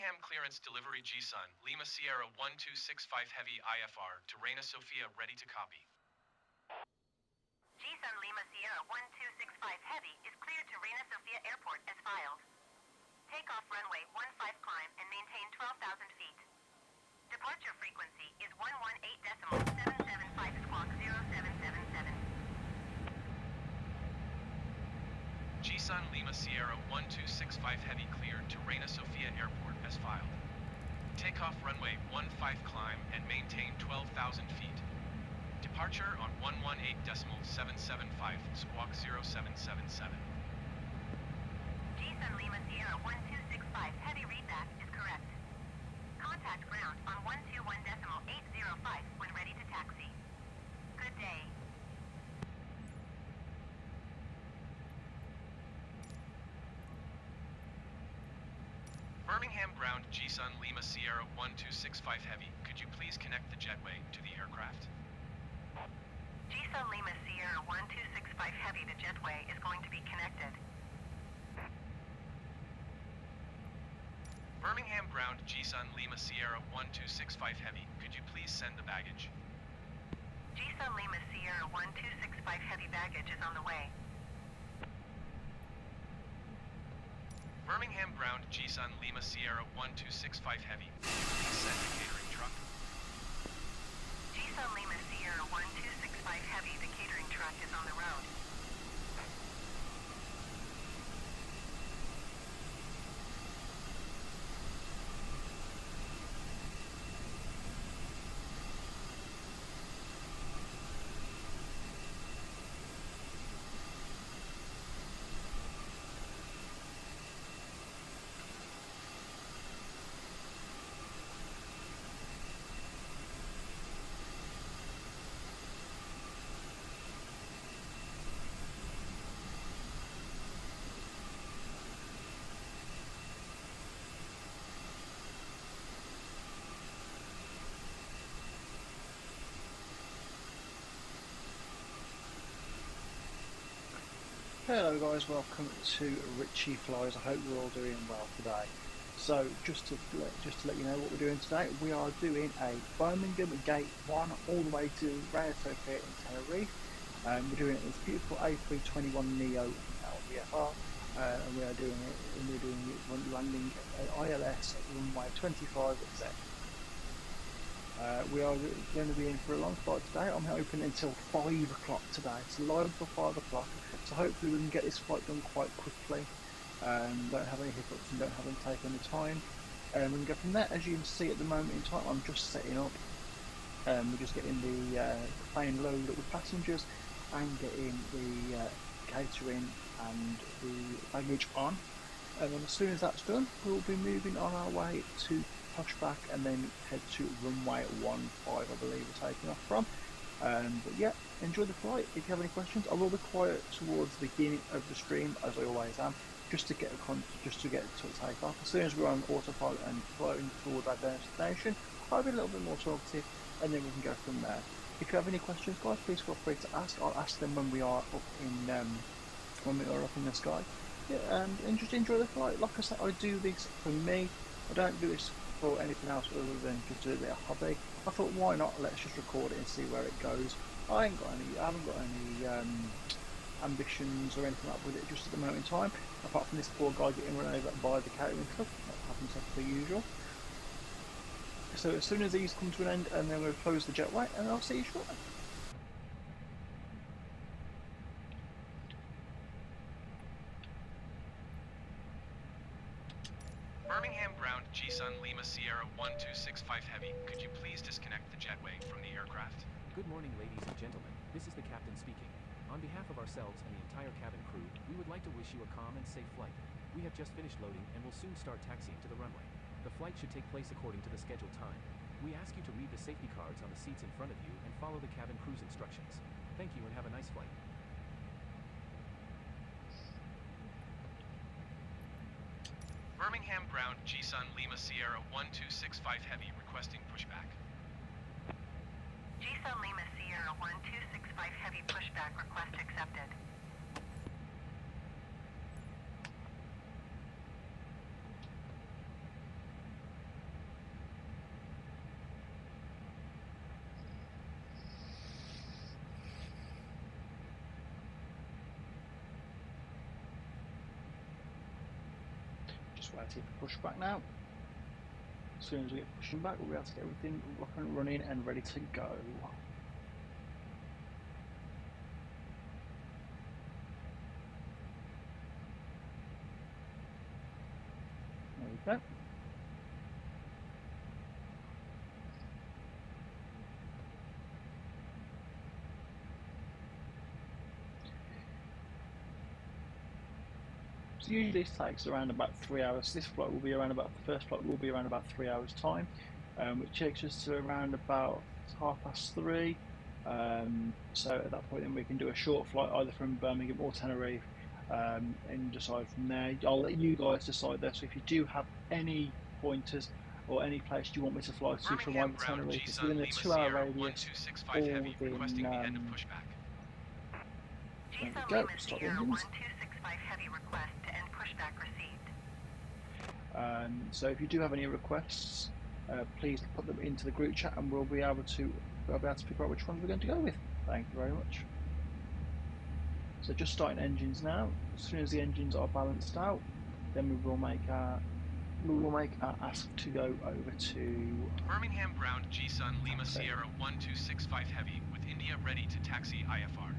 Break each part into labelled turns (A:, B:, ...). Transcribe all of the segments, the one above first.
A: Birmingham clearance delivery GSUN, Lima Sierra 1265 Heavy IFR to Reina Sofia ready to copy.
B: GSUN Lima Sierra 1265 Heavy is cleared to Reina Sofia Airport as filed. Takeoff runway 15 climb and maintain 12,000 feet. Departure frequency is 118.775 squawk 0777.
A: GSUN Lima Sierra 1265 Heavy cleared to Reina Sofia Airport as filed. Takeoff runway 15 climb and maintain 12,000 feet. Departure on 118.775 squawk 0777.
B: GSUN Lima Sierra 1265 Heavy readback is correct. Contact ground on 121.805 when ready to taxi. Good day.
A: Birmingham ground GSUN Lima Sierra 1265 Heavy, could you please connect the jetway to the aircraft?
B: GSUN Lima Sierra 1265 Heavy, the jetway is going to be connected.
A: Birmingham ground GSUN Lima Sierra 1265 Heavy, could you please send the baggage?
B: GSUN Lima Sierra 1265 Heavy baggage is on the way.
A: Birmingham ground GSUN Lima Sierra 1265 Heavy, could you please send the catering truck?
B: GSUN Lima Sierra 1265 Heavy, the catering truck is on the road.
C: Hello guys, welcome to Richie Flies. I hope you're all doing well today. So just to let you know what we're doing today, we are doing a Birmingham Gate 1 all the way to Reina Sofia in Tenerife. We're doing it with beautiful A321 Neo LVFR, and we're doing it landing at ILS runway 25 Z. We are going to be in for a long flight today. I'm hoping until 5 o'clock today. It's live until 5 o'clock. So hopefully we can get this flight done quite quickly. Don't have any hiccups and don't have to take any time. We can go from there. As you can see at the moment in time, I'm just setting up. We're just getting the plane loaded up with passengers and getting the catering and the baggage on. And then as soon as that's done, we'll be moving on our way to pushback and then head to runway 15, I believe we're taking off from. But yeah, enjoy the flight. If you have any questions, I will be quiet towards the beginning of the stream, as I always am, just to get to take off. As soon as we're on autopilot and floating toward our destination, I'll be a little bit more talkative, and then we can go from there. If you have any questions, guys, please feel free to ask. I'll ask them when we are up in the sky. Yeah, and just enjoy the flight. Like I said, I do this for me. I don't do this for anything else other than just a bit of hobby. I thought, why not? Let's just record it and see where it goes. I haven't got any ambitions or anything like with it just at the moment in time. Apart from this poor guy getting run over by the catering truck, that happens as per usual. So as soon as these come to an end, and then we'll close the jetway, and I'll see you shortly.
A: Birmingham ground GSUN Lima Sierra 1265 Heavy, could you please disconnect the jetway from the aircraft?
D: Good morning, ladies and gentlemen. This is the captain speaking. On behalf of ourselves and the entire cabin crew, we would like to wish you a calm and safe flight. We have just finished loading and will soon start taxiing to the runway. The flight should take place according to the scheduled time. We ask you to read the safety cards on the seats in front of you and follow the cabin crew's instructions. Thank you and have a nice flight.
A: Birmingham ground GSUN Lima Sierra 1265 Heavy requesting pushback.
B: GSUN Lima Sierra 1265 Heavy pushback request accepted.
C: Just waiting for pushback now. As soon as we get pushing back, we'll be able to get everything rock and running and ready to go. There we go. So usually this takes around about 3 hours. This flight will be around about, the first flight will be around about 3 hours time, which takes us to around about 3:30. So at that point then we can do a short flight either from Birmingham or Tenerife, and decide from there. I'll let you guys decide there. So if you do have any pointers or any place you want me to fly to from either Tenerife, it's within a 2-hour radius or within, there we go, start the engines. So if you do have any requests, please put them into the group chat and we'll be able to figure out which ones we're going to go with. Thank you very much. So just starting engines now. As soon as the engines are balanced out, then we will make our ask to go over to
A: Birmingham ground G-Sun Lima Sierra 1265 Heavy with India ready to taxi IFR.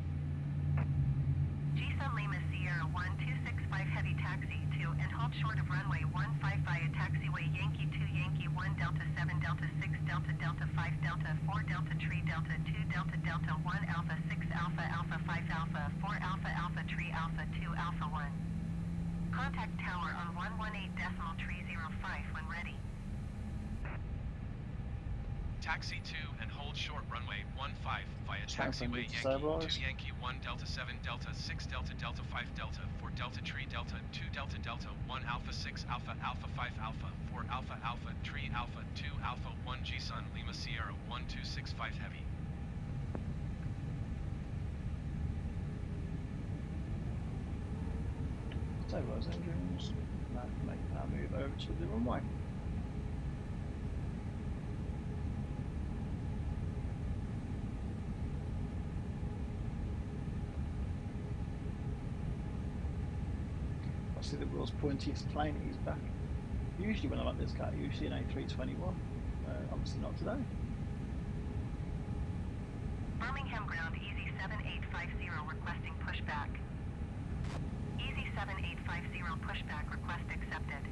B: G-Sun Lima Sierra 1265 Heavy taxi to and halt short of runway 15 via taxiway Yankee 2 Yankee 1 Delta 7 Delta 6 Delta Delta 5 Delta 4 Delta Tree Delta 2 Delta Delta 1 Alpha 6 Alpha Alpha 5 Alpha 4 Alpha Alpha Tree Alpha 2 Alpha 1. Contact tower on 118.305 when ready.
A: Taxi 2 and hold short runway 15 via taxiway Yankee 2 Yankee 1 Delta 7 Delta 6 Delta Delta 5 Delta 4 Delta Tree Delta 2 Delta Delta 1 Alpha 6 Alpha Alpha 5 Alpha 4 Alpha Alpha Tree Alpha 2 Alpha 1 G-Sun Lima Sierra 1265 Heavy.
C: stabilize engines, and make that move over to the runway. I see the world's pointiest plane is back. Usually when I like this car, usually an A321. Obviously not today.
B: Birmingham ground Easy 7850 requesting pushback. Easy 7850 pushback request accepted.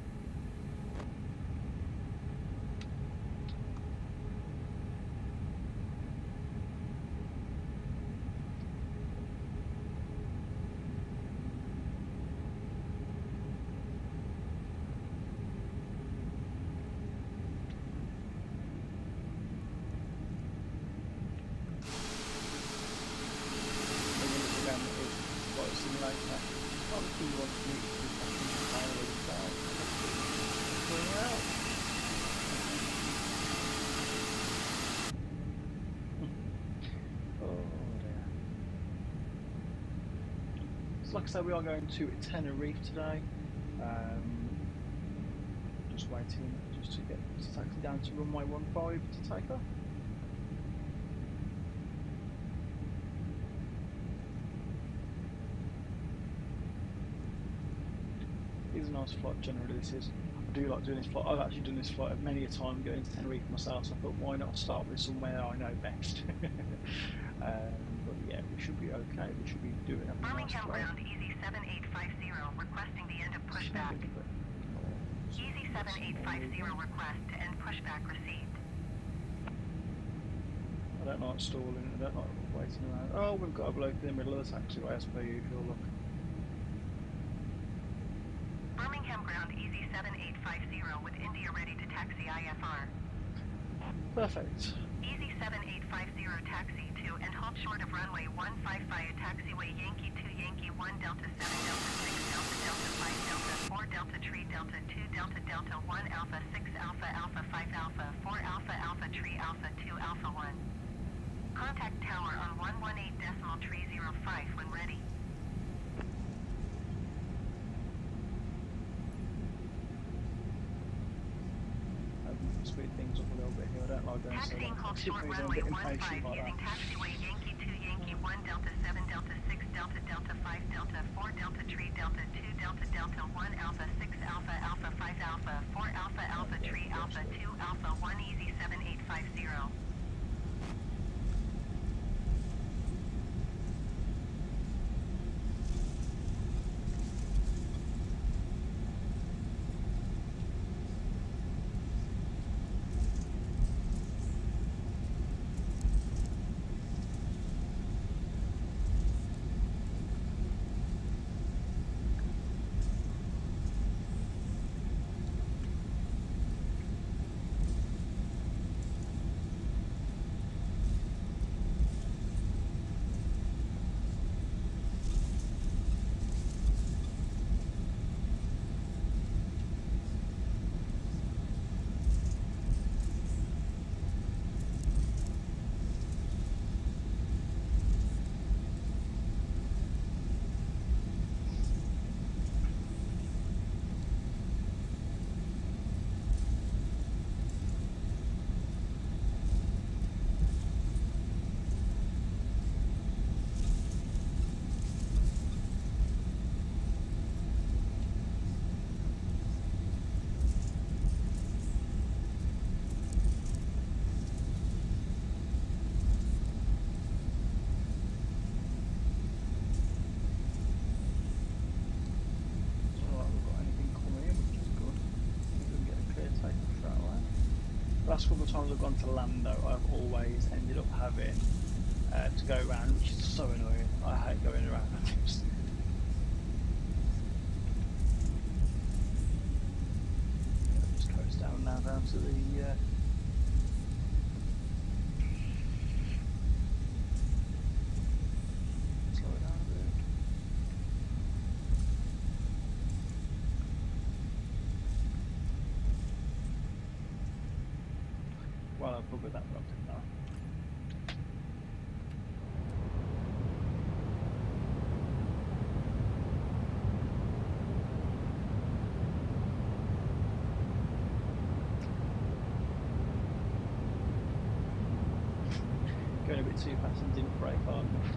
C: Like I said, we are going to Tenerife today. Just waiting just to get this taxi down to runway 15 to take off. It's a nice flight generally, this is. I do like doing this flight. I've actually done this flight many a time going to Tenerife myself, so I thought why not start with somewhere I know best. But yeah, we should be okay. We should be doing a nice
B: Birmingham
C: flight.
B: ground Easy 7850 requesting the end of pushback. Easy 7850 request to end pushback received.
C: I don't like stalling, I don't like waiting around. Oh, we've got a bloke in the middle of the taxiway as per usual, look.
B: Birmingham ground Easy 7850 with India ready to taxi IFR.
C: Perfect.
B: Easy 7850 taxi to and halt short of runway 15 via taxiway Yankee 2 Yankee 1 Delta 7 Delta 6 Delta Delta 5 Delta 4 Delta Tree Delta 2 Delta Delta 1 Alpha 6 Alpha Alpha 5 Alpha 4 Alpha Alpha Tree Alpha 2 Alpha 1. Contact tower on 118.305 when ready.
C: Speed things up a little bit here. I don't like going so
B: Taxiing
C: long.
B: hold short
C: Typically, I'm a
B: runway
C: bit
B: 15
C: impatient like
B: using
C: that.
B: taxiway Yankee 2 Yankee 1 Delta 7 Delta 6 Delta Delta 5 Delta 4 Delta Tree Delta 2 Delta Delta 1 Alpha 6 Alpha Alpha 5
C: last couple of times I've gone to Lando, I've always ended up having to go around, which is so annoying. I hate going around. Just coast down now down to the slow it down a bit. Well, I've covered that one, didn't I? Going a bit too fast and didn't brake hard enough.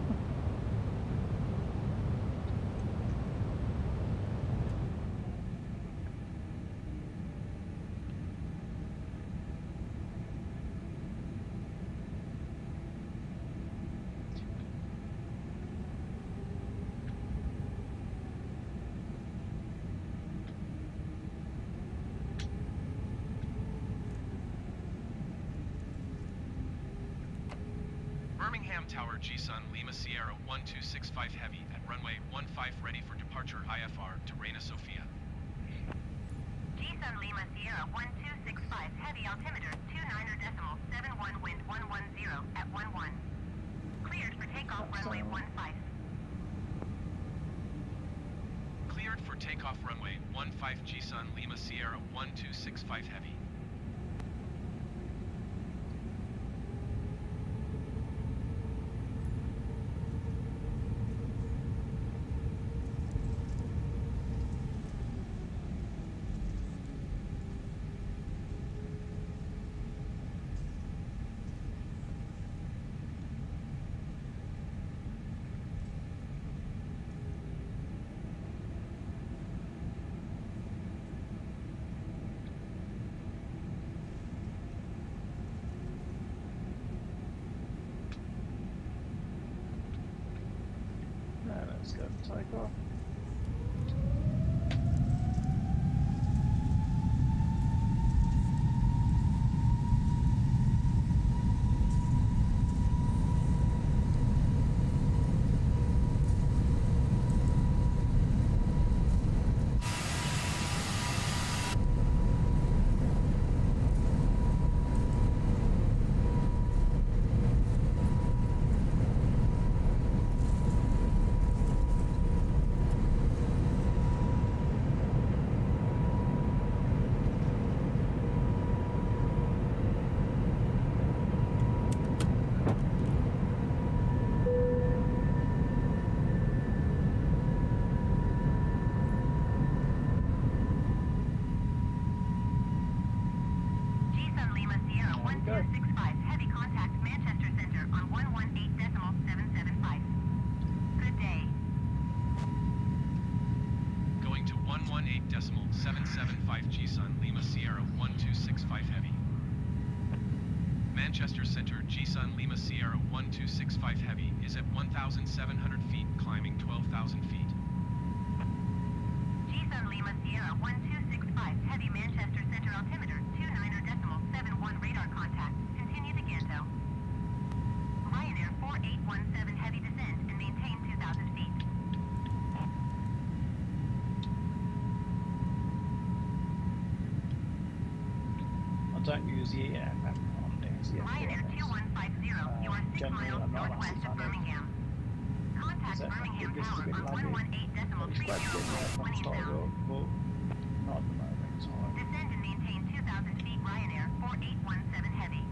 A: Birmingham Tower GSUN Lima Sierra 1265 Heavy at runway 15 ready for departure IFR to Reina Sofia.
B: GSUN Lima Sierra 1265 Heavy altimeter 29.71 wind 110 at 11. Cleared for takeoff runway 15.
A: Cleared for takeoff runway 15 GSUN Lima Sierra 1265 Heavy.
C: Let's go for takeoff.
B: GSUN Lima Sierra 1265 Heavy contact Manchester Center on 118.775. Good day.
A: Going to 118.775 GSUN Lima Sierra 1265 Heavy. Manchester Center GSUN Lima Sierra 1265 Heavy is at 1,700 feet, climbing 12,000 feet.
B: GSUN Lima Sierra 1265 Heavy Manchester Center altimeter 29.71 radar contact. Continue to Ganto. Ryanair 4817 Heavy descend and maintain 2,000 feet.
C: I don't use the EMF on this.
B: Ryanair 2150, you are 6 miles northwest of Birmingham. Contact Birmingham Tower on 118.305 when inbound.
C: Not at the moment.
B: Descend and maintain 2,000 feet Ryanair 4817 Heavy.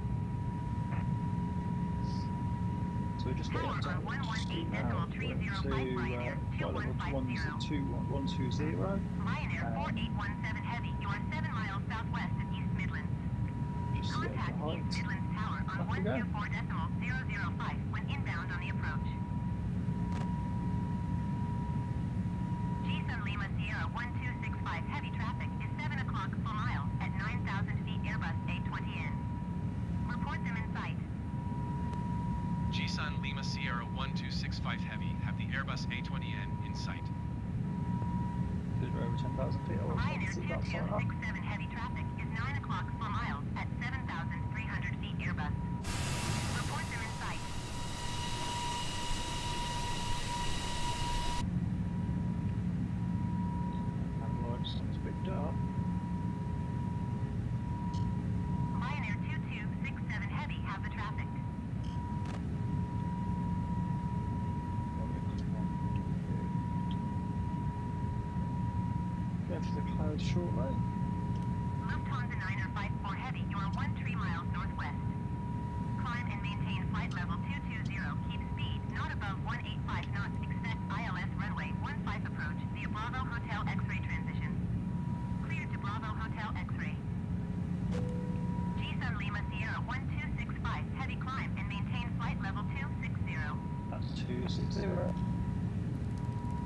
C: So we're just getting
B: Tower
C: up
B: on
C: to
B: 118.305 Ryanair 2150.
C: 120.
B: Ryanair 4817 Heavy, you are 7 miles southwest of East Midlands.
C: Just to get
B: Contact
C: the height.
B: East Midlands Tower on
C: Off we go.
B: 124.005 when inbound on the approach. GSUN Lima Sierra 1265 Heavy traffic is 7 o'clock per mile at 9,000 feet Airbus A20N. Report them in sight.
A: GSUN Lima Sierra 1265 Heavy have the Airbus A20N in sight.
C: Because we're over 10,000 feet. I
B: Ryanair
C: see that sign up.
B: 2267 Heavy traffic is 9 o'clock per mile at 7,000
C: Duh.
B: Pioneer 2267 Heavy have the traffic.
C: Get to the clouds shortly.
B: Lufthansa 954 Heavy, you are 13 miles northwest. Climb and maintain flight level 220. Keep speed not above 185 knots. Expect ILS runway 15 approach via Bravo Hotel X-ray transition. Cleared to Bravo Hotel X-ray. G-Sun Lima Sierra 1265 heavy climb and maintain flight level 260.
C: That's 260.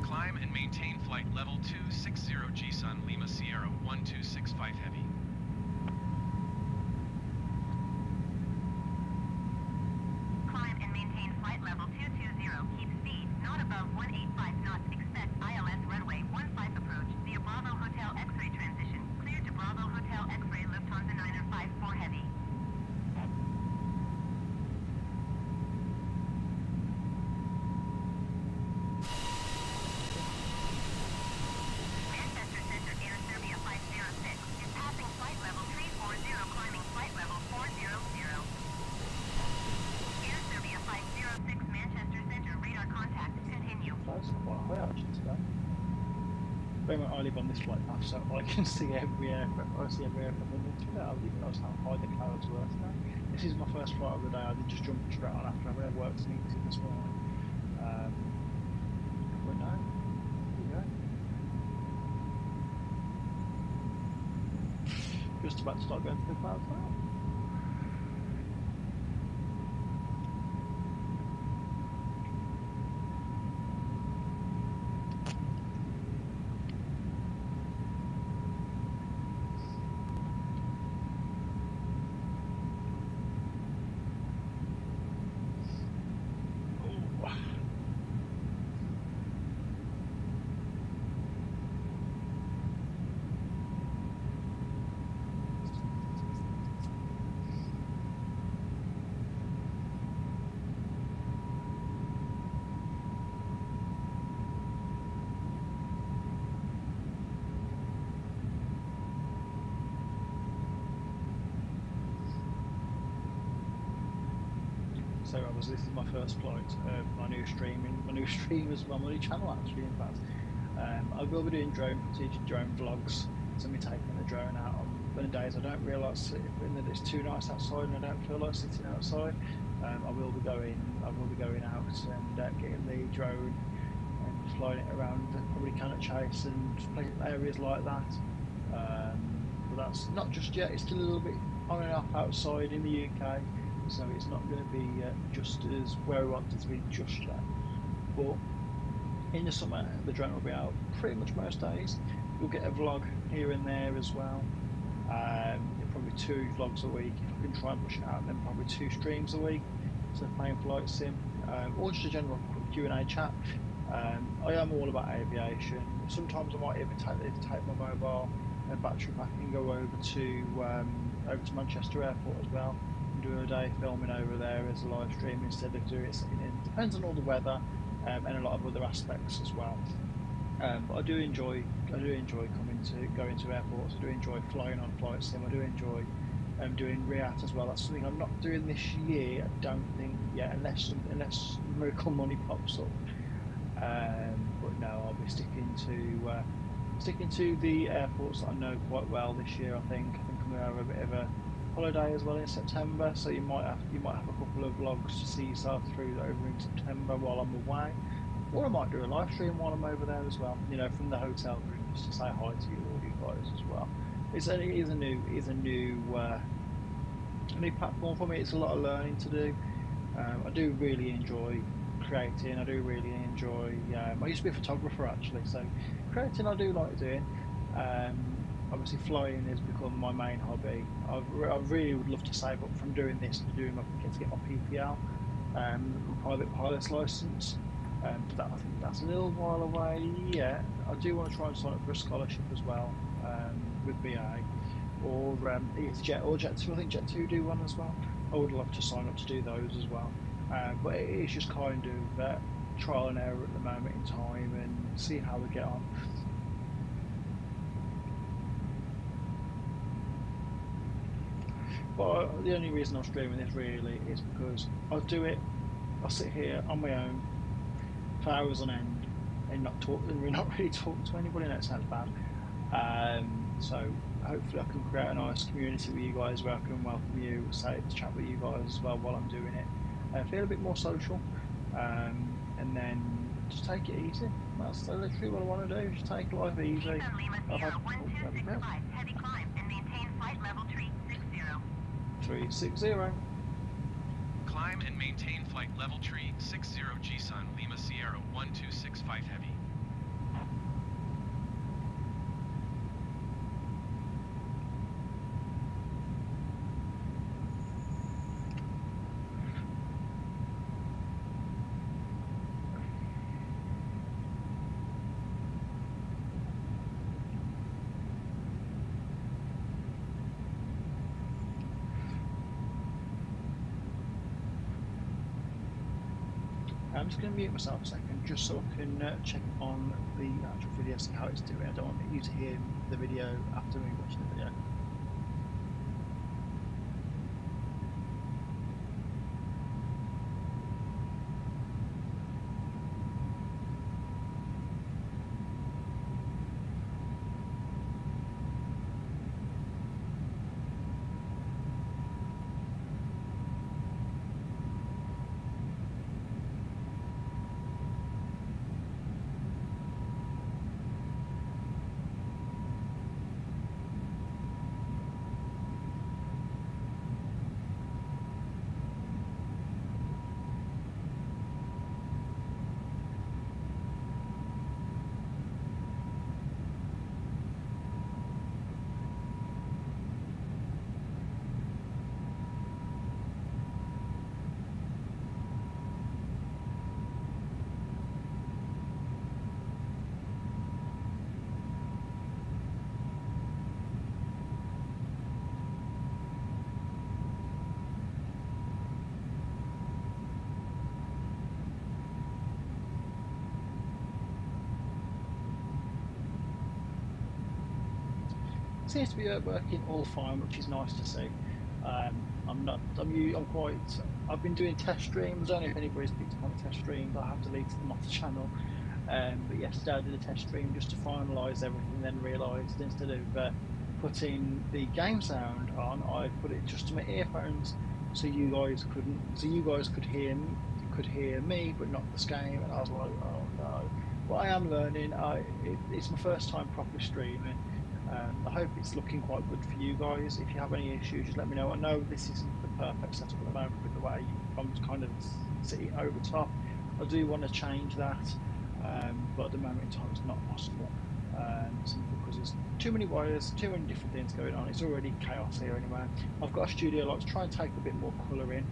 A: Climb and maintain flight level 260 G-Sun Lima Sierra 1265 heavy.
B: Climb and maintain flight level 220. Keep speed not above 185 knots. Expect ILS runway 15 approach via Bravo Hotel X-ray transition. Cleared to Bravo Hotel X-ray Lufthansa 954 heavy. Manchester Center Air Serbia 506 is passing flight level 340, climbing flight level 400. Air Serbia 506 Manchester Center radar contact. Continue.
C: That's quite high actually today. Very much I live on this flight path, so I can see every aircraft. I see every aircraft I'm into. I didn't realise how high the clouds were today. This is my first flight of the day. I did just jump straight on after I worked meeting this morning. But no, here we go. Just about to start going to the clouds now. So obviously this is my first flight, my new stream as well, my new channel actually in fact. I will be doing teaching drone vlogs, so me taking the drone out on the days I don't realise when it's too nice outside and I don't feel like sitting outside. I will be going out and getting the drone and flying it around probably Cannock Chase and areas like that. But that's not just yet, it's still a little bit on and off outside in the UK. So it's not going to be just as where we want it to be just yet. But in the summer, the drone will be out pretty much most days. You'll get a vlog here and there as well. Probably 2 vlogs a week if I can try and push it out, and then probably 2 streams a week. So playing flight sim, or just a general Q&A chat. I am all about aviation. Sometimes I might even take my mobile and battery pack and go over to Manchester Airport as well. Do a day filming over there as a live stream instead of doing it. It depends on all the weather and a lot of other aspects as well. But I do enjoy going to airports. I do enjoy flying on flight sim. I do enjoy doing RIAT as well. That's something I'm not doing this year. I don't think yet, unless miracle money pops up. But no, I'll be sticking to the airports that I know quite well this year. I think I'm going to have a bit of a holiday as well in September, so you might have a couple of vlogs to see yourself through over in September while I'm away, or I might do a live stream while I'm over there as well. You know, from the hotel room, just to say hi to all you guys as well. It is a new platform for me. It's a lot of learning to do. I do really enjoy creating. I do really enjoy. I used to be a photographer actually, so creating I do like doing. Obviously flying has become my main hobby. I really would love to save up from doing this to get my PPL, private pilot's license. But I think that's a little while away. Yeah, I do want to try and sign up for a scholarship as well with BA or either Jet or Jet 2. I think Jet 2 do one as well. I would love to sign up to do those as well. But it is just kind of trial and error at the moment in time and see how we get on. But the only reason I'm streaming this really is because I'll do it. I'll sit here on my own for hours on end and not really talk to anybody. That sounds bad. So hopefully I can create a nice community with you guys where I can welcome you, say chat with you guys as well while I'm doing it. Feel a bit more social, and then just take it easy. That's literally what I want to do. Just take life easy.
B: Lima
C: I've had
B: Sierra 1265, heavy climb and maintain flight level 360.
C: 360.
A: Climb and maintain flight level tree 60 GSUN Lima Sierra 1265 heavy.
C: I'm just going to mute myself a second just so I can check on the actual video, see how it's doing. I don't want you to hear the video after me watching the video. Seems to be working all fine, which is nice to see. I've been doing test streams. I don't know if anybody's picked up on the test streams. I have deleted them off the channel. But yesterday I did a test stream just to finalise everything. Then realised instead of putting the game sound on, I put it just to my earphones, so you guys could hear me, but not the game. And I was like, oh no. But I am learning. It's my first time properly streaming. I hope it's looking quite good for you guys. If you have any issues, just let me know. I know this isn't the perfect setup at the moment with the way I'm kind of sitting over top. I do want to change that, but at the moment in time it's not possible. Simply because there's too many wires, too many different things going on. It's already chaos here anyway. I've got a studio light to try and take a bit more colour in.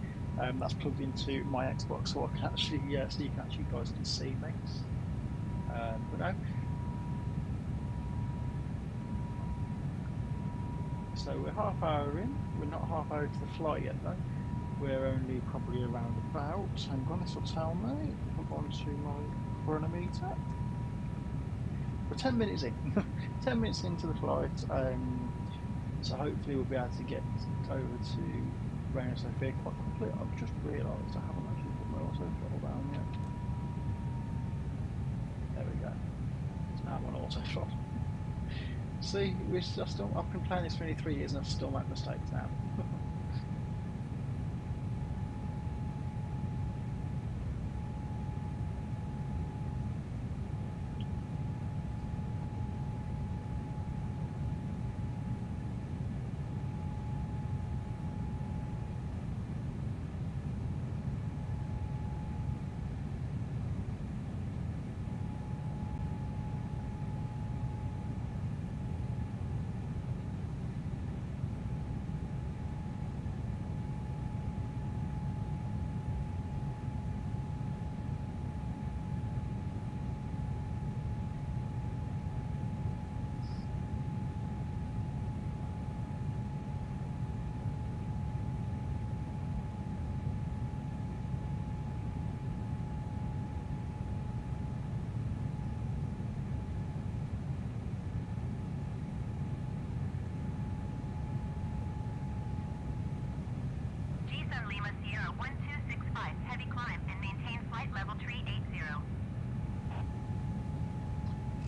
C: That's plugged into my Xbox, so I can actually, so you guys can see me. But no. So we're half hour in. We're not half hour to the flight yet though. We're only probably around about, hang on, this will tell me. I've gone to my chronometer. We're 10 minutes in. 10 minutes into the flight. So hopefully we'll be able to get over to Reina Sofia quite quickly. I've just realised I haven't actually put my auto throttle down yet. There we go. So now I'm on auto throttle. See, I've been playing this for only 3 years and I've still made mistakes now.
B: flight level 380.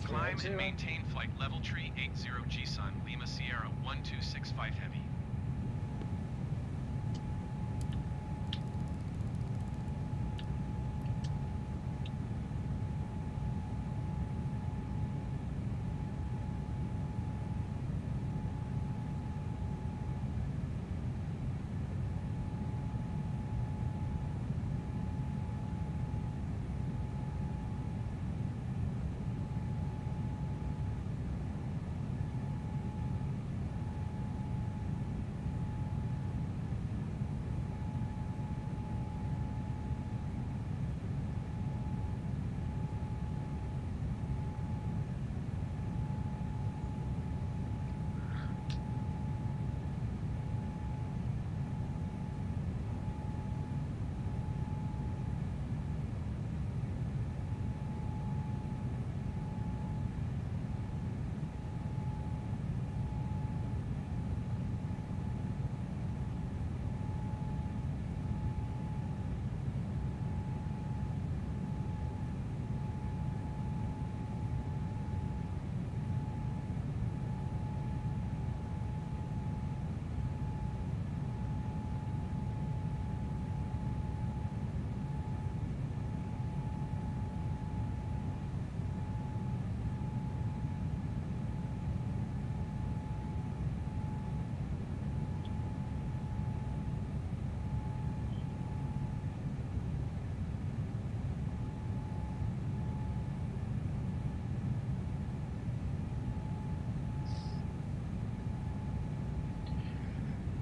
A: Climb
C: 380.
A: and maintain flight level tree 80 GSUN Lima Sierra 1265 Heavy.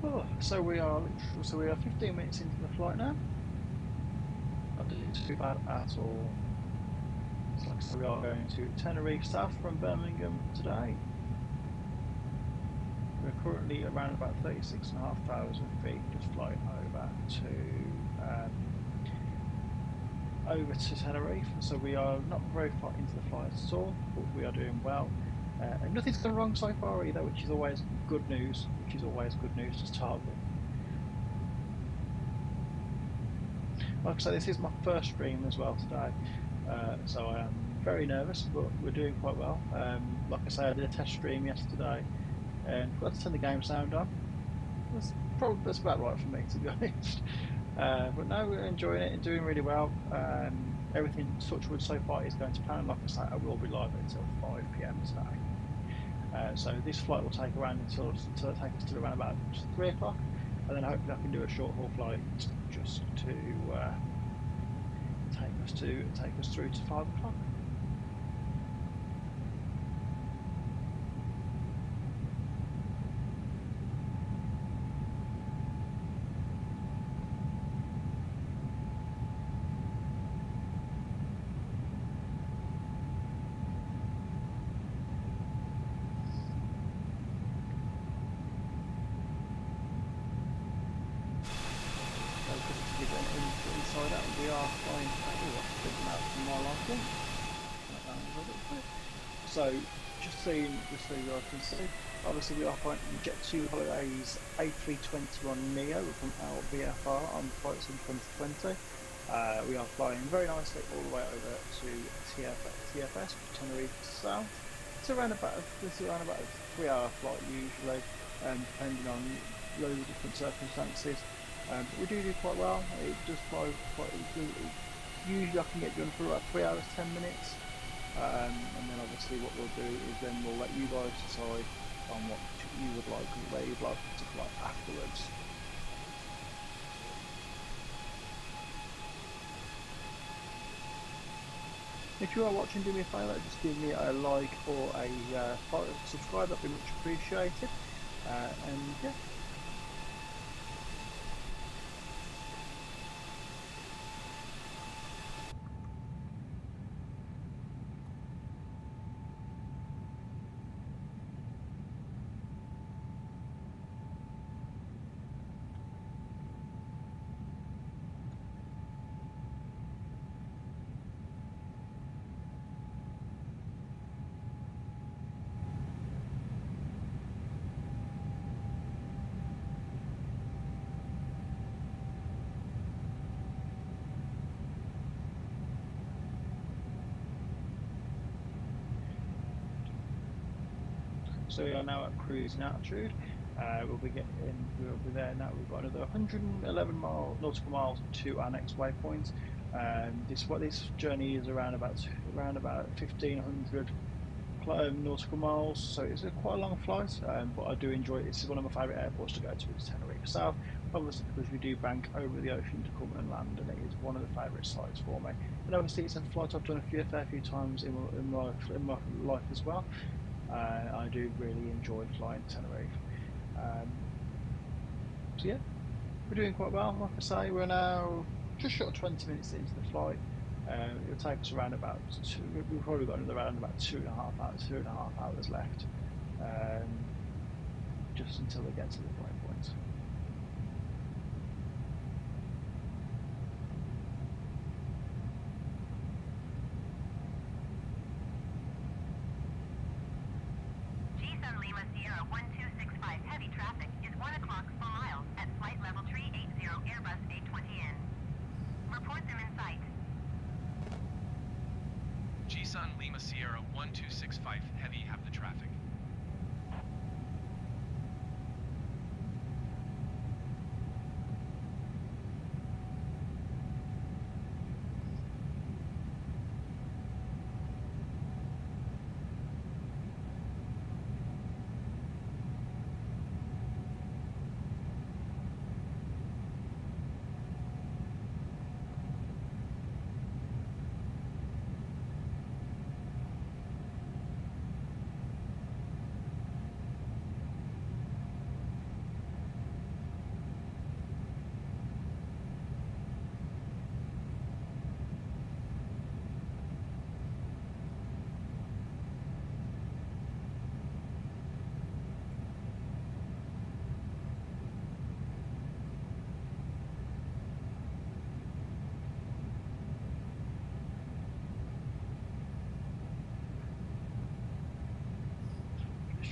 C: Oh, so we are 15 minutes into the flight now. Not doing too bad at all. So like I said, we are going to Tenerife South from Birmingham today. We're currently around about 36,500 feet, just flying over to Tenerife. So we are not very far into the flight at all, but we are doing well. And nothing's gone wrong so far either, which is always good news. To start with. Like I say, this is my first stream as well today, so I am very nervous, but we're doing quite well. Like I say, I did a test stream yesterday and forgot to turn the game sound on. That's about right for me, to be honest. But no, we're enjoying it and doing really well. Everything, touch wood, so far is going to plan. Like I say, I will be live until 5 PM today. So this flight will take around until take us to around about 3 o'clock, and then hopefully I can do a short haul flight just to take us through to 5 o'clock. Inside out, we are flying my liking. So just so you guys can see, obviously we are flying Jet2 Holidays A321neo from our VFR on flight sim 2020. We are flying very nicely all the way over to TFS Tenerife South. It's around about a 3-hour flight usually, depending on loads of different circumstances. But we do quite well. It does fly quite easily. Usually I can get done for about 3 hours 10 minutes, and then obviously what we'll do is then we'll let you guys decide on what you would like, where you'd like to fly afterwards. If you are watching, do me a favour, just give me a like or a subscribe, that'd be much appreciated. And yeah. So we are now at cruising altitude. We'll be there now. We've got another 111 nautical miles to our next waypoint. This journey is around about 1,500 nautical miles, so it's quite a long flight, but I do enjoy it. This is one of my favourite airports to go to, is Tenerife South, obviously because we do bank over the ocean to come and land, and it is one of the favourite sites for me. And obviously it's a flight I've done a fair few times in my life as well. I do really enjoy flying Tenerife. So yeah, we're doing quite well. Like I say, we're now just short of 20 minutes into the flight. It'll take us around about we've probably got around about 2.5 hours left, just until we get to the waypoint.
B: G-Sun Lima Sierra 1265 heavy traffic is 1 o'clock per mile at flight level 380 Airbus A20N. Report them in sight.
A: G-Sun Lima Sierra 1265 Heavy have the traffic.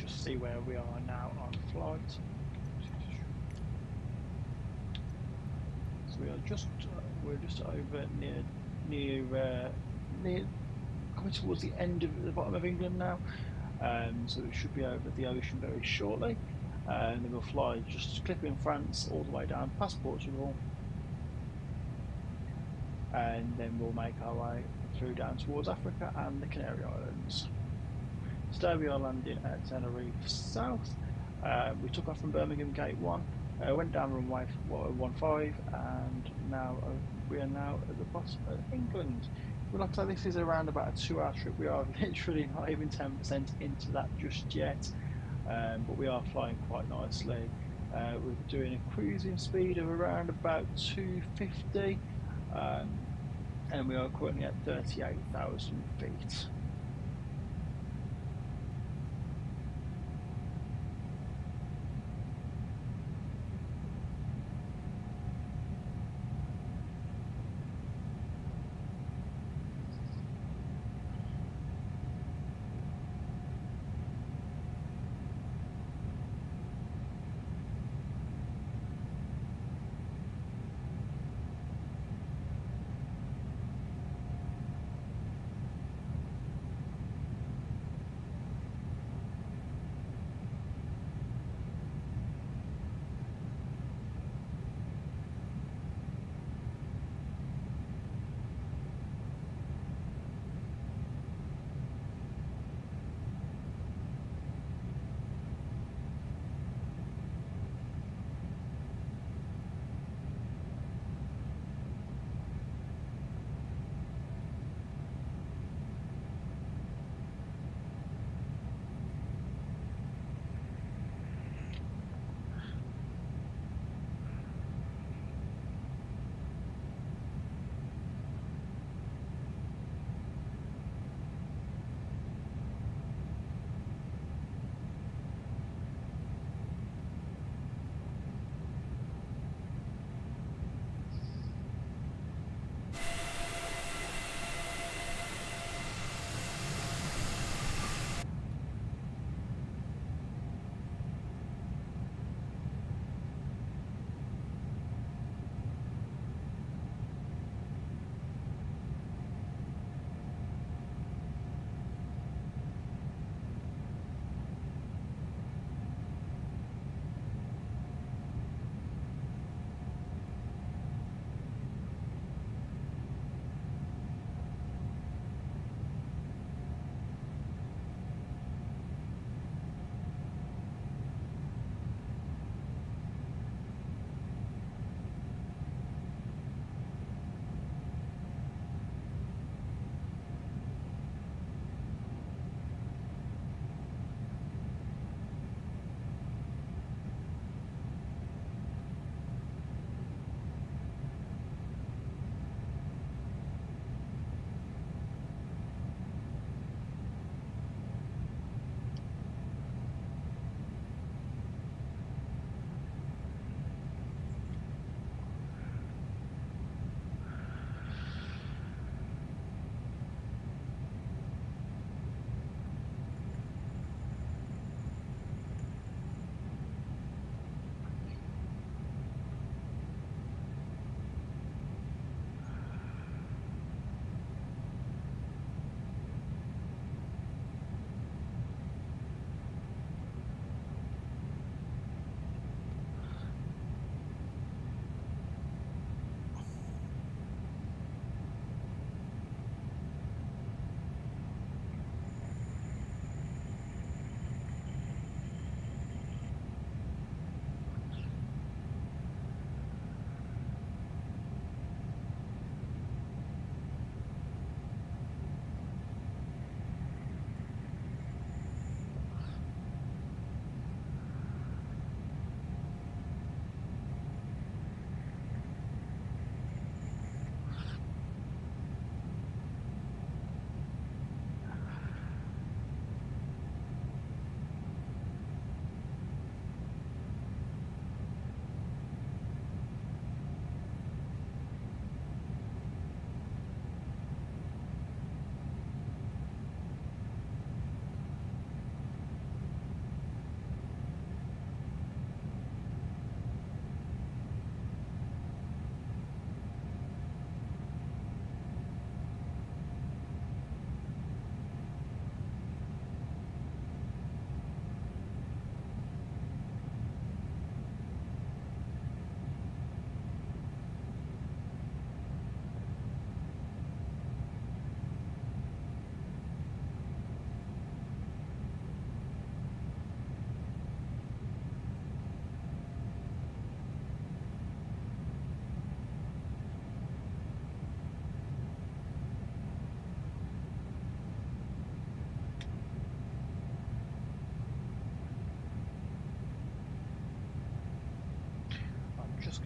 C: See where we are now on flight. So we're just over near coming towards the end of the bottom of England now. So we should be over the ocean very shortly, and then we'll fly just clipping France all the way down past Portugal, and then we'll make our way through down towards Africa and the Canary Islands. Today we are landing at Tenerife South. We took off from Birmingham Gate 1, went down runway 15, and now we are now at the bottom of England. Well, like I say, this is around about a 2-hour trip. We are literally not even 10% into that just yet, but we are flying quite nicely. We're doing a cruising speed of around about 250, and we are currently at 38,000 feet.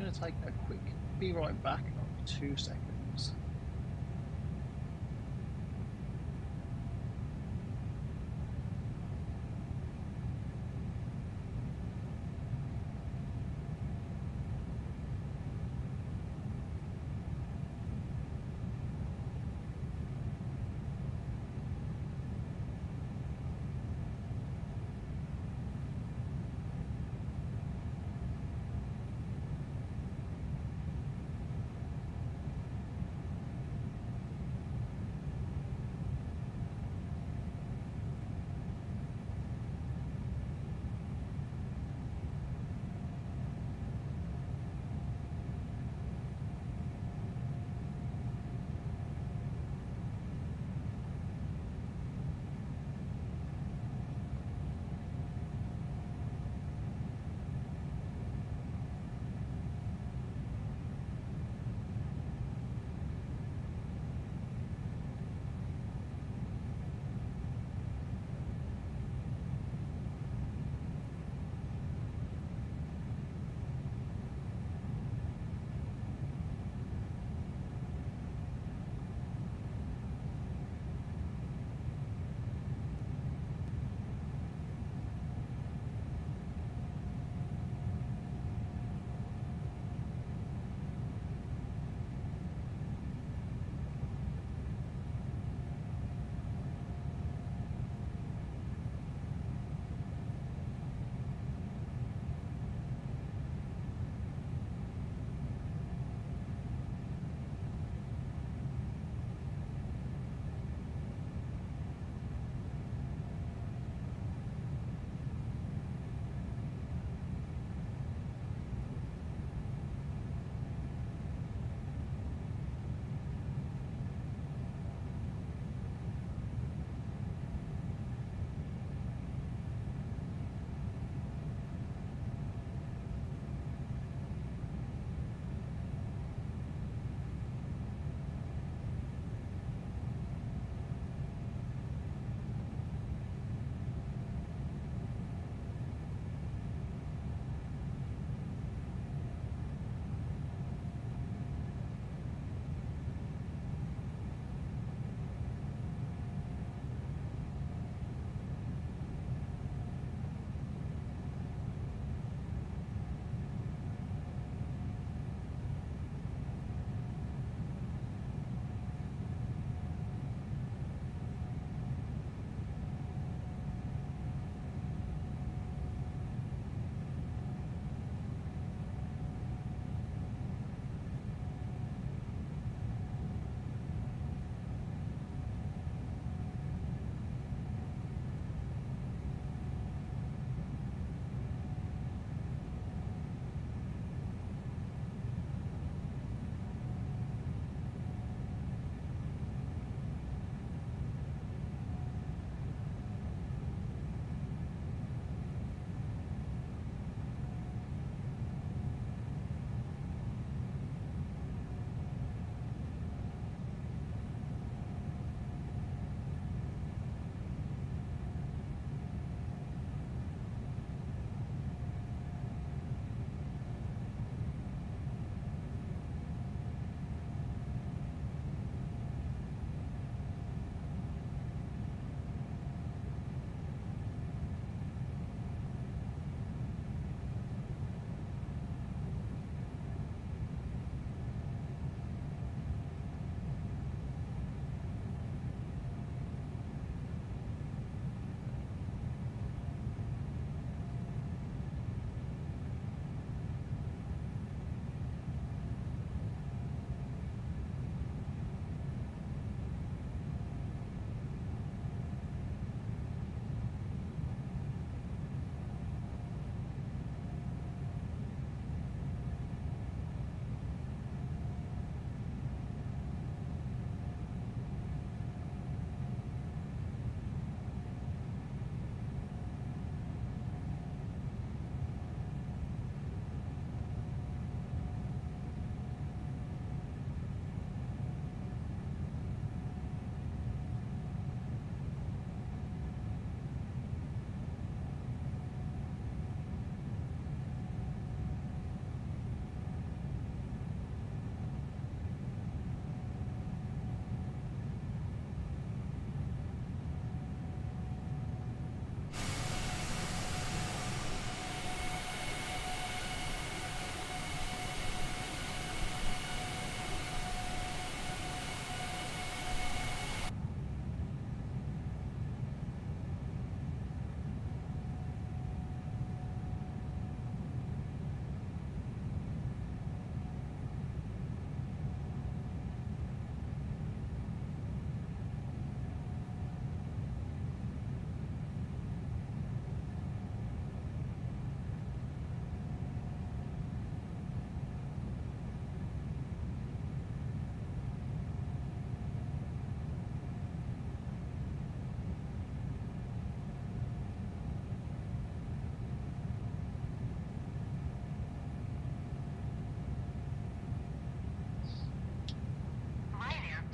C: going to take a quick be right back, 2 seconds.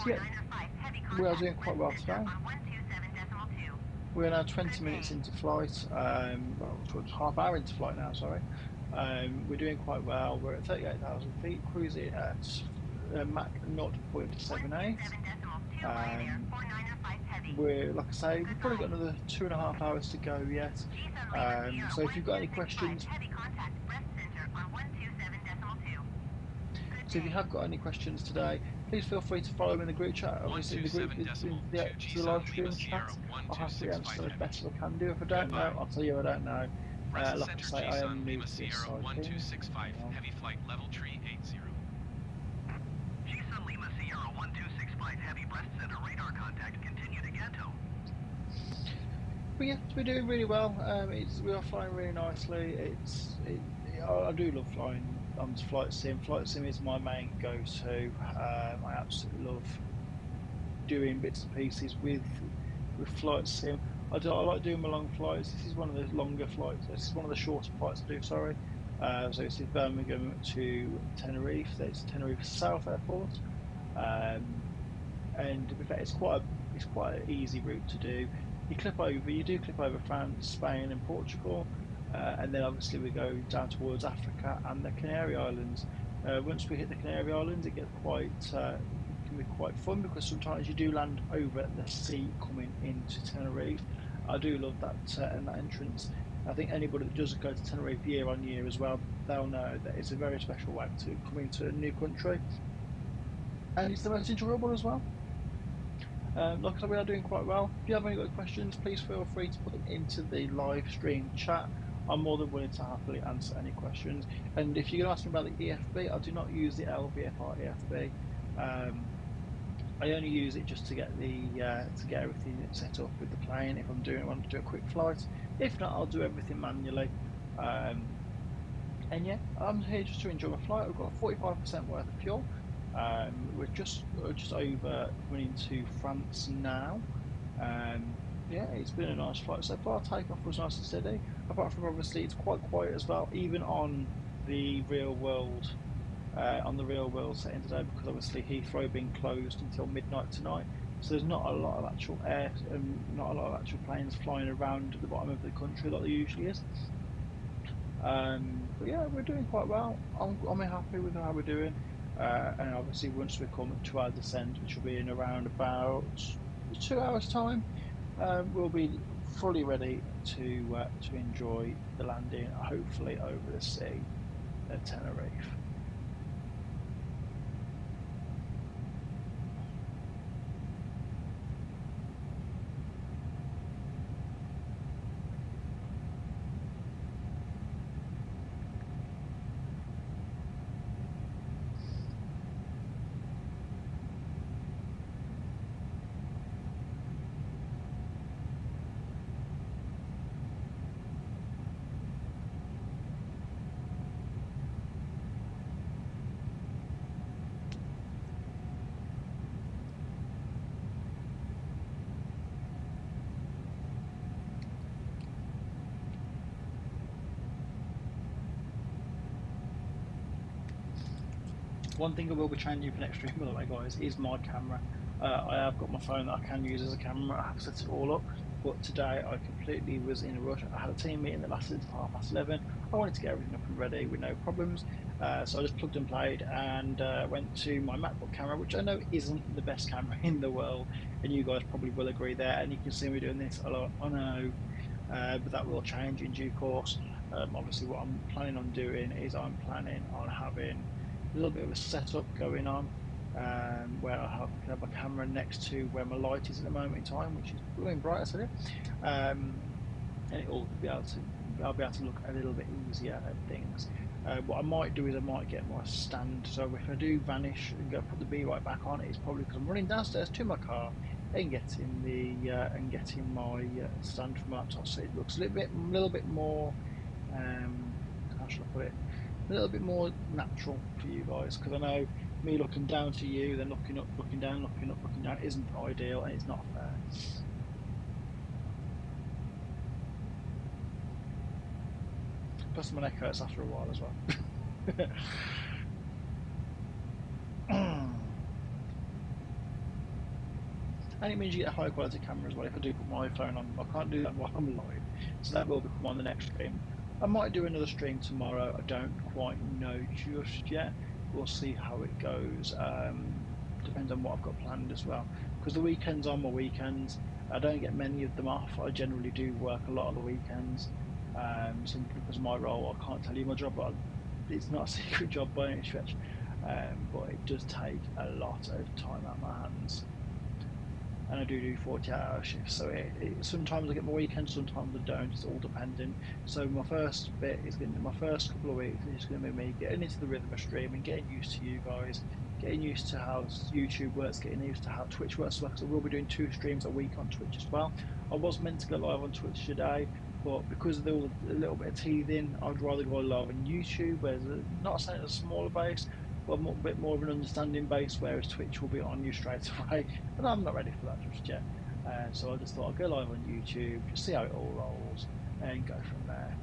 C: yeah, we are doing quite well today. We're now 20 minutes into flight, well, half hour into flight now, sorry. We're doing quite well. We're at 38,000 feet, cruising at Mach 0.78. We're, like I say, we've probably got another 2.5 hours to go yet. So if you've got any questions, so if you have got any questions today, please feel free to follow me in the group chat. Obviously, in the group, in the live stream chat, I'll happily answer them as best as I can do. If I don't know, I'll tell you I don't know. Like I say, I am new to this side of things.
A: Heavy flight level tree 80.
E: G-Sun Lima Sierra 1265 Heavy breast center radar contact, continue to Ghetto.
C: But yeah, we're doing really well. We are flying really nicely. I do love flying on flight sim. Flight sim is my main go-to. I absolutely love doing bits and pieces with flight sim. I like doing my long flights. This is one of the longer flights. This is one of the shorter flights I do. Sorry. So this is Birmingham to Tenerife. That's Tenerife South Airport, and in fact, it's quite an easy route to do. You do clip over France, Spain, and Portugal, and then obviously we go down towards Africa and the Canary Islands. Once we hit the Canary Islands, it gets can be quite fun because sometimes you do land over the sea coming into Tenerife. I do love that and that entrance. I think anybody that does go to Tenerife year on year as well, they'll know that it's a very special way to come into a new country, and it's the most enjoyable as well. Like I said, we are doing quite well. If you have any good questions, please feel free to put them into the live stream chat. I'm more than willing to happily answer any questions. And if you're going to ask me about the EFB, I do not use the LVFR EFB. I only use it just to get everything set up with the plane. If want to do a quick flight. If not, I'll do everything manually. And yeah, I'm here just to enjoy my flight. We've got 45% worth of fuel. We're just over coming into France now. Yeah, it's been a nice flight so far. Takeoff was nice and steady. Apart from obviously it's quite quiet as well, even on the real world setting today, because obviously Heathrow being closed until midnight tonight. So there's not a lot of actual planes flying around at the bottom of the country like there usually is. But yeah, we're doing quite well. I'm happy with how we're doing. And obviously once we come to our descent, which will be in around about 2 hours time, we'll be fully ready to enjoy the landing, hopefully over the sea at Tenerife. One thing I will be changing for next stream, by the way, guys, is my camera. I have got my phone that I can use as a camera. I have set it all up, but today I completely was in a rush. I had a team meeting that lasted until 11:30. I wanted to get everything up and ready with no problems, so I just plugged and played and went to my MacBook camera, which I know isn't the best camera in the world, and you guys probably will agree there. And you can see me doing this a lot. I know, but that will change in due course. Obviously, what I'm planning on doing is I'm planning on having a little bit of a setup going on, where I have my camera next to where my light is at the moment in time, which is blowing bright, I said it, and I'll be able to look a little bit easier at things. What I might do is I might get my stand, so if I do vanish and go put the B right back on, it's probably because I'm running downstairs to my car and getting my stand from my laptop, so it looks a little bit more, how should I put it, a little bit more natural for you guys, because I know me looking down to you, then looking up, looking down, looking up, looking down isn't ideal, and it's not fair. Plus my neck hurts after a while as well. and it means you get a high quality camera as well. If I do put my phone on, I can't do that while I'm live, so that will become on the next stream. I might do another stream tomorrow. I don't quite know just yet. We'll see how it goes. Depends on what I've got planned as well, because the weekends are my weekends. I don't get many of them off. I generally do work a lot of the weekends, simply because of my role. I can't tell you my job, but it's not a secret job by any stretch. But it does take a lot of time out of my hands, and I do 40-hour shifts. So sometimes I get my weekends, sometimes I don't. It's all dependent. So my first bit is going to my first couple of weeks is going to be me getting into the rhythm of streaming, getting used to you guys, getting used to how YouTube works, getting used to how Twitch works. So I will be doing 2 streams a week on Twitch as well. I was meant to go live on Twitch today, but because of a little bit of teething, I'd rather go live on YouTube, where not saying it's a smaller base, but a bit more of an understanding base, whereas Twitch will be on you straight away, and I'm not ready for that just yet. So I just thought I'd go live on YouTube, just see how it all rolls, and go from there.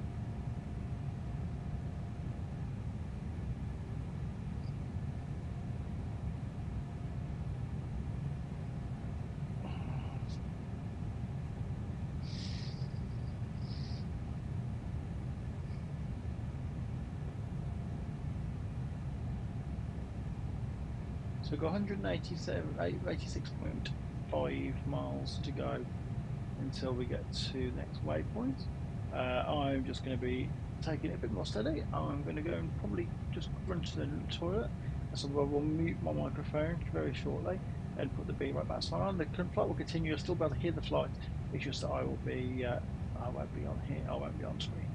C: So we've got 186.5 miles to go until we get to the next waypoint. I'm just going to be taking it a bit more steady. I'm going to go and probably just run to the toilet. So I will mute my microphone very shortly and put the B right back on. The flight will continue. You'll still be able to hear the flight. It's just that I won't be on here. I won't be on screen.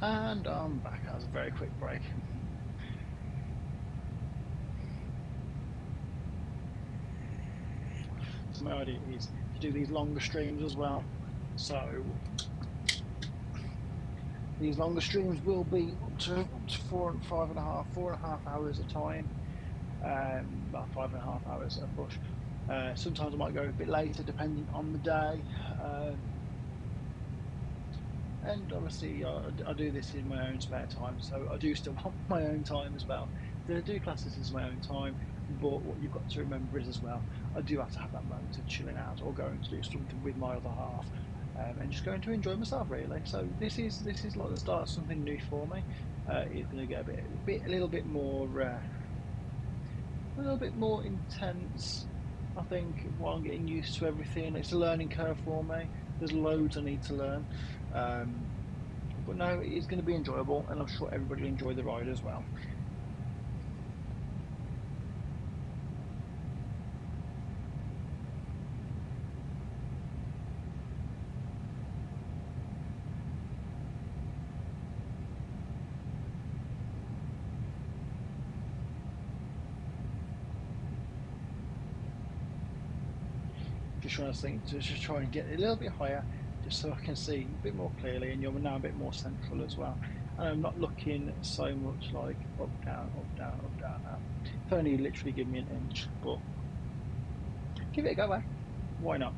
C: And I'm back. That was a very quick break. So my idea is to do these longer streams as well. So these longer streams will be up to 4.5 hours a time. About 5.5 hours at a push. Sometimes I might go a bit later depending on the day. And obviously I do this in my own spare time, so I do still want my own time as well. I do class this as my own time, but what you've got to remember is as well, I do have to have that moment of chilling out or going to do something with my other half, and just going to enjoy myself really. So this is like the start of something new for me. It's going to get a little bit more intense, I think, while I'm getting used to everything. It's a learning curve for me. There's loads I need to learn. But no, it's going to be enjoyable, and I'm sure everybody will enjoy the ride as well. Just try and get a little bit higher, just so I can see a bit more clearly, and you're now a bit more central as well. And I'm not looking so much like up, down, up, down, up, down now. If only literally give me an inch, but give it a go, eh? Why not?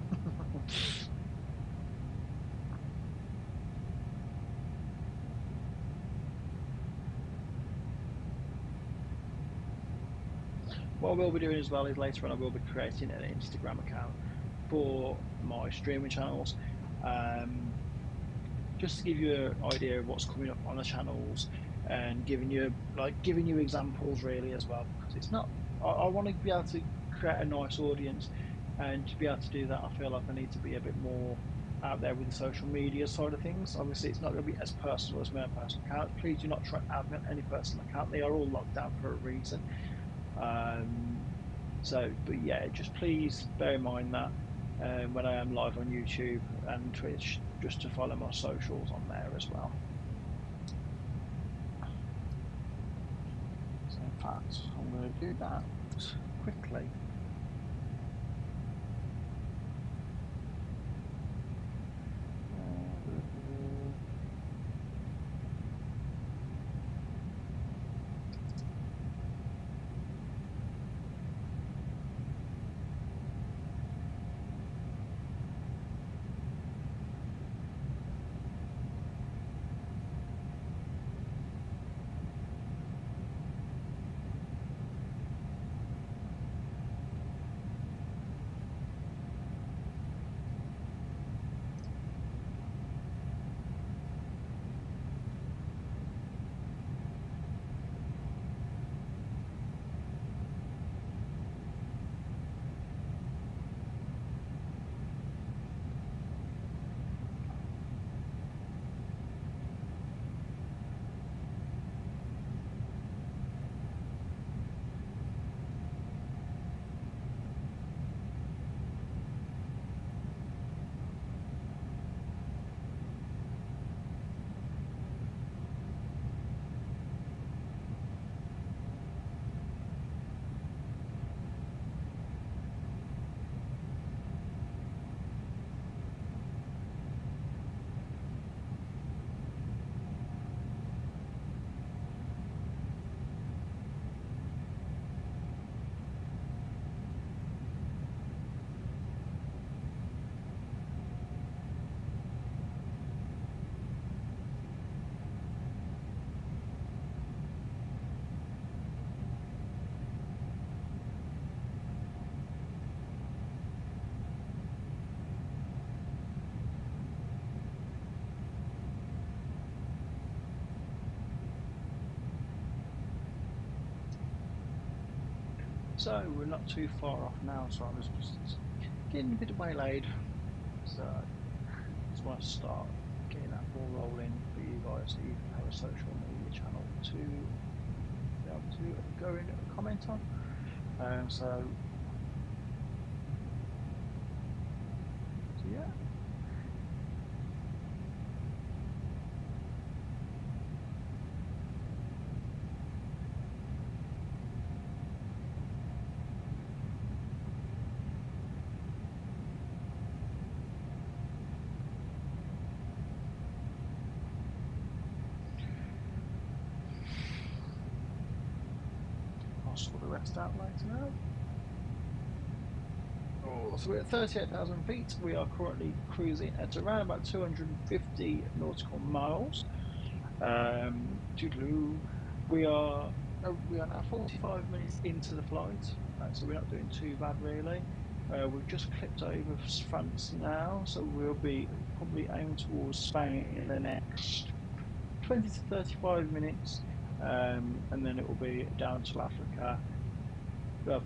C: What I will be doing as well is later on I will be creating an Instagram account for my streaming channels, just to give you an idea of what's coming up on the channels and giving you examples really as well, because it's not, I want to be able to create a nice audience, and to be able to do that I feel like I need to be a bit more out there with the social media side of things. Obviously it's not going to be as personal as my own personal account. Please do not try to add me on any personal account, they are all locked down for a reason. But yeah, just please bear in mind that when I am live on YouTube and Twitch, just to follow my socials on there as well. So in fact, I'm going to do that quickly. So we're not too far off now, so I'm just getting a bit waylaid. So I just want to start getting that ball rolling for you guys, so you can have a social media channel to be able to go in and comment on. So yeah. Sort the rest out later now. Oh, so we're at 38,000 feet. We are currently cruising at around about 250 nautical miles. We are now 45 minutes into the flight, so we're not doing too bad really. We've just clipped over France now, so we'll be probably aiming towards Spain in the next 20 to 35 minutes. And then it will be down to Africa,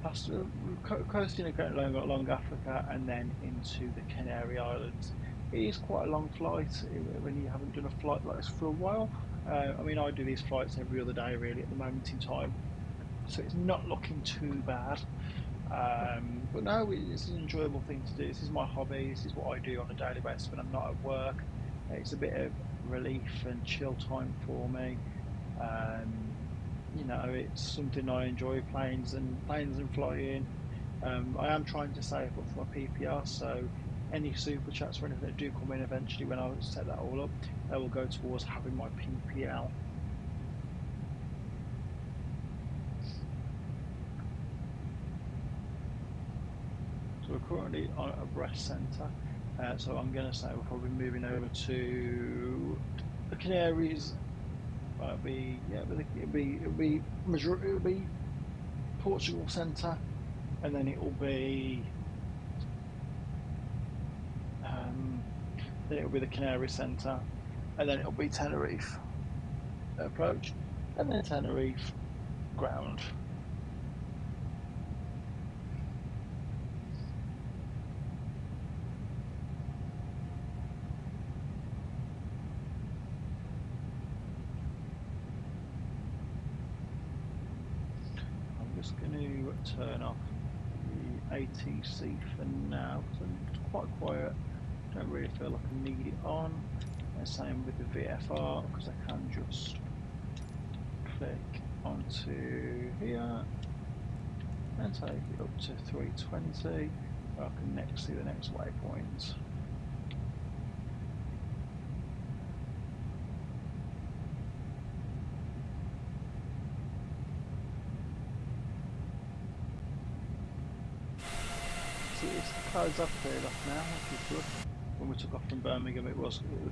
C: past coasting along Africa, and then into the Canary Islands. It is quite a long flight when you haven't done a flight like this for a while. I mean, I do these flights every other day really at the moment in time, so it's not looking too bad. But no, it's an enjoyable thing to do. This is my hobby. This is what I do on a daily basis when I'm not at work. It's a bit of relief and chill time for me. You know, it's something I enjoy, planes and flying. I am trying to save up for my PPR, so any super chats or anything that do come in eventually when I set that all up, they will go towards having my PPL. So we're currently on a Brest centre, so I'm going to say we're probably moving over to the Canaries. It'll be Portugal centre, and then it will be the Canary centre, and then it'll be Tenerife approach, and then Tenerife ground. I'm just going to turn off the ATC for now because it's quite quiet. Don't really feel like I need it on. And same with the VFR because I can just click onto here and take it up to 320 where I can next see the next waypoint. So it's the clouds up cleared off now, which is good. When we took off from Birmingham, the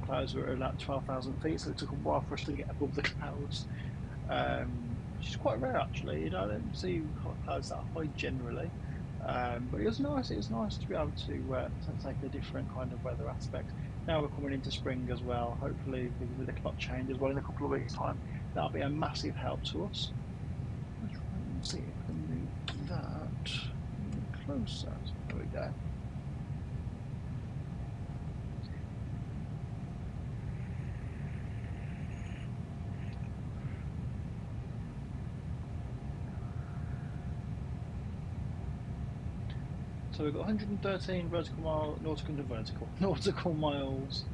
C: clouds were at 12,000 feet, so it took a while for us to get above the clouds, which is quite rare actually. You know, I don't see clouds that high generally, but it was nice. It was nice to be able to take a different kind of weather aspect. Now we're coming into spring as well. Hopefully, with the clock change as well in a couple of weeks' time, that'll be a massive help to us. Let's try and see if I can move that closer. There we go. So we've got 113 nautical miles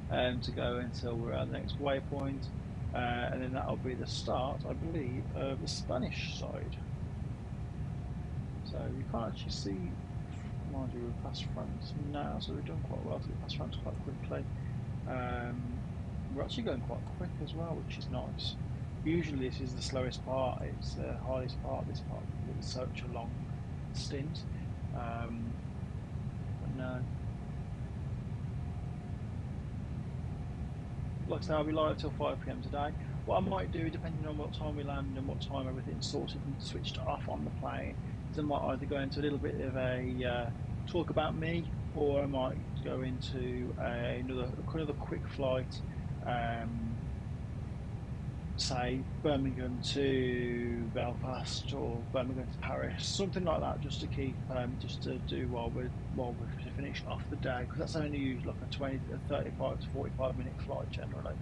C: to go until we're at the next waypoint, and then that'll be the start, I believe, of the Spanish side. So you can't actually see, mind you, we're past France now, so we've done quite well to get past France quite quickly. We're actually going quite quick as well, which is nice. Usually this is the slowest part, it's the hardest part, this part because it's such a long stint. But no. Like I say, I'll be live till 5 PM today. What I might do, depending on what time we land and what time everything's sorted and switched off on the plane, is I might either go into a little bit of a talk about me, or I might go into another quick flight, say Birmingham to Belfast or Birmingham to Paris, something like that, just to keep, just to do while we're finishing off the day, because that's only usually like a 35 to 45 minute flight generally.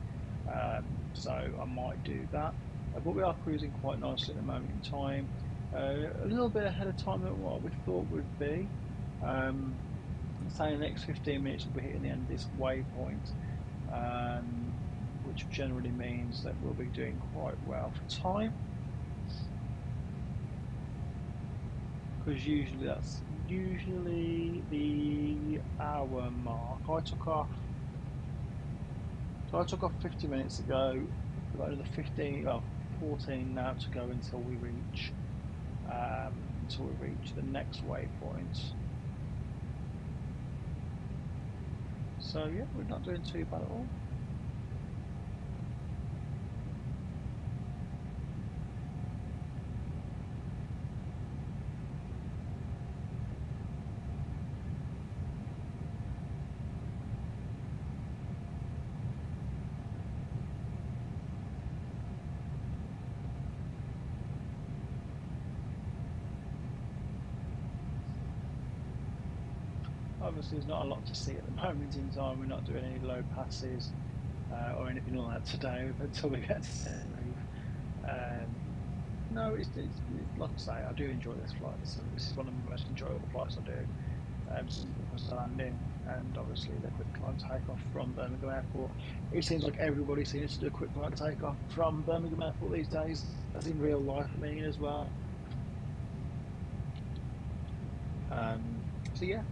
C: So I might do that, but we are cruising quite nicely at the moment in time, a little bit ahead of time than what we thought would be. Say in the next 15 minutes we'll be hitting the end of this waypoint, which generally means that we'll be doing quite well for time, because usually that's the hour mark. I took off 50 minutes ago. We've got another 14 now to go until we reach the next waypoint. So yeah, we're not doing too bad at all. Obviously there's not a lot to see at the moment in time. We're not doing any low passes or anything like that today until we get to Tenerife. No, it's like I say, I do enjoy this flight. This is one of the most enjoyable flights I do. Since landing, and obviously the quick climb takeoff from Birmingham Airport. It seems like everybody seems to do a quick climb takeoff from Birmingham Airport these days, as in real life, I mean, as well. So yeah,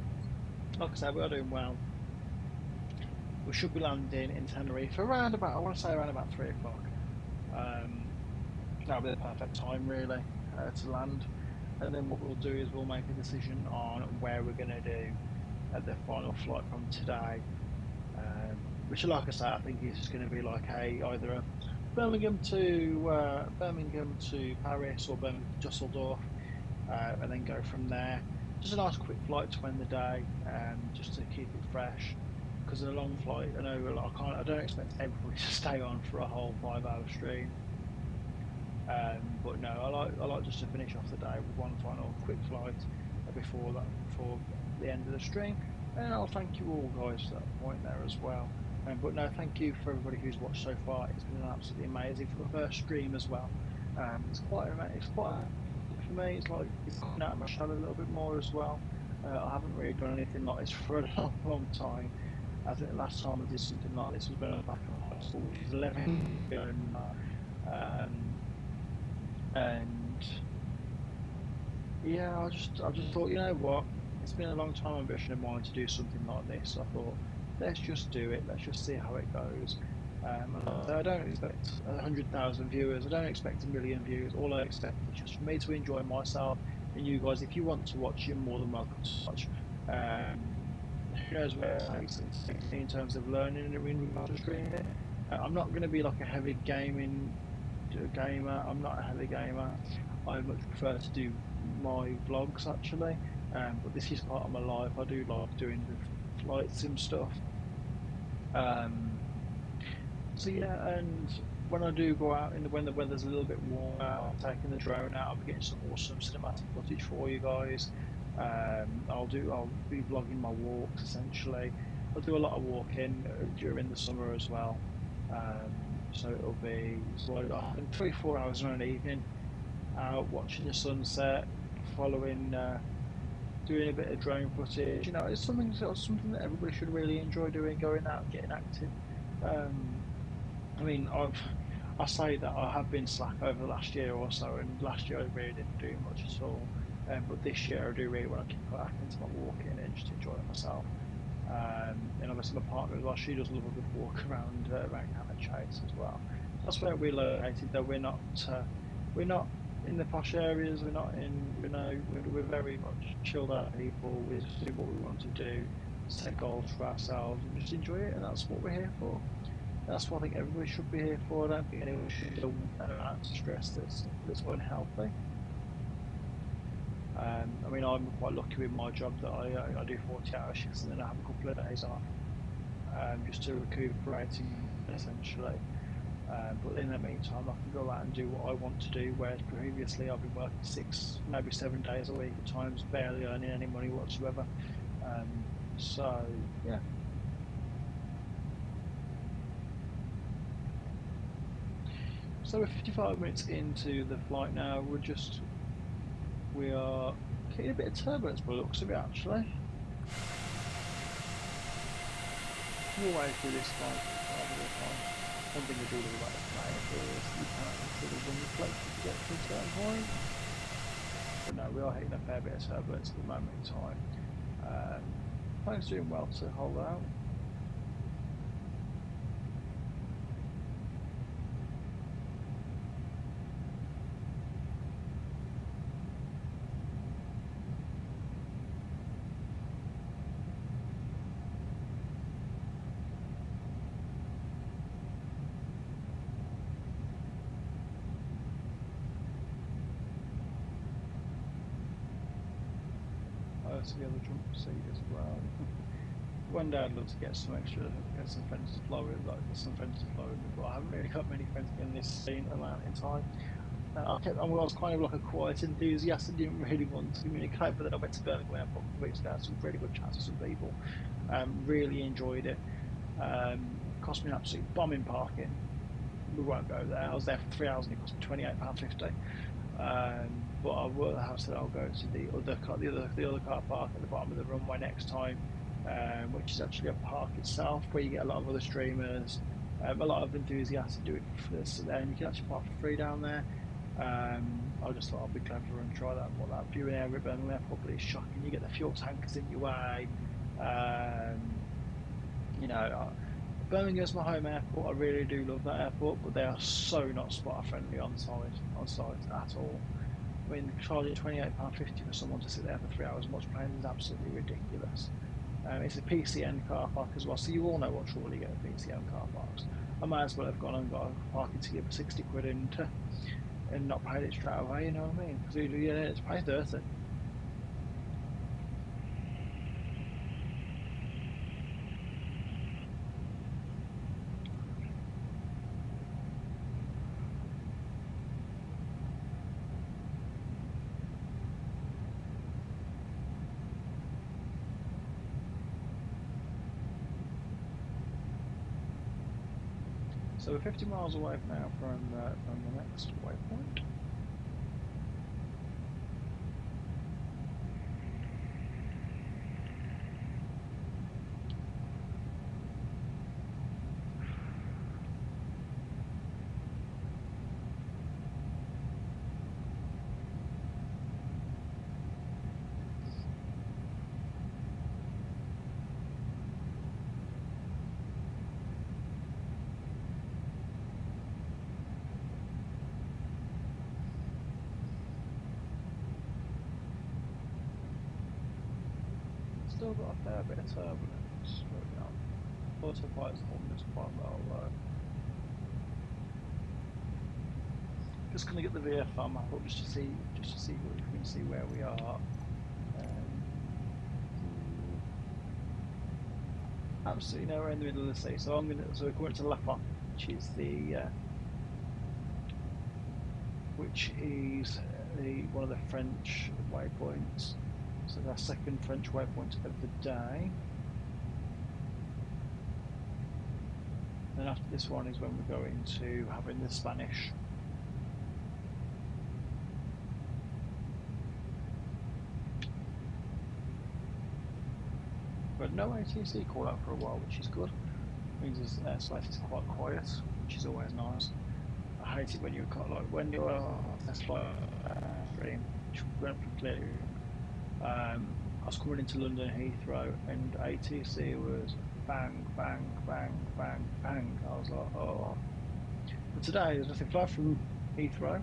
C: like I said, we are doing well. We should be landing in Tenerife around about, I want to say around about 3 o'clock. That'll be the perfect time really to land, and then what we'll do is we'll make a decision on where we're going to do the final flight from today, which, like I say, I think is going to be like either a Birmingham to Paris or Birmingham to Dusseldorf. and then go from there. Just a nice quick flight to end the day, just to keep it fresh. Because in a long flight, I know I don't expect everybody to stay on for a whole 5-hour stream. But no, I like just to finish off the day with one final quick flight before the end of the stream. And I'll thank you all guys at that point there as well. But no, thank you for everybody who's watched so far. It's been absolutely amazing for the first stream as well. It's quite for me. It's like it's coming out of my shell a little bit more as well. I haven't really done anything like this for a long time. I think the last time I did something like this was when I was back in high school, which was 11 years ago. And yeah, I just thought, you know what, it's been a long time ambition of mine to do something like this. So I thought, let's just do it. Let's just see how it goes. I don't expect 100,000 viewers. I don't expect 1 million views. All I expect is just for me to enjoy myself. And you guys, if you want to watch, you're more than welcome to watch. Who knows where it takes in terms of learning and regards to streaming it. I'm not going to be like a heavy gamer. I'm not a heavy gamer. I much prefer to do my vlogs actually. But this is part of my life. I do like doing the flight sim stuff. So yeah, and when I do go out when the weather's a little bit warmer, I'm taking the drone out. I'll be getting some awesome cinematic footage for you guys. I'll be vlogging my walks essentially. I'll do a lot of walking during the summer as well. So it'll be 3-4 hours in an evening out watching the sunset, following, doing a bit of drone footage. You know, it's something that everybody should really enjoy doing, going out and getting active. I mean, I say that I have been slack over the last year or so, and last year I really didn't do much at all. But this year I do really want to kick back into my walking and just enjoy myself. And obviously my partner as well, she does love a good walk around Cannon Chase as well. That's where we're located, though we're not in the posh areas. We're not in, you know, we're very much chilled out people. We just do what we want to do, set goals for ourselves, and just enjoy it. And that's what we're here for. That's what I think everybody should be here for. I don't think anyone should feel an amount of stress that's unhealthy. I mean, I'm quite lucky with my job that I do 40-hour shifts and then I have a couple of days off, just to recuperating essentially. But in the meantime, I can go out and do what I want to do, whereas previously I've been working 6, maybe 7 days a week at times, barely earning any money whatsoever. So, yeah. So we're 55 minutes into the flight now. We are getting a bit of turbulence by the looks of it actually. We'll wait through this flight. One thing to do about the plane is you can't consider when you float to get to a certain point. But no, we are hitting a fair bit of turbulence at the moment in time. Plane's doing well to hold out. To the other jump seat as well. One day I'd love to get some friends to flow with, but I haven't really got many friends in this scene at the moment in time. I was kind of like a quiet enthusiast and didn't really want to communicate, but then I went to Birmingham Airport a couple of weeks ago, had some really good chats with some people. Really enjoyed it. Cost me an absolute bomb in parking. We won't go there. I was there for 3 hours and it cost me £28.50. But I will have said I'll go to the other car park at the bottom of the runway next time, which is actually a park itself where you get a lot of other streamers, a lot of enthusiasts do it for this, and you can actually park for free down there. I just thought I'd be clever and try that. What that viewing area at Birmingham Airport, but it's shocking. You get the fuel tankers in your way. You know, Birmingham's my home airport. I really do love that airport, but they are so not spotter friendly on site at all. I mean, charging £28.50 for someone to sit there for 3 hours and watch planes is absolutely ridiculous. It's a PCN car park as well, so you all know what trouble you get at PCN car parks. I might as well have gone and got a parking ticket for 60 quid and and not paid it straight away, you know what I mean? Because yeah, it's paid 30. So we're 50 miles away now from the next waypoint. Still got a fair bit of turbulence going on. Autopilot's holding us quite well though. Just gonna get the VFR map up just to see if we can see where we are. Absolutely nowhere in the middle of the sea. So we're going to Lafon, which is one of the French waypoints. So our second French waypoint of the day. And after this one is when we're going to having the Spanish. But no ATC call out for a while, which is good. It means the airspace is quite quiet, which is always nice. I hate it when you've got when you're test flight stream, which went clearly. I was coming into London Heathrow and ATC was bang, bang, bang, bang, bang. I was like, oh. But today there's nothing fly from Heathrow,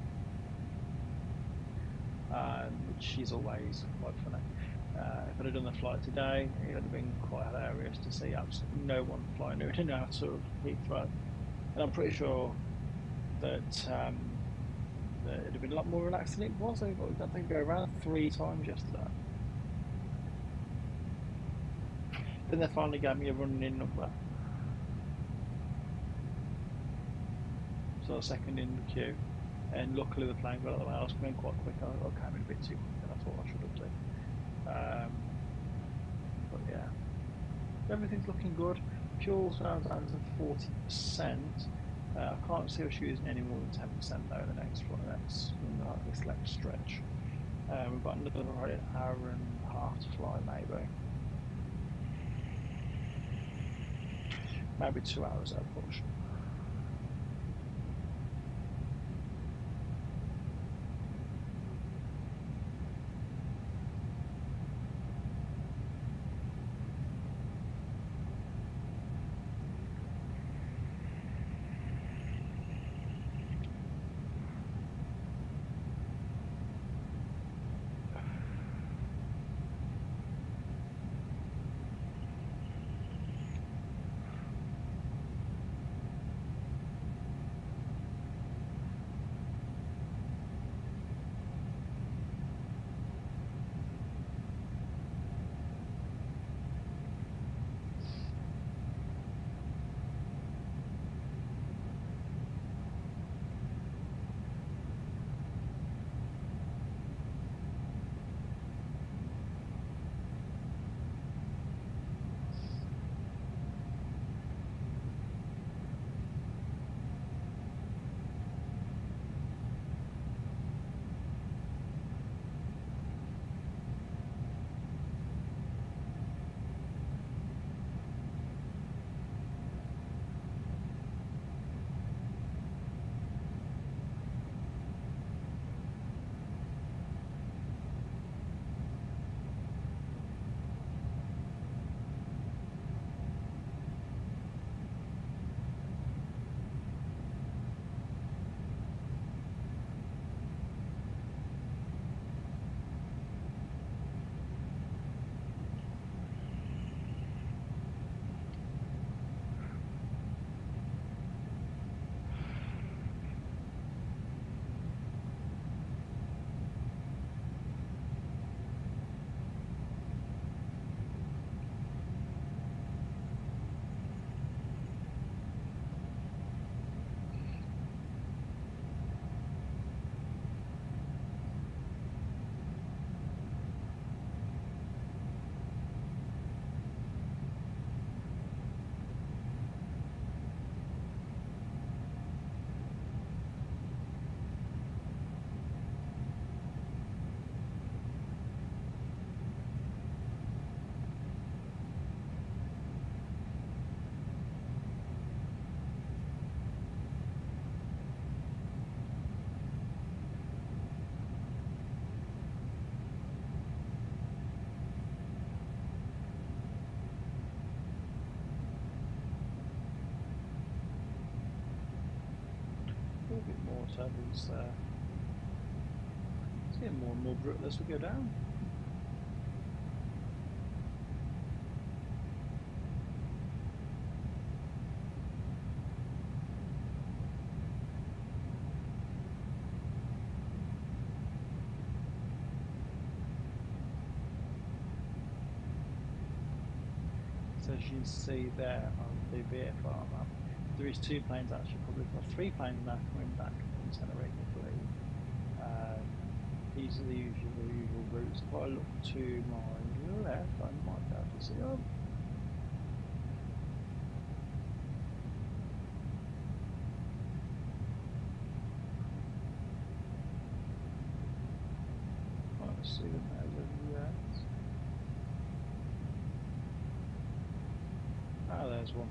C: which is always quite funny. If I'd have done the flight today, it would have been quite hilarious to see absolutely no one flying in and out of Heathrow. And I'm pretty sure that it'd have been a lot more relaxed than it was. I think go around 3 times yesterday. Then they finally gave me a running in number. So I was second in the queue. And luckily the plane got out of the way. I was coming quite quick. I came in a bit too quick than I thought I should have done. But yeah, everything's looking good. Fuel's down to 40%. I can't see us using any more than 10% though in the next this next stretch. We've got another hour and a half to fly, maybe 2 hours at push. turbulence there. It's getting more and more brutal as we go down. So as you can see there on the VFR map, there is 2 planes actually, probably got 3 planes now coming back from Tenerife, I believe. These are the usual routes. If I look to my left, I might be able to see them. Can't see them over there. Ah, there's one.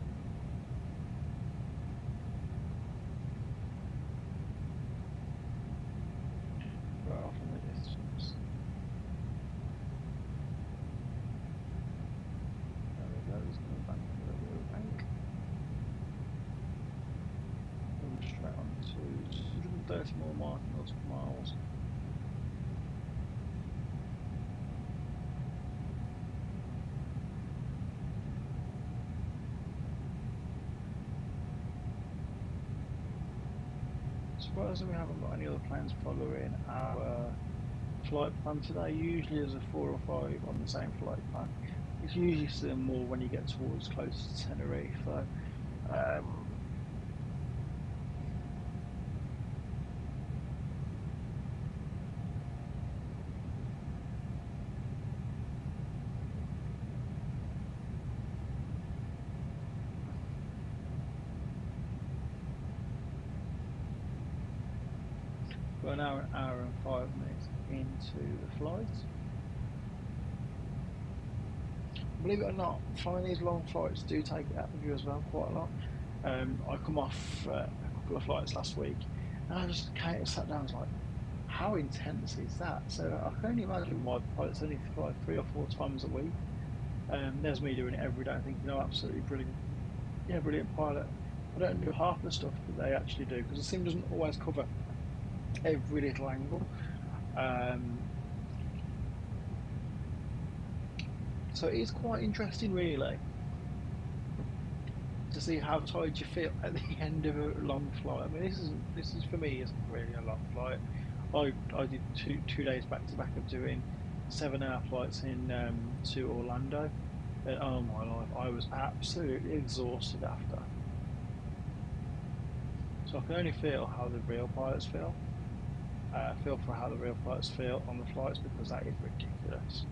C: Right off in the distance. There we go, he's coming back to the real bank. And straight on to 130 more miles. Surprisingly, we haven't got any other planes following our flight plan today. Usually there's a 4 or 5 on the same flight plan. It's usually still more when you get towards closer to Tenerife. So, we're now an hour and 5 minutes into the flight. Believe it or not, flying these long flights do take it out of you as well quite a lot. I come off a couple of flights last week, and I just sat down and was like, how intense is that? So I can only imagine why pilots only fly 3 or 4 times a week. There's me doing it every day, thinking, oh, absolutely brilliant. Yeah, brilliant pilot. I don't do half the stuff that they actually do, because the sim doesn't always cover every little angle. So it is quite interesting, really, to see how tired you feel at the end of a long flight. I mean, this is for me isn't really a long flight. I did two days back to back of doing 7-hour flights in to Orlando, and oh my life, I was absolutely exhausted after. So I can only feel how the real pilots feel. Feel for how the real pilots feel on the flights, because that is ridiculous.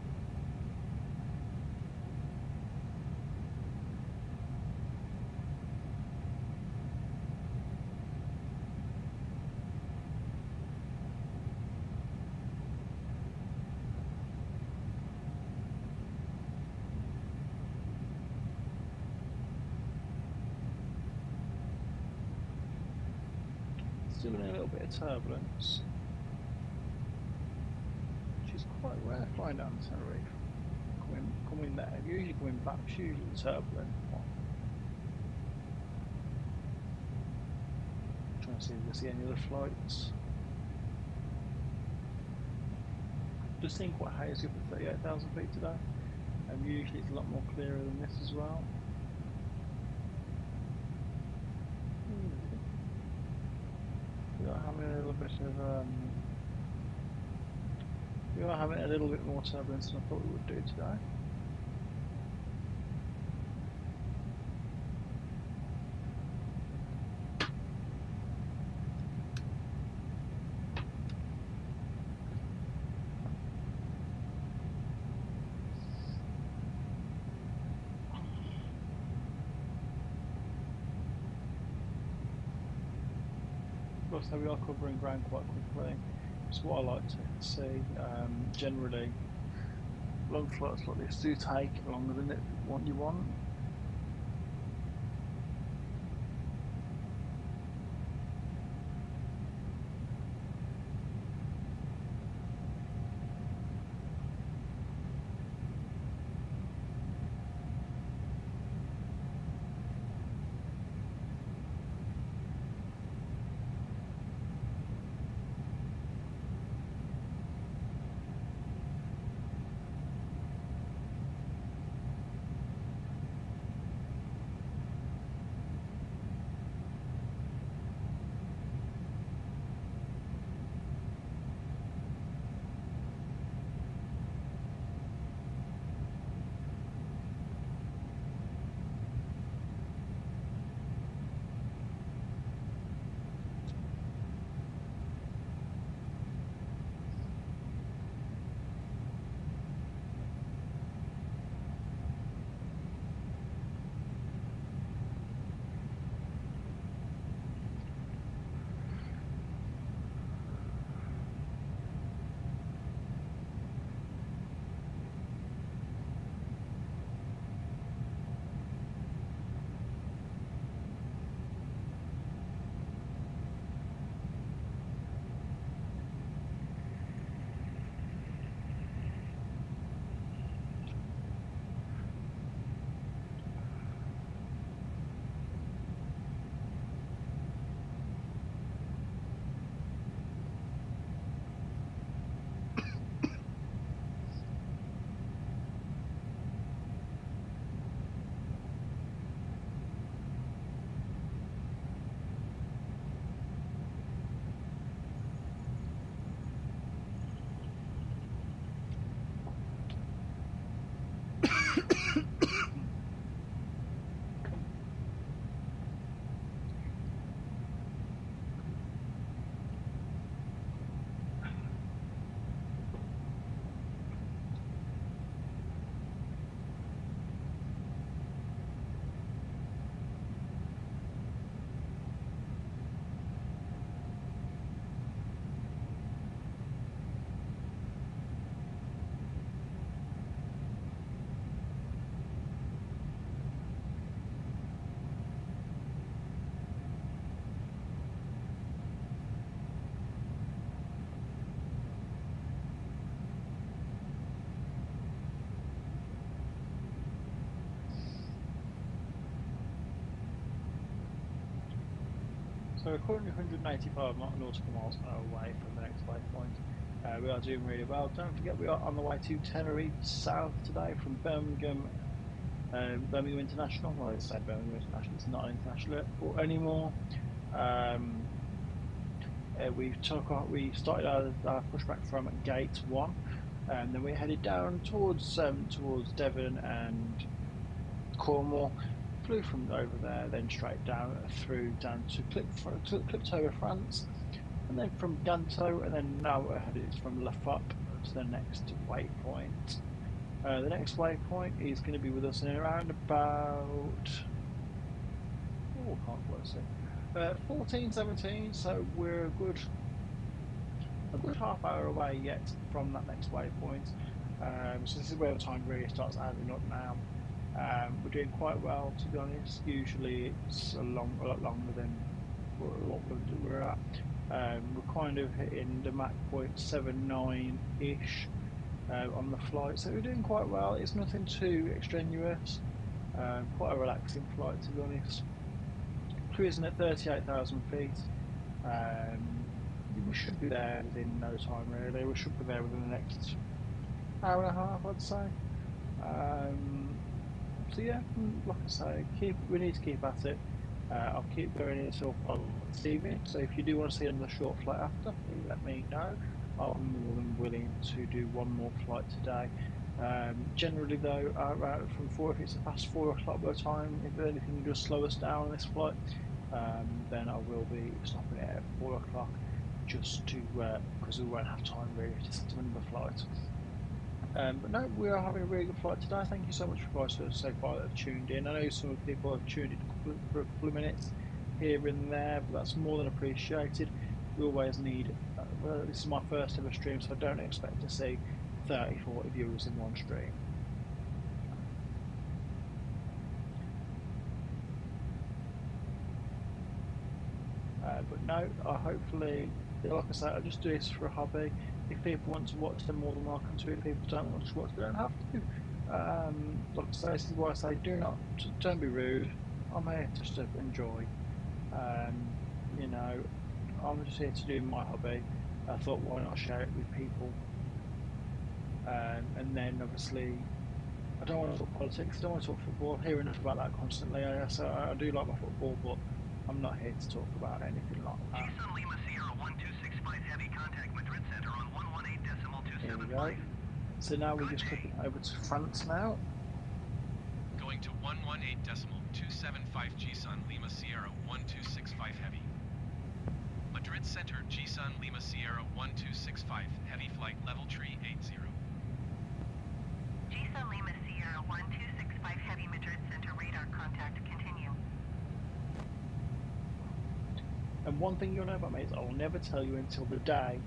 C: Still in a little bit of turbulence, which is quite rare flying down the Tenerife. Coming there, usually coming back, usually the turbulent one. Trying to see if we can see any other flights. Just seeing quite hazy for 38,000 feet today, and usually it's a lot more clearer than this as well. We are having a little bit of we are having a little bit more turbulence than I thought we would do today. So we are covering ground quite quickly. It's what I like to see. Generally, long flights like this do take longer than what you want. So we're currently 185 nautical miles away from the next waypoint. We are doing really well. Don't forget we are on the way to Tenerife South today from Birmingham International. Well, I say Birmingham International, it's not an international airport anymore. We started our pushback from Gate 1, and then we headed down towards Devon and Cornwall. Flew from over there, then straight down to Cliptover, France, and then from Ganto, and then now we're headed from La Foppe to the next waypoint. The next waypoint is going to be with us in around about 14-17, so we're a good half hour away yet from that next waypoint. So this is where the time really starts adding up now. We're doing quite well, to be honest. Usually it's a lot longer than what we're at. We're kind of hitting the Mach 0.79-ish on the flight, so we're doing quite well. It's nothing too extraneous, quite a relaxing flight, to be honest. Cruising at 38,000 feet. We should be there within no time, really. We should be there within the next hour and a half, I'd say. So yeah, like I say, we need to keep at it. I'll keep going until this evening, so if you do want to see another short flight after, let me know. I'm more than willing to do one more flight today. Generally though, if it's past 4 o'clock by the time, if anything does slow us down on this flight, then I will be stopping it at 4 o'clock, just to because we won't have time really to set another flight. But no, we are having a really good flight today. Thank you so much for guys so far that have tuned in. I know some people have tuned in for a couple of minutes here and there, but that's more than appreciated. We always need, this is my first ever stream, so I don't expect to see 30-40 viewers in one stream. But no, hopefully, like I say, I just do this for a hobby. If people want to watch, they're more than welcome to. If people don't want to watch, they don't have to. Like I say, this is why I say don't be rude. I'm here just to enjoy. You know, I'm just here to do my hobby. I thought, why not share it with people? And then obviously, I don't want to talk politics. I don't want to talk football. I hear enough about that constantly. So I do like my football, but I'm not here to talk about anything like that.
E: G-Sun Lima Sierra 1265 heavy contact Madrid Center on 118.275.
C: Here we go. So now we're just clicking over to France now.
A: Going to 118.275 G-Sun Lima Sierra 1265 heavy. Madrid Center G-Sun Lima Sierra 1265 heavy flight level tree 80.
B: G-Sun Lima Sierra 1265 heavy Madrid Center radar contact, continue.
C: And one thing you'll know about me is I will never tell you until the day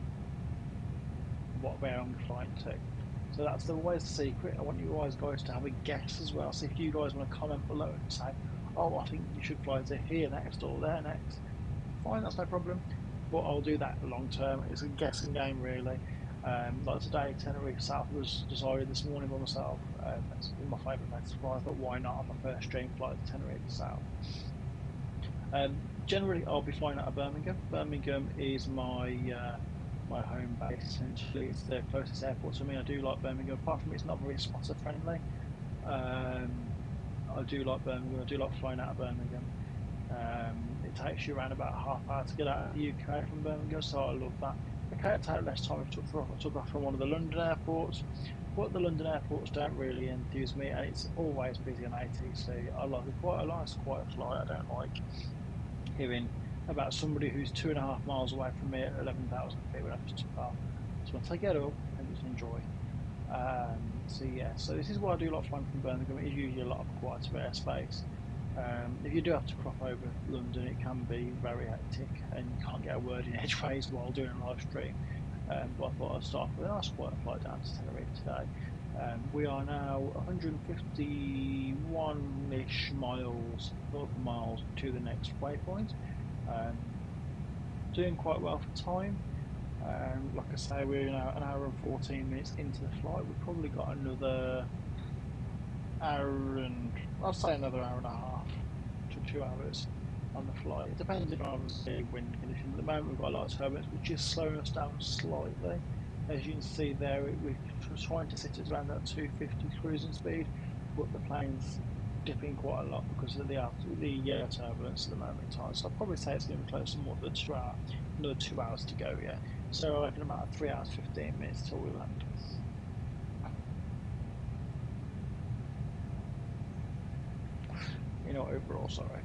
C: where I'm flying to. So that's always the secret. I want you guys to have a guess as well. So if you guys want to comment below and say, oh, I think you should fly to here next or there next, fine, that's no problem. But I'll do that long term. It's a guessing game really. Like today, Tenerife South was decided this morning by myself. That's my favourite place to fly, but why not on my first stream flight to Tenerife South? Generally, I'll be flying out of Birmingham. Birmingham is my my home base, essentially. It's the closest airport to me. I do like Birmingham, apart from it's not very spotter friendly. I do like Birmingham. I do like flying out of Birmingham. It takes you around about a half hour to get out of the UK from Birmingham, so I love that. Okay, it takes less time if I took off from one of the London airports, but the London airports don't really enthuse me, and it's always busy on ATC. I like it quite a nice, quiet flight. I don't like hearing about somebody who's 2.5 miles away from me at 11,000 feet when I just took off. So once I get up, I just enjoy. So yeah, so this is why I do like flying from Birmingham. It is usually a lot of quieter airspace. If you do have to crop over London, it can be very hectic and you can't get a word in edgeways while doing a live stream. But I thought I'd start with a nice quiet flight down to Tenerife today. We are now 151-ish nautical miles to the next waypoint. Doing quite well for time. Like I say, we're now an hour and 14 minutes into the flight. We've probably got another hour and, I'll say another hour and a half to 2 hours on the flight. It depends on obviously wind conditions. At the moment we've got a lot of turbulence, which is slowing us down slightly. As you can see there, we're trying to sit at around that 250 cruising speed, but the plane's dipping quite a lot because of the turbulence at the moment in time. So I'd probably say it's going to be close to more than another 2 hours to go. Yeah, so I reckon about 3 hours 15 minutes till we land. Overall, sorry.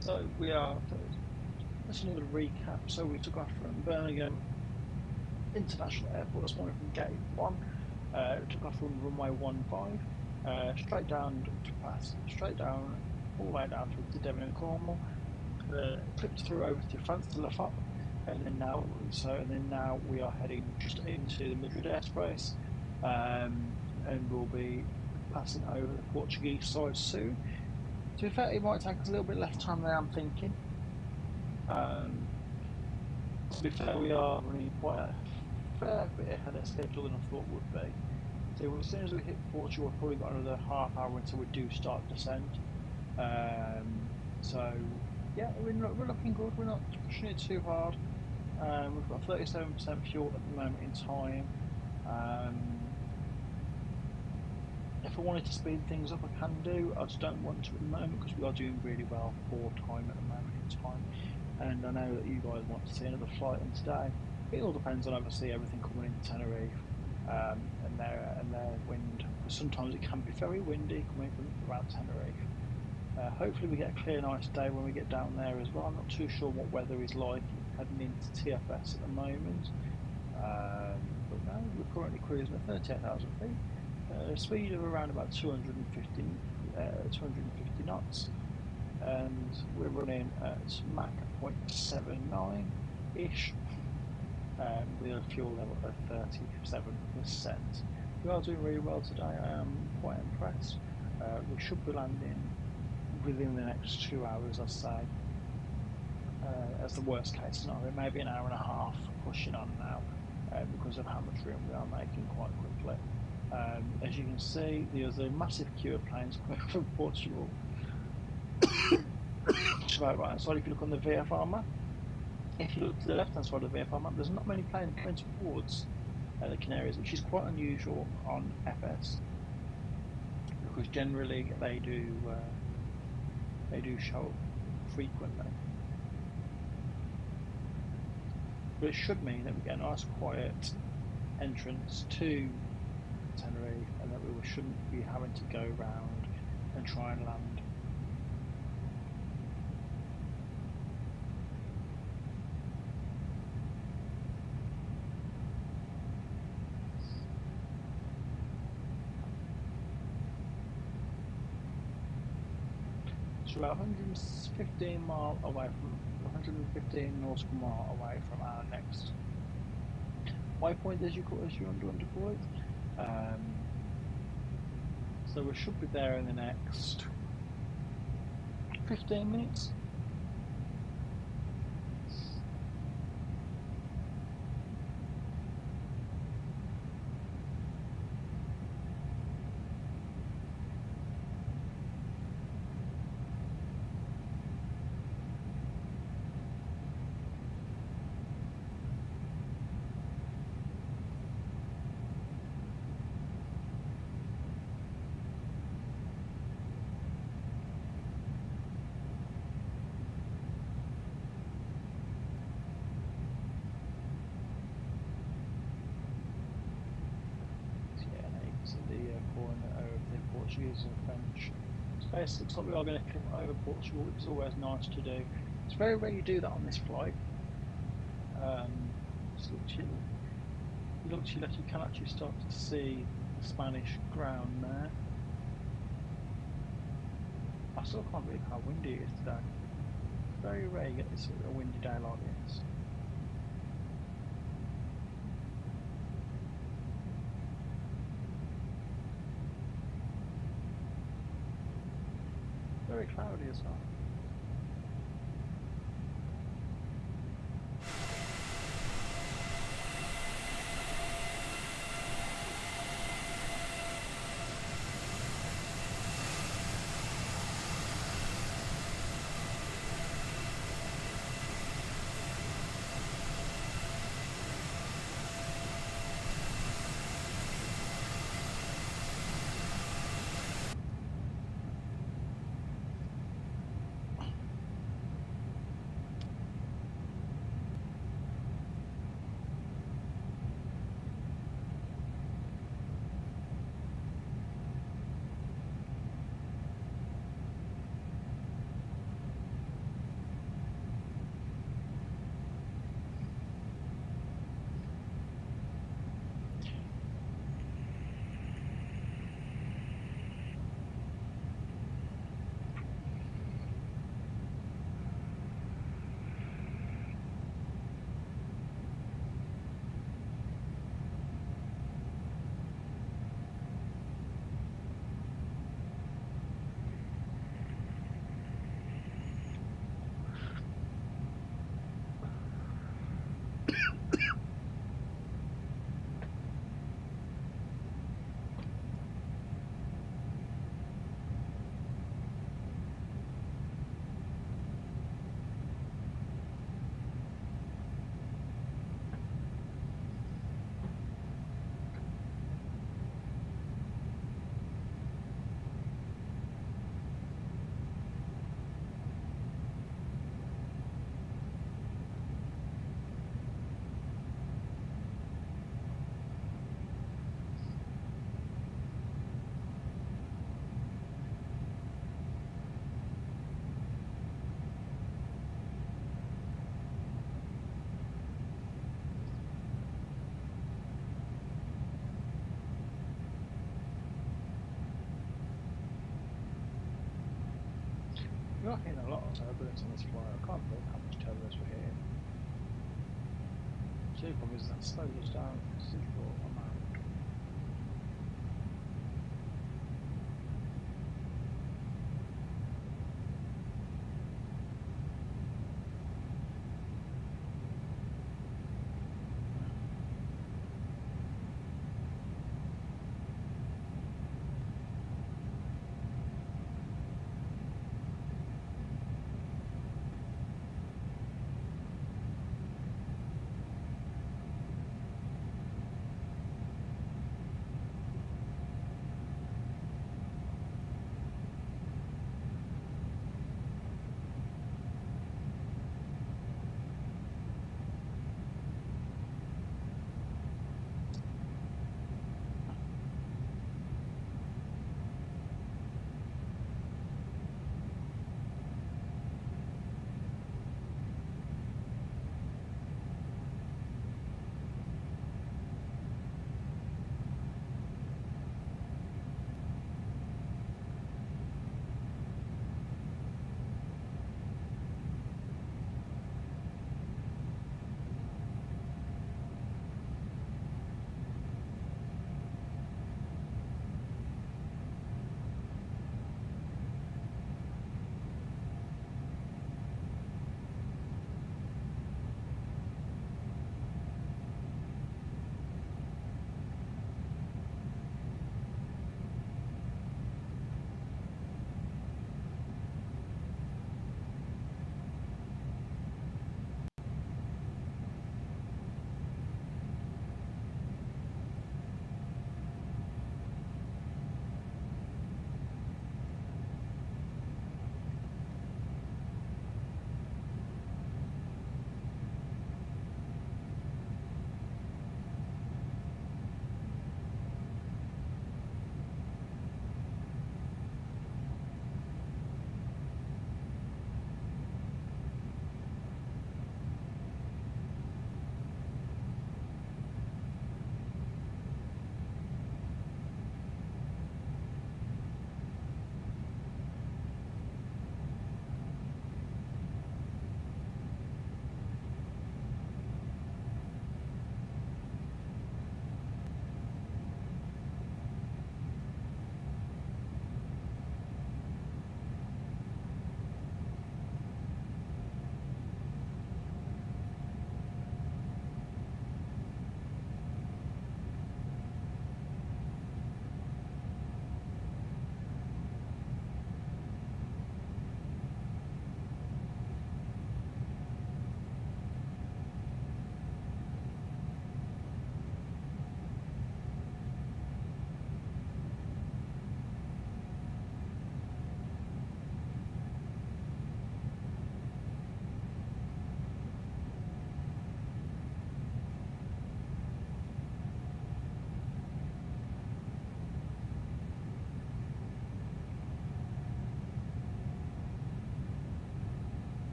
C: So we are, just another recap. So we took off from Birmingham International Airport this morning from Gate 1, took off from runway 15, straight down all the way down through to Devon and Cornwall, clipped through over to France to La Foppe, and then now we are heading just into the Madrid airspace, and we'll be passing over the Portuguese side soon. To be fair, it might take us a little bit less time than I'm thinking. To be fair, we are running quite a fair bit ahead of schedule than I thought would be. So as soon as we hit Portugal, we've probably got another half hour until we do start descent. So yeah, we're looking good. We're not pushing it too hard. We've got 37% fuel at the moment in time. If I wanted to speed things up, I can do. I just don't want to at the moment because we are doing really well for time at the moment in time. And I know that you guys want to see another flight in today. It all depends on obviously everything coming into Tenerife and their wind. Because sometimes it can be very windy coming from around Tenerife. Hopefully we get a clear, nice day when we get down there as well. I'm not too sure what weather is like heading into TFS at the moment. But no, we're currently cruising at 38,000 feet. Speed of around about 250 knots, and we're running at Mach 0.79 ish, with a fuel level of 37%. We are doing really well today. I am quite impressed. We should be landing within the next 2 hours, I'd say, as the worst case scenario, maybe an hour and a half pushing on now, because of how much room we are making quite quickly. As you can see, there's a massive queue of planes coming from Portugal. Right, so if you look on the VFR map, if you look to the left-hand side of the VFR map, there's not many planes going towards the Canaries, which is quite unusual on FS, because generally they do show up frequently. But it should mean that we get a nice quiet entrance to Tenerife, and that we shouldn't be having to go round and try and land. So we're 115 mile away from 115 nautical mile away from our next waypoint, as you want to call it. So we should be there in the next 15 minutes. corner of the Portuguese and French space. Looks like we are going to come over Portugal, which is always nice to do. It's very rare you do that on this flight. You can actually start to see the Spanish ground there. I still can't believe how windy it is today. Very rare you get this a windy day like this. Very cloudy as well. We're not hitting a lot of turbulence on this flight. I can't believe how much turbulence we're hitting. The problem is that slows us down a considerable amount.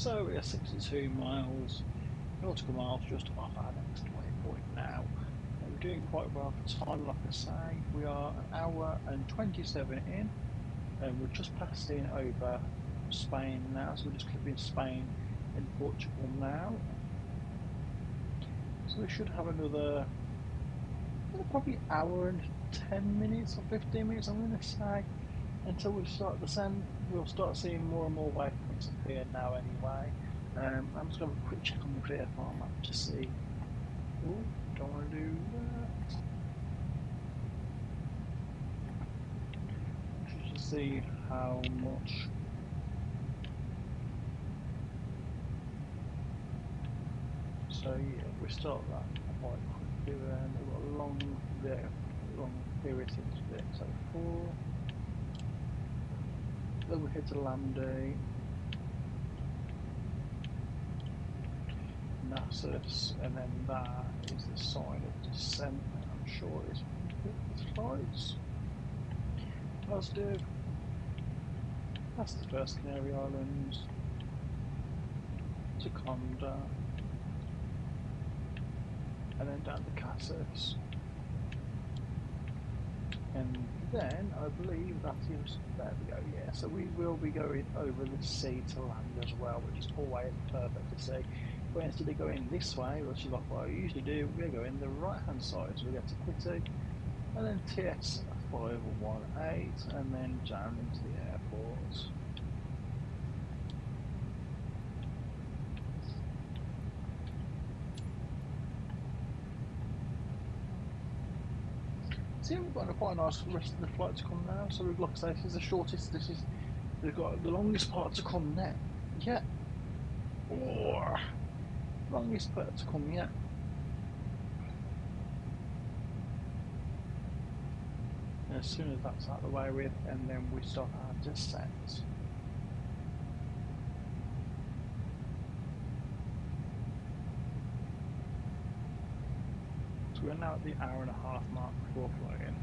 C: So we are 62 miles, nautical miles just off our next waypoint now. We're doing quite well for time, like I say. We are an hour and 27 in, and we're just passing over Spain now, so we're just clipping Spain and Portugal now. So we should have another probably hour and 10 minutes or 15 minutes, I'm going to say, until we start the descent. We'll start seeing more and more waypoints appear now anyway. I'm just going to have a quick check on the VFR map to see. Oh, don't want to do that. Just to see how much. So yeah, we start that quite quickly then. We've got a long period since bit. So 4. Then we hit a landing. Nasus, and then that is the sign of descent. I'm sure it's flights. Positive. That's the first Canary Islands. Seconda. And then down to Cassis. And then I believe that is, there we go, yeah, so we will be going over the sea to land as well, which is always perfect to see. But instead of going this way, which is like what I usually do, we're going the right hand side, so we get to Quitty, and then TS 518, and then down into the airport. See, we've got quite a nice rest of the flight to come now. So we've, like I say, this is the shortest. We've got the longest part to come now. Yeah. Oh, longest part to come yet. And as soon as that's out of the way with, and then we start our descent. So we're now at the hour and a half mark before flying.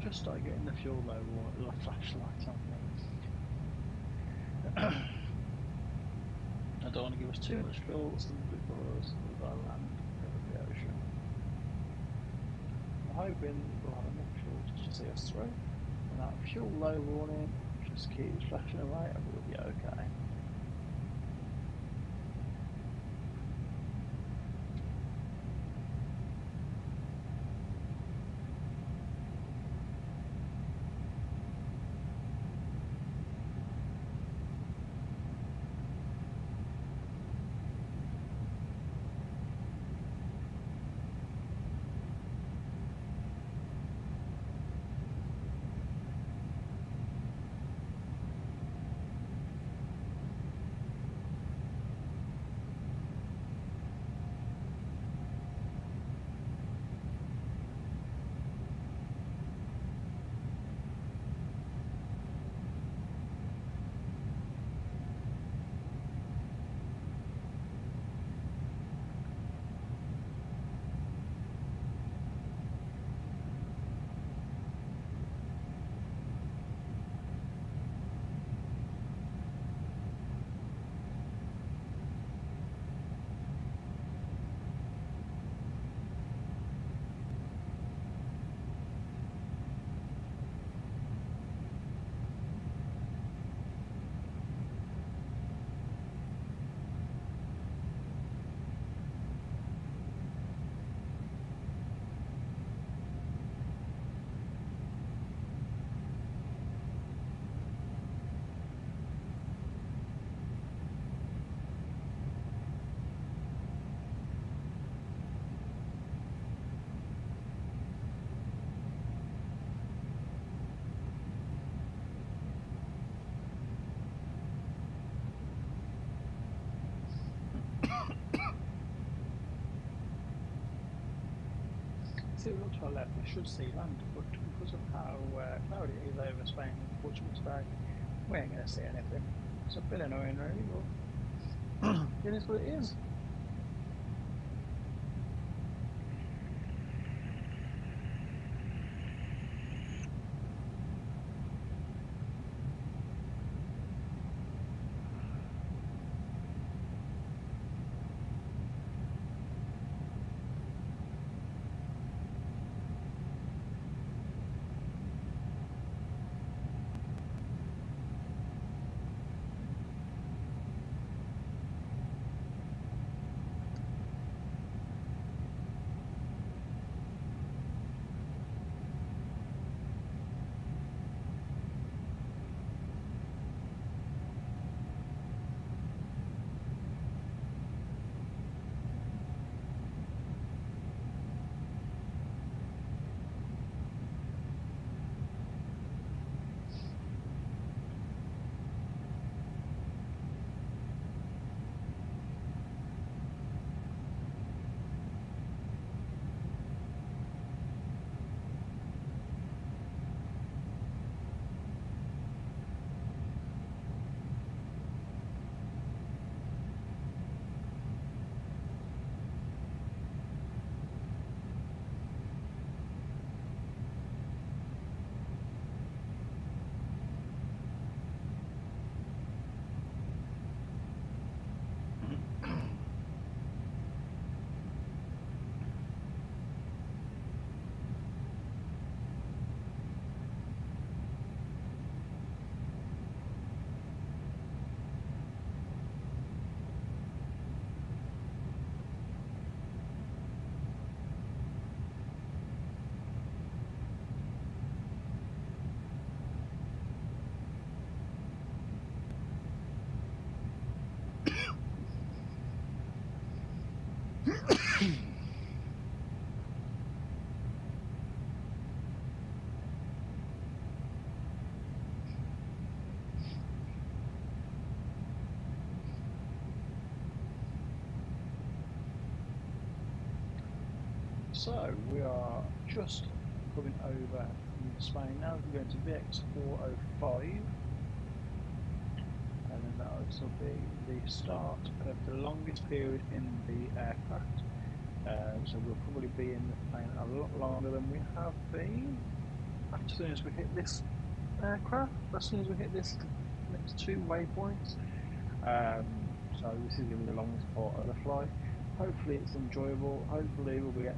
C: Just start getting the fuel low or the flashlight on me. I don't want to give us too much fuel because we've got to land over the ocean. I'm hoping we'll have enough fuel to see us through. And that fuel low warning just keeps flashing away and we'll be okay. see it looks to our left, we should see land, but because of how cloudy it is over Spain and Portugal today, we ain't going to see anything. It's a bit annoying really, but it is what it is. So we are just coming over from Spain now. We're going to BHX 405, and then that will also be the start of the longest period in the aircraft. So we'll probably be in the plane a lot longer than we have been. As soon as we hit this aircraft, as soon as we hit this next two waypoints. So this is going to be the longest part of the flight. Hopefully it's enjoyable. Hopefully we'll get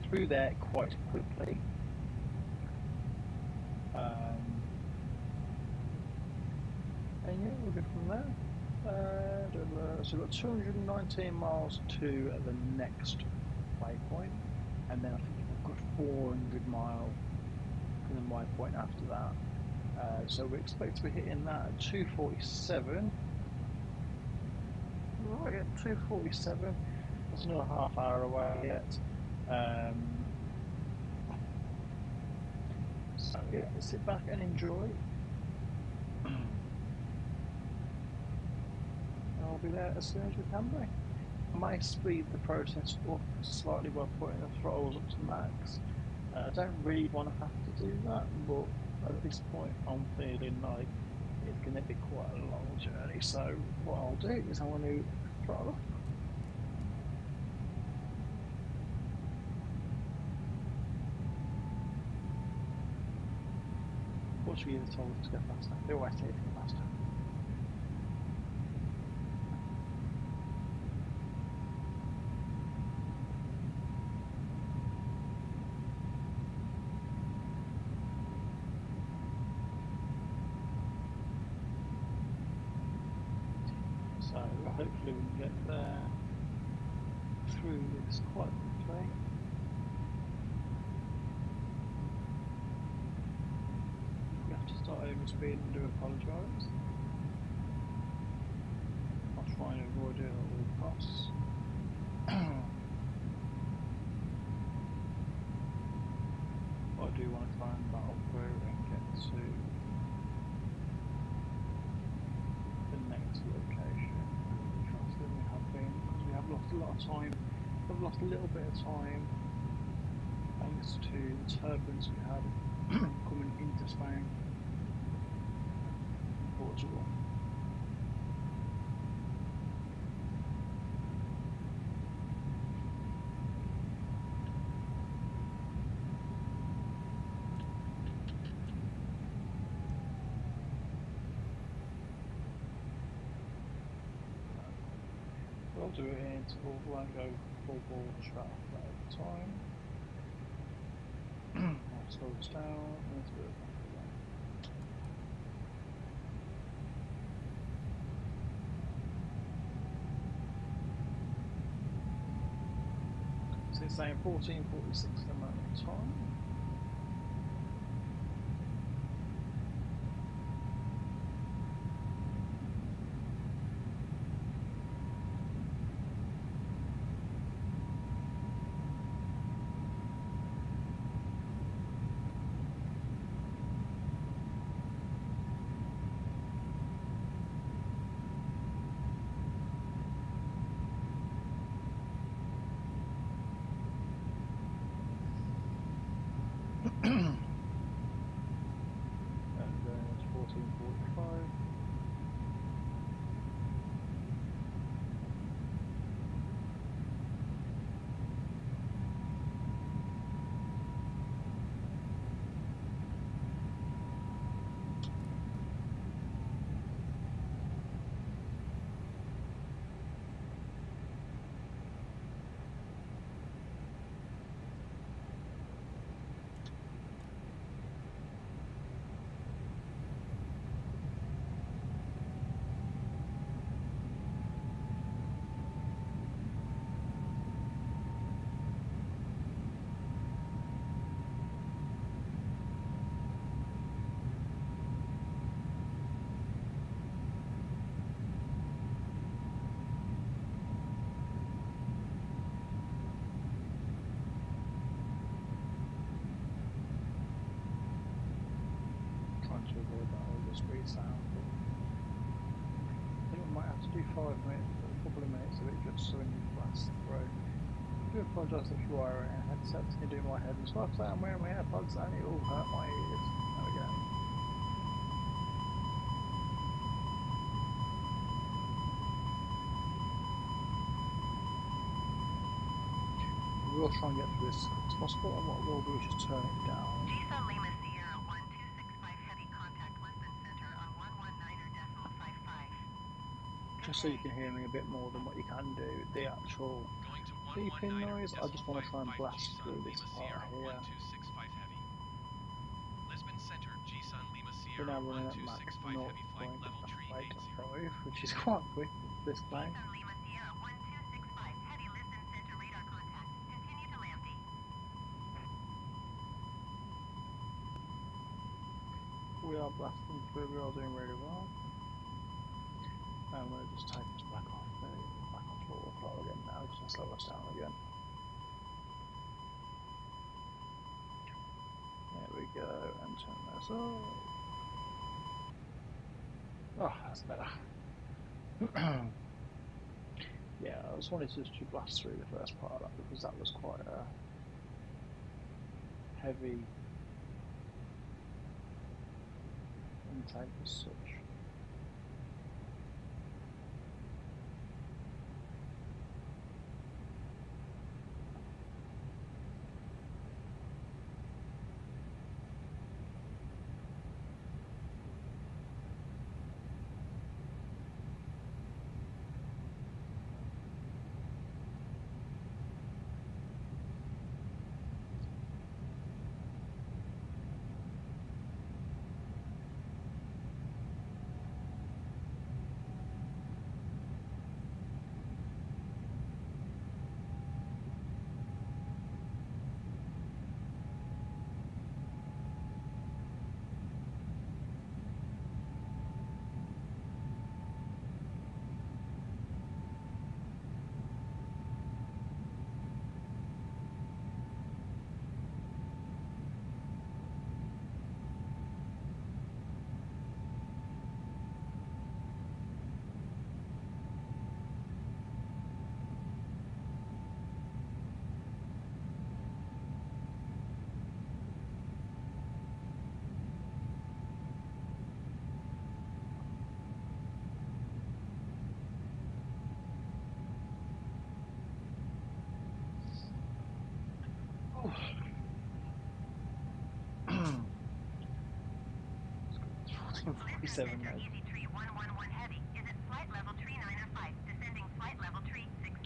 C: through there quite quickly. And yeah, we'll go from there. So we've got 219 miles to the next waypoint, and then I think we've got 400 miles from the waypoint after that. So we expect to be hitting that at 247. Right at 247. That's another half hour away yet. So yeah, sit back and enjoy. I'll be there as soon as we can be. I may speed the process up slightly by putting the throttles up to max. I don't really want to have to do that, but at this point I'm feeling like it's going to be quite a long journey. So what I'll do is I want to throttle up. Portuguese told us to go faster. They always say to go faster. So hopefully we can get there through this quite quickly. If we have to start overspeeding, I do apologise. I'll try and avoid it at all costs. But I do want to try and battle through and get to the next location faster than we have been, because we have lost a lot of time the I've lost a little bit of time thanks to the turbulence we had coming into Spain, Portugal. We'll do it here until we won't go full ball straight off that every time. I'll slow this down, let's do it back again. So it's saying 14:46 at the moment in time. And then it's 14:45. Trying to avoid that over speed sound. I think we might have to do 5 minutes, a couple of minutes of it just so when you blast through. I do apologise if you are wearing a headset, you do my head as well, because I'm wearing my AirPods and it will hurt my ears. There we go. We will try and get through this as quick as possible, and what we'll do is just turn it down.
B: GSON Lima Sierra 1265 heavy contact Lisbon Center on 119.55.
C: Just so you can hear me a bit more than what you can do. The actual
A: Going to
C: beeping
A: 119.55
C: noise, I just want to try and blast
A: GSON
C: through this
A: Lima
C: part
A: Sierra
C: here.
A: 1265 heavy. Lisbon Center, GSON Lima
C: We're
A: Sierra
C: now running at Mach
A: 1265 heavy flight level 380.
C: 0.85, which is quite quick for this plane.
B: GSON Lima Sierra 1265 heavy Lisbon Center radar contact. Continue to Lambda.
C: We are blasting through, we are doing really well. And we'll just take us back on full throttle again now, just to slow us down again. There we go, and turn this off. Oh, that's better. Yeah, I just wanted to blast through the first part of that because that was quite a heavy intake as such. 1447 now.
B: Easy tree 111 heavy is at flight level tree 905, descending flight level tree 60.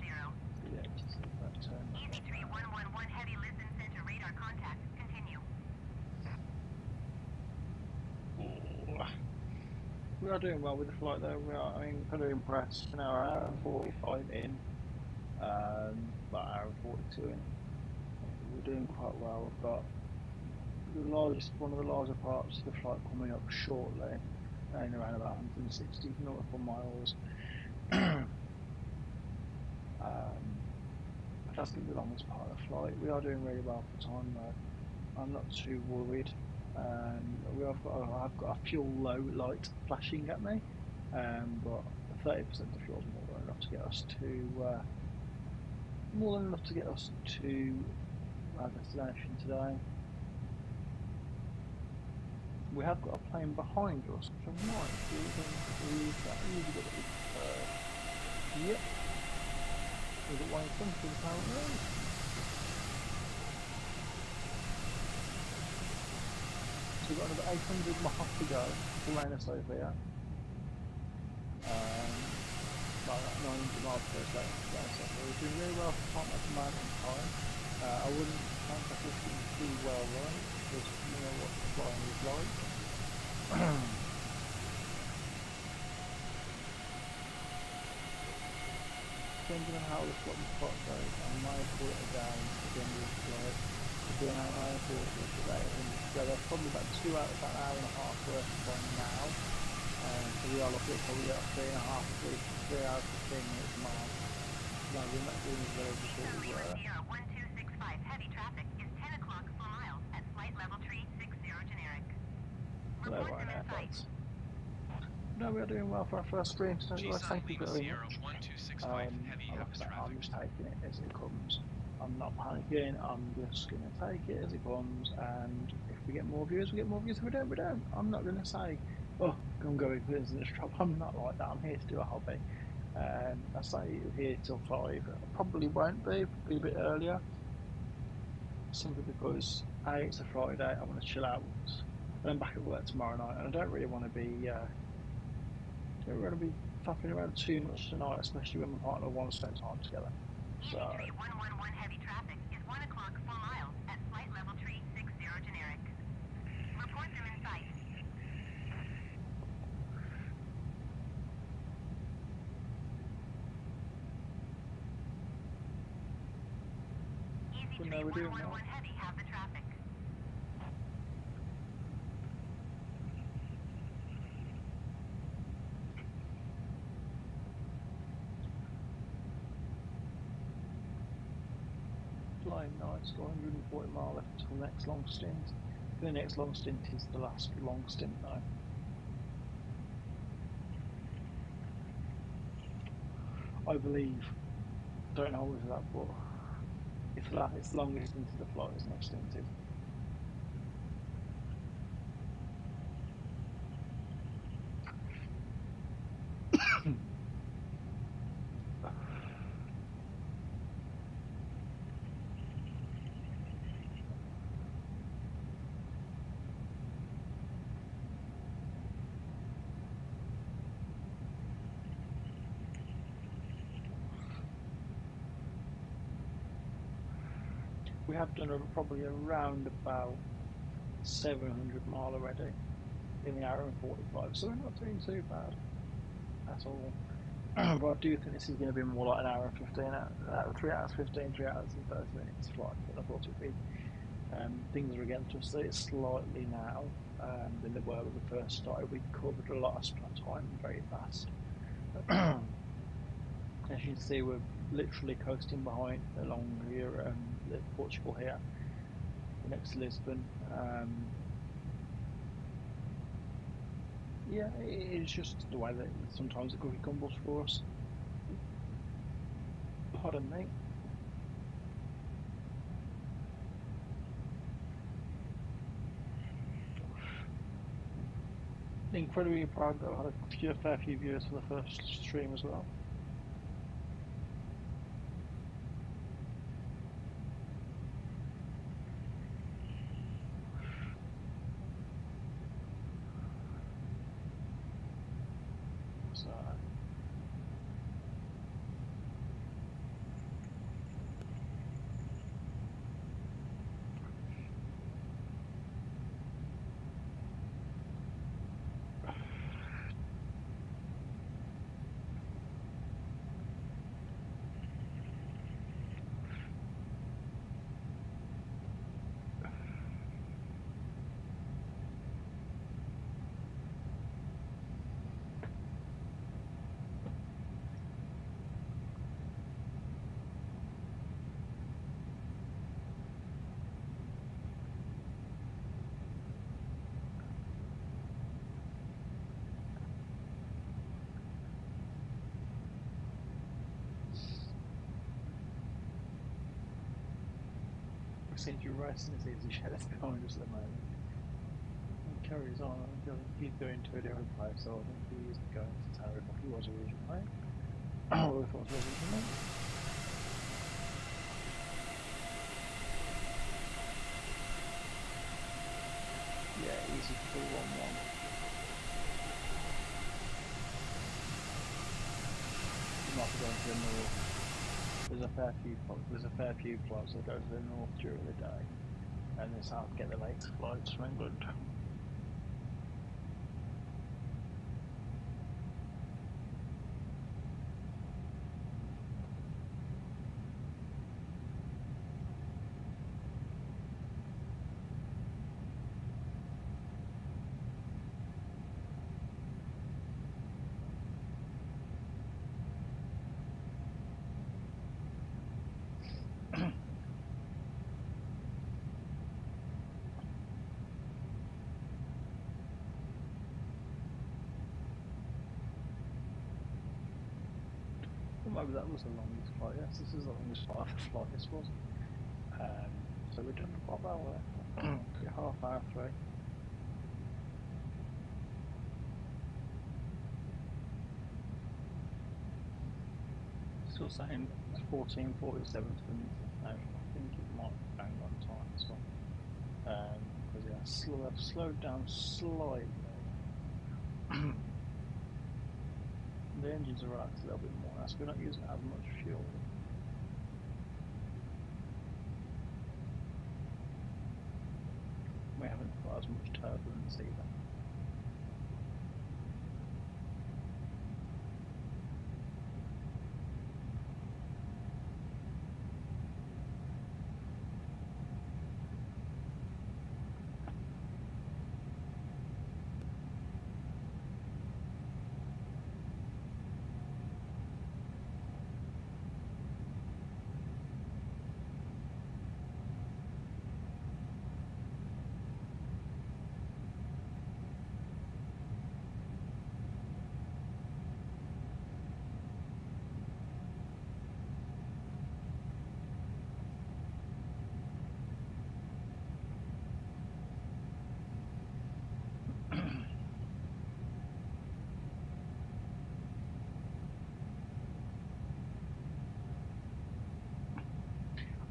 C: Yeah, just leave that turn.
B: Easy tree 111 heavy, listen center radar contact, continue.
C: We are doing well with the flight though. We are, I mean, kind of impressed. An hour and 45 in, about an hour and 42 in. We're doing quite well. We've got one of the larger parts of the flight coming up shortly, in around about 160 nautical miles. That's going to be the longest part of the flight. We are doing really well for time though. I'm not too worried. I've got a fuel low light flashing at me, but 30% of fuel is more than enough to get us to our destination today. We have got a plane behind us, which I might use that. Yep. Is it Y20 apparently? So we've got another 800 miles to go to land us over here. About 900 miles per second. So we're doing really well for time at the moment in time. I wouldn't count that this is too well run, because you know what the flying is like. Depending on how the spot goes, I might put it down to the end of the flight. Doing an hour and 40 today, and so there's probably about about an hour and a half worth of time now. So we are looking at probably about 3 hours 15 minutes mark. No, we're not doing as well as we thought we were.
B: Sierra 1265 heavy traffic is 10 o'clock per mile at flight level tree 60 generic. Report them in sight.
C: No, we are doing well for our first stream today. Well, thank you
A: Lima
C: very
A: Sierra
C: much.
A: 1265 heavy have traffic.
C: I'm just taking it as it comes. I'm not panicking. I'm just going to take it as it comes, and if we get more views, we get more views. If we don't, we don't. I'm not going to say, oh, I'm going for business job. I'm not like that. I'm here to do a hobby. I say here till 5. I probably won't be a bit earlier, simply because A, it's a Friday. I want to chill out. And I'm back at work tomorrow night, and I don't really want to be faffing around too much tonight, especially when my partner wants to spend time together. So.
B: 111 heavy traffic is 1 o'clock 4 miles at flight level tree 60 generic. Report them in sight. Easy tree 111 heavy have the traffic.
C: Flying nights, 140 miles left until the next long stint. The next long stint is the last long stint now. I believe. Don't hold me to that, but it's the longest into the flight is next stinted. We have done probably around about 700 mile already in the hour and 45, so we're not doing too bad at all. But I do think this is going to be more like an hour and 15, 3 hours 15, 3 hours and 30 minutes flight than I thought it would be. Things are against us slightly now than they were when we first started. We covered a lot of time very fast. As you can see, we're literally coasting behind along here, Portugal here, next to Lisbon. Yeah, it's just the way that sometimes the cookie crumbles for us. Pardon me. Incredibly proud that I had a fair few viewers for the first stream as well. seems to be racing this EasyJet that's behind us at the moment. He carries on. He's going to a different place, so I think he isn't going to Tariff like he was originally. Or I thought it was originally. Yeah, easy 311. You might be going to the north. There's a fair few flights that go to the north during the day, and the south get the late flights from England. Maybe that was the longest flight. Yes, this is the longest flight this was. So we're done about half hour 3. Still saying 14:47 for the I think it might bang on time as well. Because I've slowed down slightly. The engines are relaxed a little bit more now, so we're not using as much fuel. We haven't got as much turbulence either.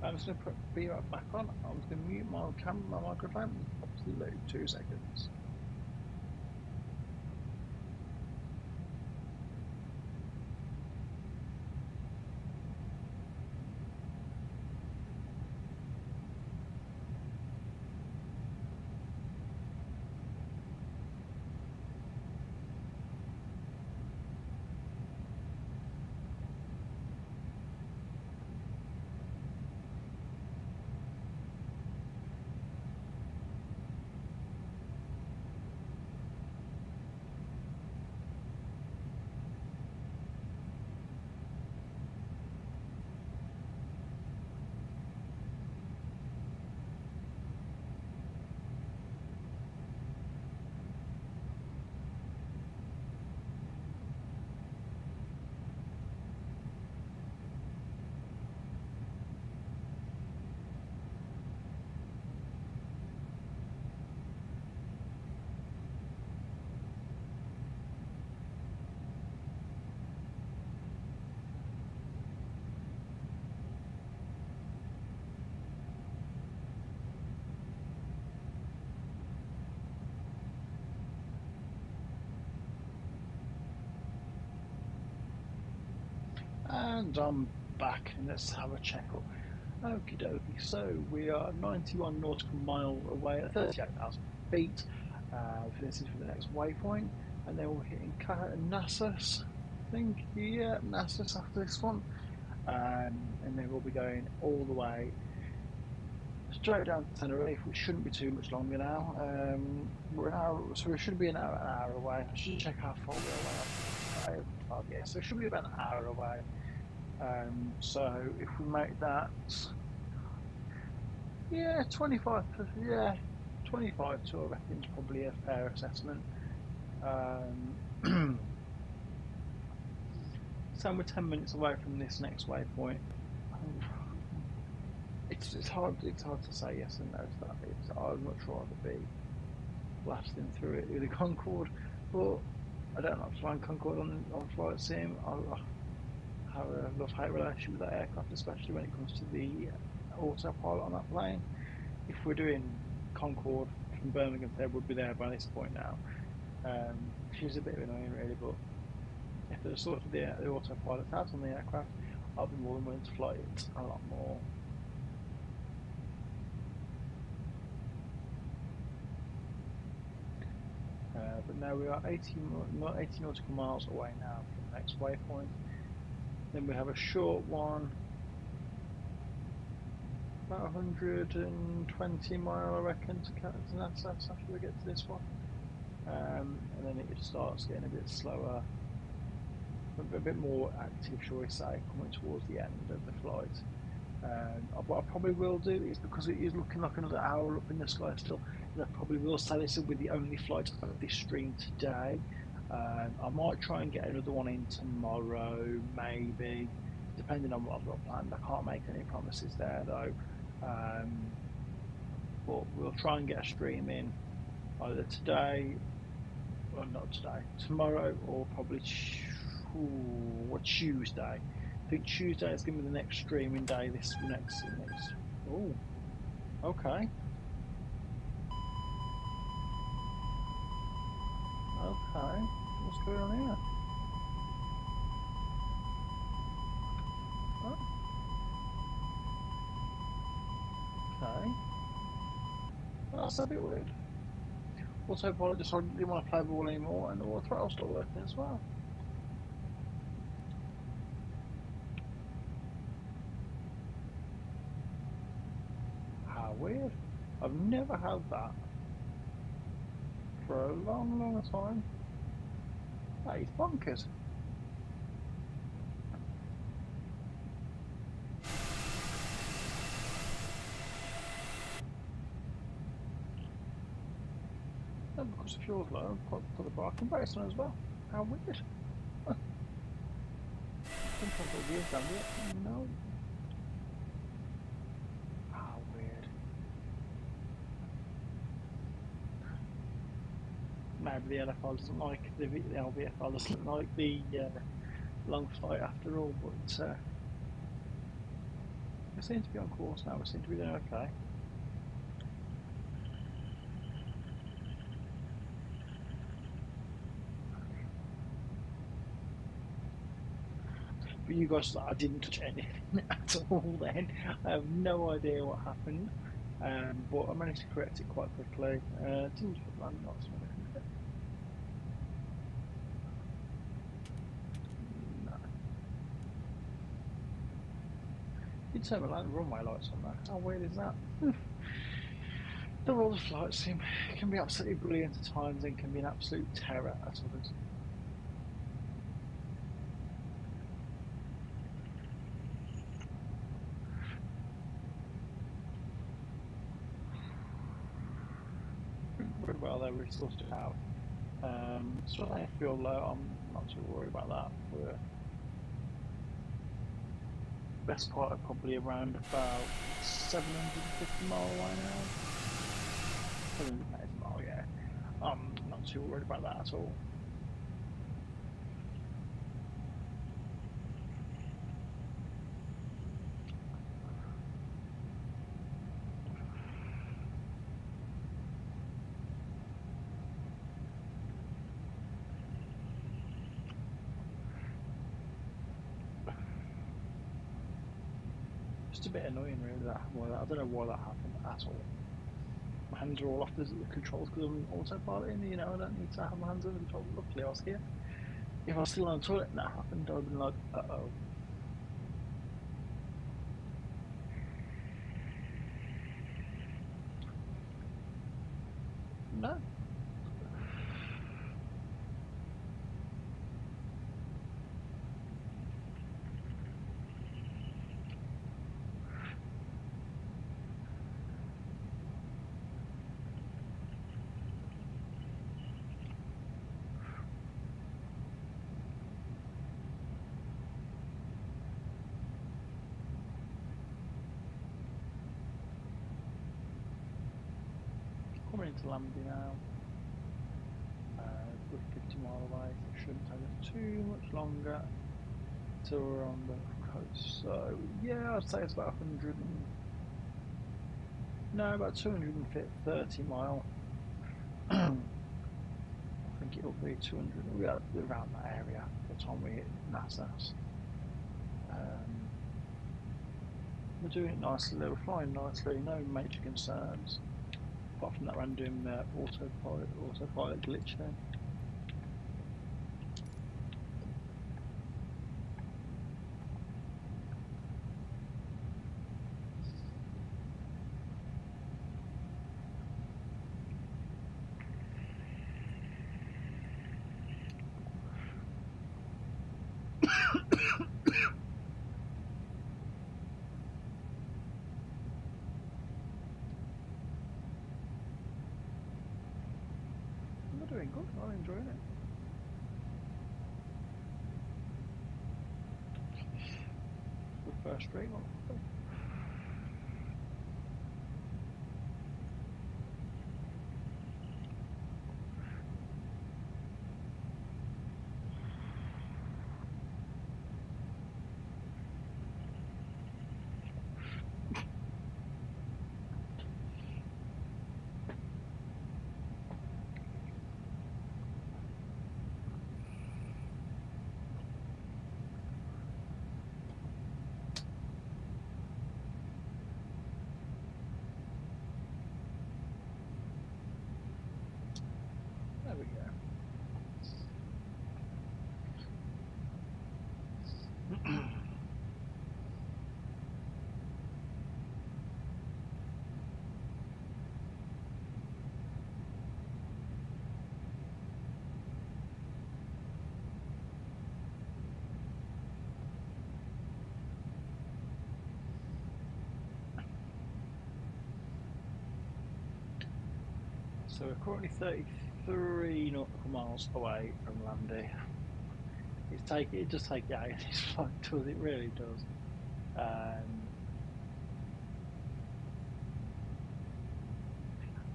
C: I'm just going to be right back on. I'm just going to mute my camera, my microphone. Absolutely 2 seconds. And I'm back, and let's have a check up. Okie dokie, so we are 91 nautical mile away at 38,000 feet. This is for the next waypoint, and then we're hitting Nassau, I think, yeah, Nassau after this one. And then we'll be going all the way straight down to Tenerife, which shouldn't be too much longer now. We're an hour, so we should be an hour away. I should check how far we're away. Yeah, so it should be about an hour away. So if we make that, yeah, 25, yeah, 25 to I reckon is probably a fair assessment. So we're 10 minutes away from this next waypoint. It's hard to say yes and no to that. I'd much rather be blasting through it with a Concorde, but I don't like flying Concorde on flight sim. I have a love-hate relationship with that aircraft, especially when it comes to the autopilot on that plane. If we're doing Concorde from Birmingham to there, we'd be there by this point now. She's a bit annoying really, but if there's sort of the autopilot out on the aircraft, I'll be more than willing to fly it a lot more. But now we are 80 nautical miles away now from the next waypoint. Then we have a short one, about 120 mile I reckon to Nassau after we get to this one. And then it starts getting a bit slower, a bit more active, shall we say, coming towards the end of the flight. What I probably will do is, because it is looking like another hour up in the sky still, I probably will say this will be the only flight of this stream today. I might try and get another one in tomorrow, maybe, depending on what I've got planned. I can't make any promises there though. But we'll try and get a stream in either today, or not today, tomorrow, or probably Tuesday. I think Tuesday is going to be the next streaming day. This next. Oh, okay. Okay, what's going on here? Oh. Okay. That's a bit weird. Autopilot decided it didn't want to play ball anymore, and all the throttles stopped working as well. How weird. I've never had that for a long, long time. That is bonkers. And because the fuel's low, put the braking brakes on as well. How weird. Sometimes the gears done it. No. How weird. Maybe the LFR doesn't like the LVFR doesn't like the long flight after all, but we seem to be on course now. We seem to be doing okay. But you guys, I didn't touch anything at all then. I have no idea what happened, but I managed to correct it quite quickly. Didn't land knots or anything, did it? No. Did turn my runway lights on that. How weird is that? The world of flight sim can be absolutely brilliant at times and can be an absolute terror at others. Pretty well, they really sorted it out. So I feel low. I'm not too worried about that. We're best part of probably around about 750 mile away now. 780 mile, yeah. I'm not too worried about that at all. Just a bit annoying really that I don't know why that happened at all. My hands are all off the controls because I'm autopiloting, you know, I don't need to have my hands on the controls. Luckily I was here. If I was still on the toilet and that happened, I would have been like, uh-oh. No. coming into Lambie now. We're 50 miles away, so it shouldn't take us too much longer till we're on the coast. So yeah, I'd say it's about 230 mile. I think it'll be 200, we're around that area by the time we hit Nassau. We're doing it nicely, we're flying nicely, no major concerns, apart from that random autopilot glitch then. We're doing good, I'm enjoying it. The first stream on. There we go. So we're currently 33 nautical miles away from Lambie. It does take you out of this flight, does it? Really does.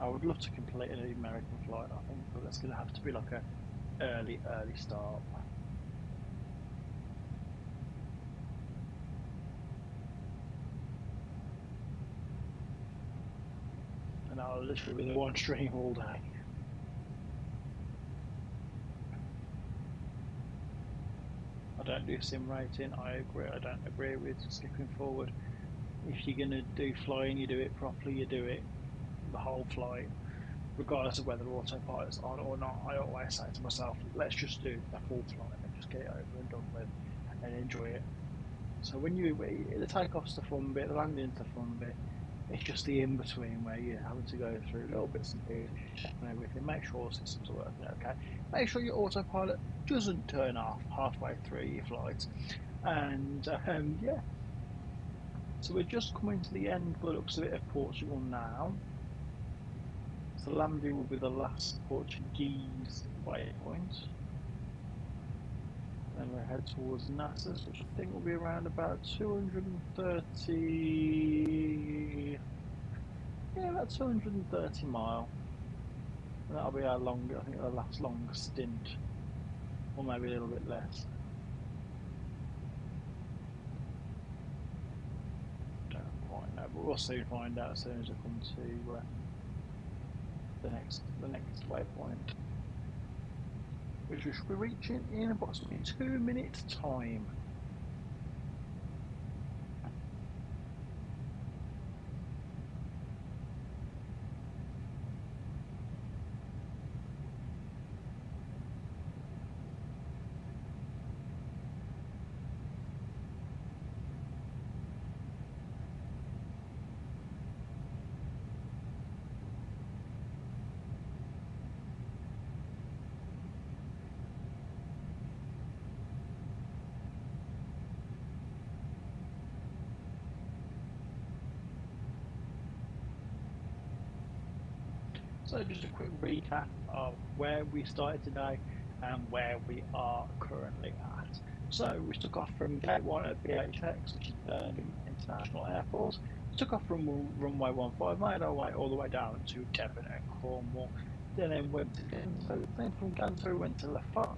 C: I would love to complete an American flight, I think, but that's going to have to be like a early start. And I'll literally be the one stream all day. I don't do sim rating. I don't agree with skipping forward. If you're going to do flying, you do it properly, you do it the whole flight, regardless of whether autopilot's on or not. I always say to myself, let's just do the full flight and just get it over and done with and enjoy it. So when the takeoff's the fun bit, the landing's the fun bit, it's just the in-between where you're having to go through little bits and pieces and everything. Make sure the systems are working okay. Make sure your autopilot doesn't turn off halfway through your flight. And yeah. So we're just coming to the end, by the looks of it, of Portugal now. So Lambie will be the last Portuguese waypoint. Then we'll head towards Nassau, which I think will be around about 230. Yeah, about 230 mile. And that'll be our longest, I think, the last long stint, or maybe a little bit less. Don't quite know, but we'll soon find out as soon as we come to the next waypoint, which we should be reaching in approximately 2 minutes time. So just a quick recap of where we started today and where we are currently at. So we took off from Gate 1 at BHX, which is Birmingham International Airport. Took off from runway 15, made our way all the way down to Devon and Cornwall. Then went to Ganto. Then from Ganto we went to La Fare,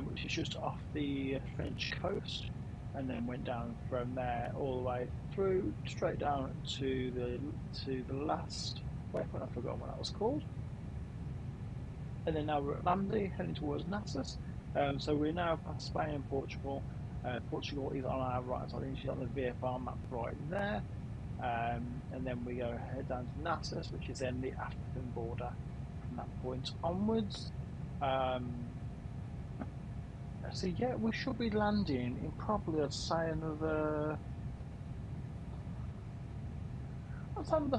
C: which is just off the French coast, and then went down from there all the way through straight down to the last waypoint. I forgot what that was called. And then now we're at Landy, heading towards Nassau. So we're now past Spain and Portugal. Portugal is on our right side, she's on the VFR map right there. And then we go head down to Nassau, which is then the African border from that point onwards. So yeah, we should be landing in probably, I'd say, another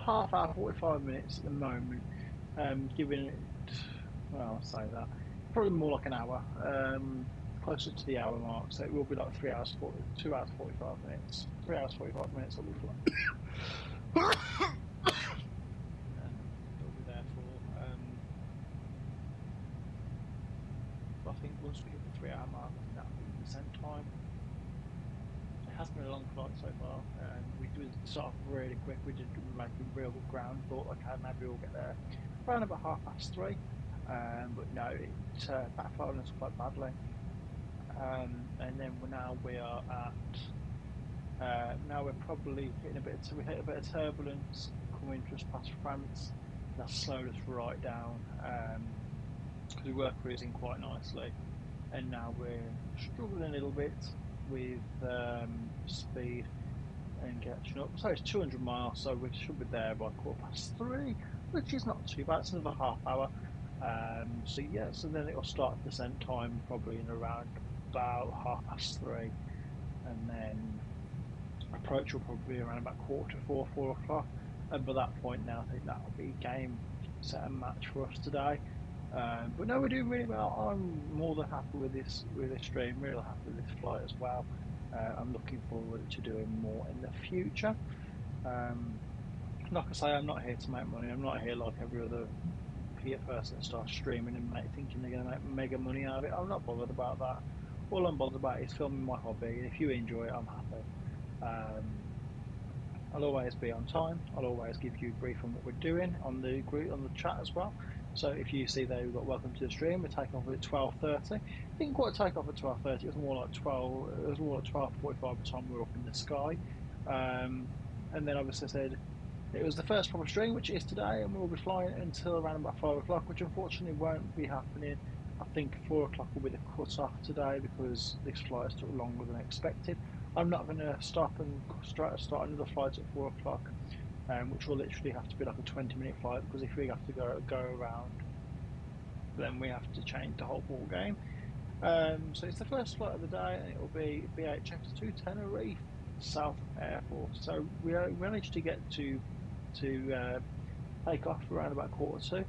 C: half hour, 45 minutes at the moment. Giving it, well, I'll say that, probably more like an hour, closer to the hour mark. So it will be like 2 hours 45 minutes. 3 hours 45 minutes that we fly. And it'll be there for. I think once we hit the 3 hour mark, I think that'll be the descent time. It has been a long flight so far, and we did start off really quick. We did make real good ground. Thought, okay, maybe we'll get there around about 3:30. But no, it backfired on us quite badly. And then we are at. Now we're probably hitting we hit a bit of turbulence coming just past France. That slowed us right down because we were cruising quite nicely, and now we're struggling a little bit with speed and catching up. So it's 200 miles, so we should be there by 3:15, which is not too bad. It's another half hour. So yeah, so then it'll start descent time probably in around about 3:30, and then approach will probably be around about 4:45, 4 o'clock. And by that point now, I think that'll be game, set and match for us today. But no, we're doing really well. I'm more than happy with this stream. Really happy with this flight as well. I'm looking forward to doing more in the future. Like I say, I'm not here to make money. I'm not here like every other person that starts streaming and thinking they're going to make mega money out of it. I'm not bothered about that. All I'm bothered about is filming my hobby, and if you enjoy it, I'm happy. I'll always be on time. I'll always give you a brief on what we're doing on the group, on the chat as well. So if you see there, we've got welcome to the stream. We're taking off at 12:30. Didn't quite take off at 12:30. It was more like 12. It was more like 12:45 by the time we were up in the sky. And then obviously I said it was the first proper stream, which it is today, and we'll be flying until around about 5 o'clock, which unfortunately won't be happening. I think 4 o'clock will be the cut-off today because this flight took longer than expected. I'm not going to stop and start another flight at 4 o'clock, which will literally have to be like a 20-minute flight, because if we have to go around, then we have to change the whole ball game. So it's the first flight of the day, and it will be BHX 2 Tenerife South Airport. So we managed to get to take off around about 1:45.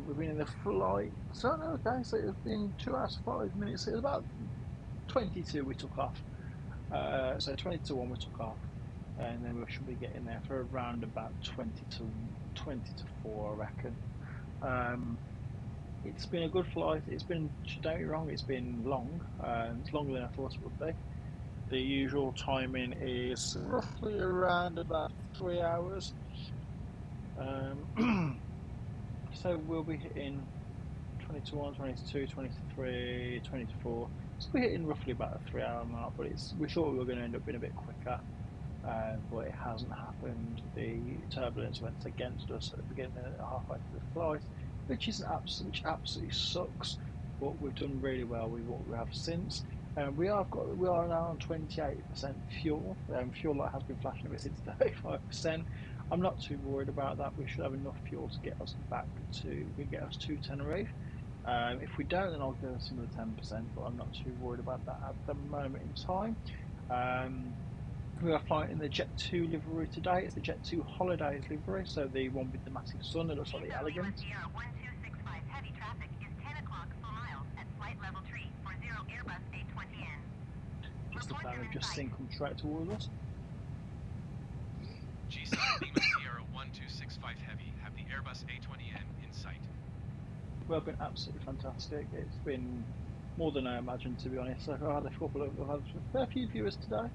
C: We've been in the flight, so okay, so it's been 2 hours 5 minutes. It was about 22 we took off, so 20 to 1 we took off, and then we should be getting there for around about 20 to 4, I reckon. It's been a good flight. It's been, don't get me wrong, it's been long. It's longer than I thought it would be. The usual timing is roughly around about 3 hours. So we'll be hitting 20 to 1, 20 to 2, 20 to 3, 20 to 4. So we're hitting roughly about a 3 hour mark, but we thought we were going to end up being a bit quicker, but it hasn't happened. The turbulence went against us at the beginning, halfway through the flight, which absolutely sucks. But we've done really well with what we have since. We are now on 28% fuel. Fuel light has been flashing a bit since 35%. I'm not too worried about that. We should have enough fuel to get us to Tenerife. If we don't, then I'll give us another 10%, but I'm not too worried about that at the moment in time. We are flying in the Jet 2 livery today. It's the Jet 2 Holidays livery, so the one with the massive sun that looks like the elegant.
B: Sierra 1265 heavy traffic is 10 o'clock for miles at flight level 3 for 0 Airbus A20N.
C: It's the plane we've just seen come straight towards us.
A: GSUN Lima Sierra 1265 Heavy, have the Airbus A20N in sight.
C: Well, been absolutely fantastic. It's been more than I imagined, to be honest. I've had a fair few viewers today.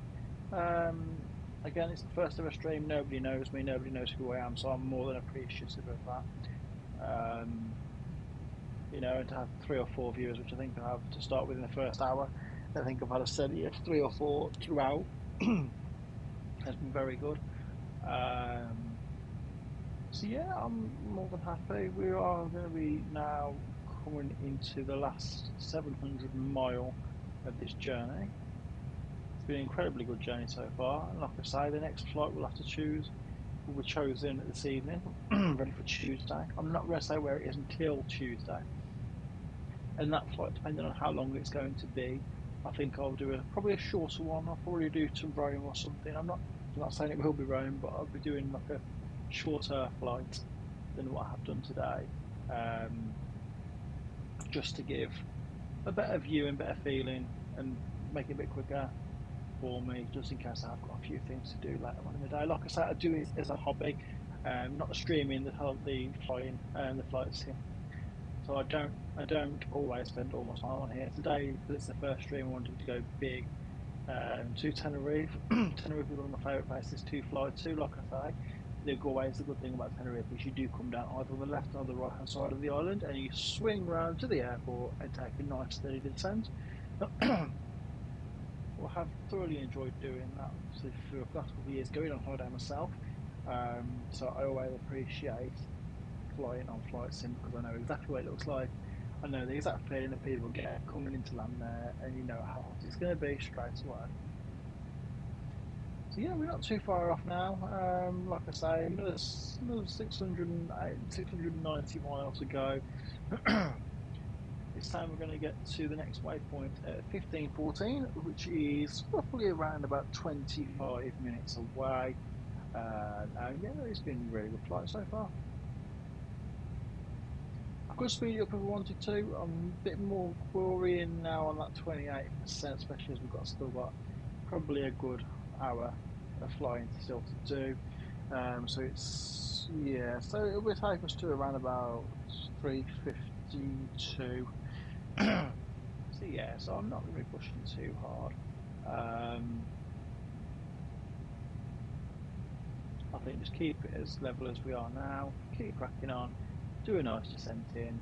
C: Again, it's the first ever stream. Nobody knows me. Nobody knows who I am. So I'm more than appreciative of that. You know, and to have 3 or 4 viewers, which I think I have to start with in the first hour. I think I've had a steady 3 or 4 throughout. Has been very good. So yeah, I'm more than happy. We are going to be now coming into the last 700 mile of this journey. It's been an incredibly good journey so far, and like I say, the next flight we'll have to choose will be chosen this evening, ready for Tuesday. I'm not going to say where it is until Tuesday, and that flight, depending on how long it's going to be, I think I'll do probably a shorter one. I'll probably do to Rome or something. I'm not saying it will be Rome, but I'll be doing like a shorter flight than what I have done today, just to give a better view and better feeling and make it a bit quicker for me, just in case I've got a few things to do later on in the day. Like I say, I do it as a hobby, not the streaming, the flying and the flight sim. So I don't always spend all my time on here. Today, because it's the first stream, I wanted to go big to Tenerife. Tenerife is one of my favourite places to fly to. Like I say, the good thing about Tenerife is you do come down either on the left or the right hand side of the island, and you swing round to the airport and take a nice steady descent. Well, I have thoroughly enjoyed doing that for the last couple of years, going on holiday myself. So I always appreciate flying on flight sim because I know exactly what it looks like. I know the exact feeling that people get coming into land there, and you know how hot it's going to be straight away. So yeah, we're not too far off now. Like I say, another 690 miles to go. This time we're going to get to the next waypoint at 1514, which is roughly around about 25 minutes away. And yeah, it's been a really good flight so far. I could speed it up if I wanted to. I'm a bit more worrying now on that 28%, especially as still got probably a good hour of flying still to do. So it's, yeah, so it will take us to around about 352. So yeah, so I'm not going to be pushing too hard. I think just keep it as level as we are now, keep cracking on, do a nice descent in,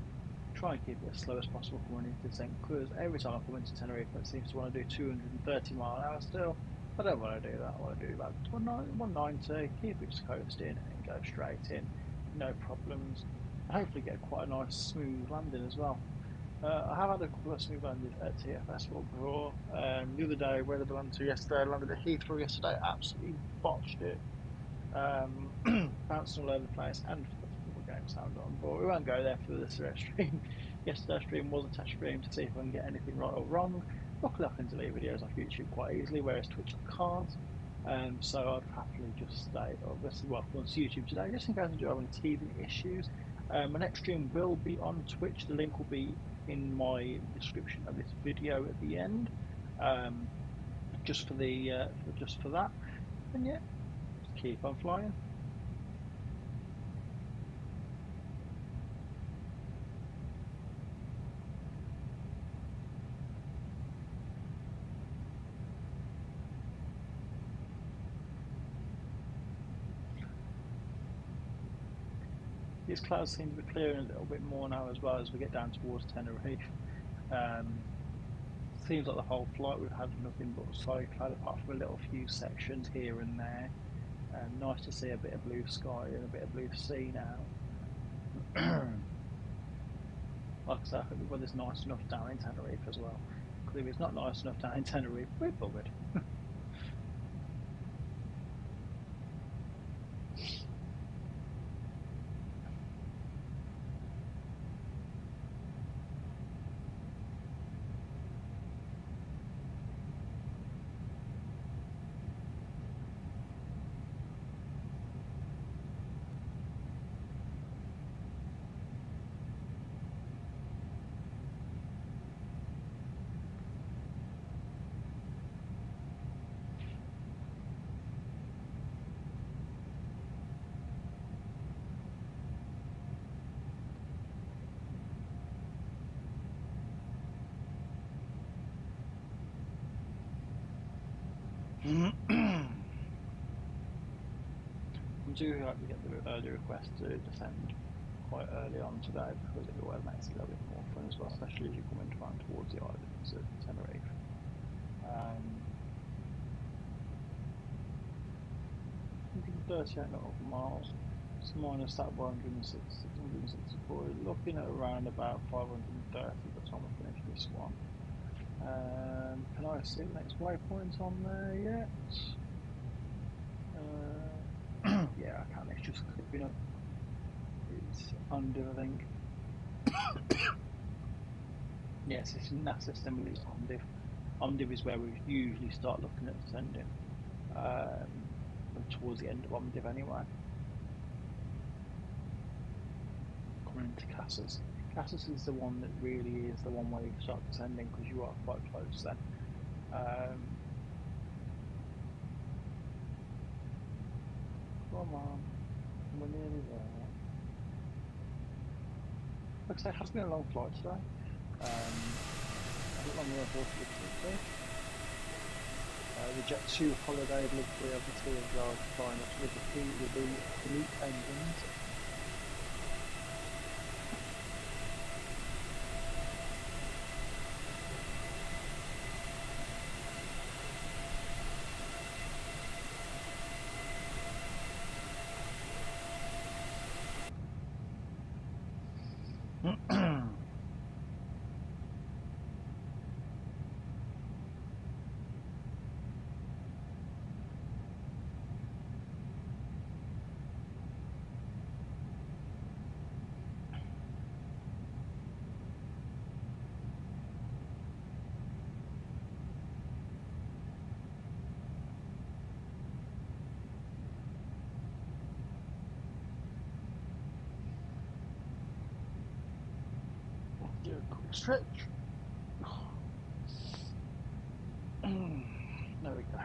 C: try and keep it as slow as possible coming into descent, because every time I come into Tenerife it seems to want to do 230 mile an hour still. I don't want to do that. I want to do about 190, keep it just coasting and go straight in, no problems. Hopefully get quite a nice smooth landing as well. I have had a couple of smooth landings at TFS before. The other day, where did I land to yesterday? I landed at Heathrow yesterday, absolutely botched it. Bouncing all over the place, and for the game sound on, but we won't go there for this stream. Yesterday's stream was a test stream to see if I can get anything right or wrong. Luckily, I can delete videos off YouTube quite easily, whereas Twitch I can't. So I'd happily just stay, obviously, well, on YouTube today, just in case I do have any teething issues. My next stream will be on Twitch. The link will be in my description of this video at the end, just for that. And yeah, just keep on flying. These clouds seem to be clearing a little bit more now as well as we get down towards Tenerife. Seems like the whole flight we've had nothing but solid cloud apart from a little few sections here and there. Nice to see a bit of blue sky and a bit of blue sea now. Like I say, I hope the weather's nice enough down in Tenerife as well. Because if it's not nice enough down in Tenerife, we're buggered. do hope we get the request to descend quite early on today, because it always makes it a little bit more fun as well, especially as you come into around towards the islands of Tenerife. I think 38 nautical miles. It's minus that 664. Looking at around about 530 by the time I finish this one. Can I see the next waypoint on there yet? Yeah, I can. It's just clipping up. It's under, I think. Yes, it's in that system, but it's OMDIV. OMDIV is where we usually start looking at descending. Towards the end of OMDIV anyway. Coming into Cassis. Cassis is the one that really is the one where you start descending, because you are quite close then. Come on, we're nearly there. Like I say, it has been a long flight today. A bit longer than I thought it would be. The Jet 2 holiday lovely, obviously, as well, flying up with the elite engines. Do a quick stretch. There we go.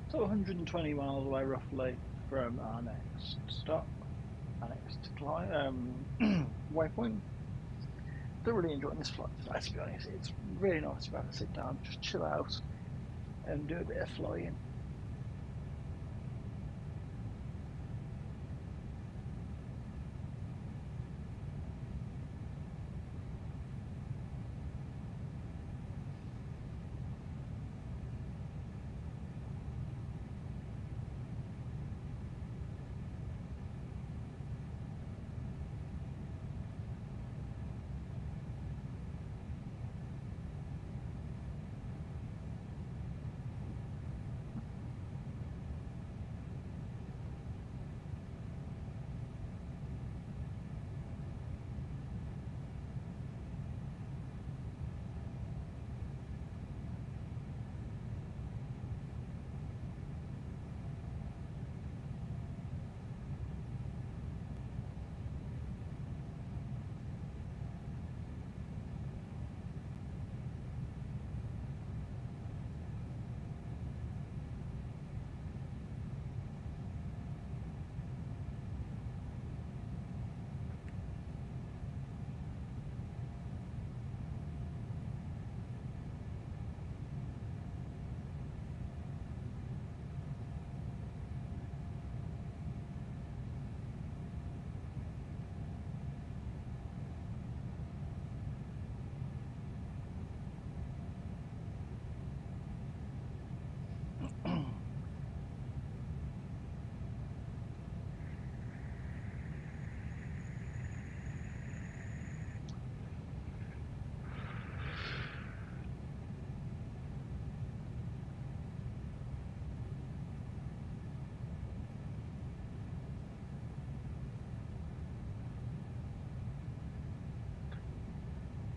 C: So 120 miles away roughly from our next stop, our next waypoint. Still really enjoying this flight today, to be honest. It's really nice to be able to sit down, just chill out and do a bit of flying.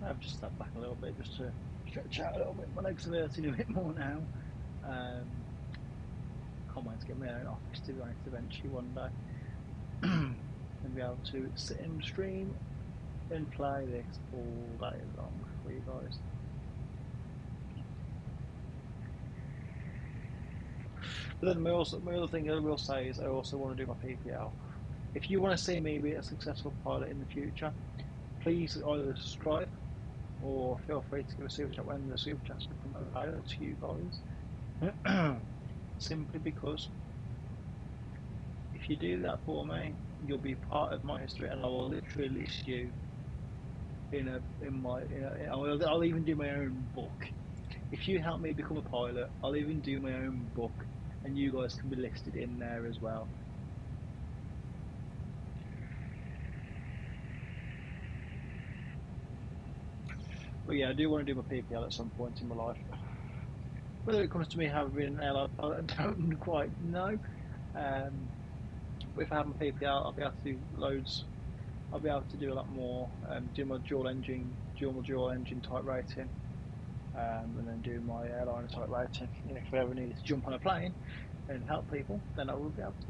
C: I've just stepped back a little bit just to stretch out a little bit. My legs are hurting a bit more now. Can't wait to get my own office, to be honest, eventually one day. And be able to sit in stream and play this all day long for you guys. But then my other thing I will say is I also want to do my PPL. If you want to see me be a successful pilot in the future, please either subscribe or feel free to give a super chat when the super chats become available to you guys. simply because if you do that for me, you'll be part of my history, and I will literally list you I'll even do my own book. If you help me become a pilot, I'll even do my own book, and you guys can be listed in there as well. But yeah, I do want to do my PPL at some point in my life. Whether it comes to me having an airline pilot, I don't quite know. But if I have my PPL, I'll be able to do loads. I'll be able to do a lot more. Do my dual engine type rating, and then do my airliner type rating. And if I ever need to jump on a plane and help people, then I will be able to.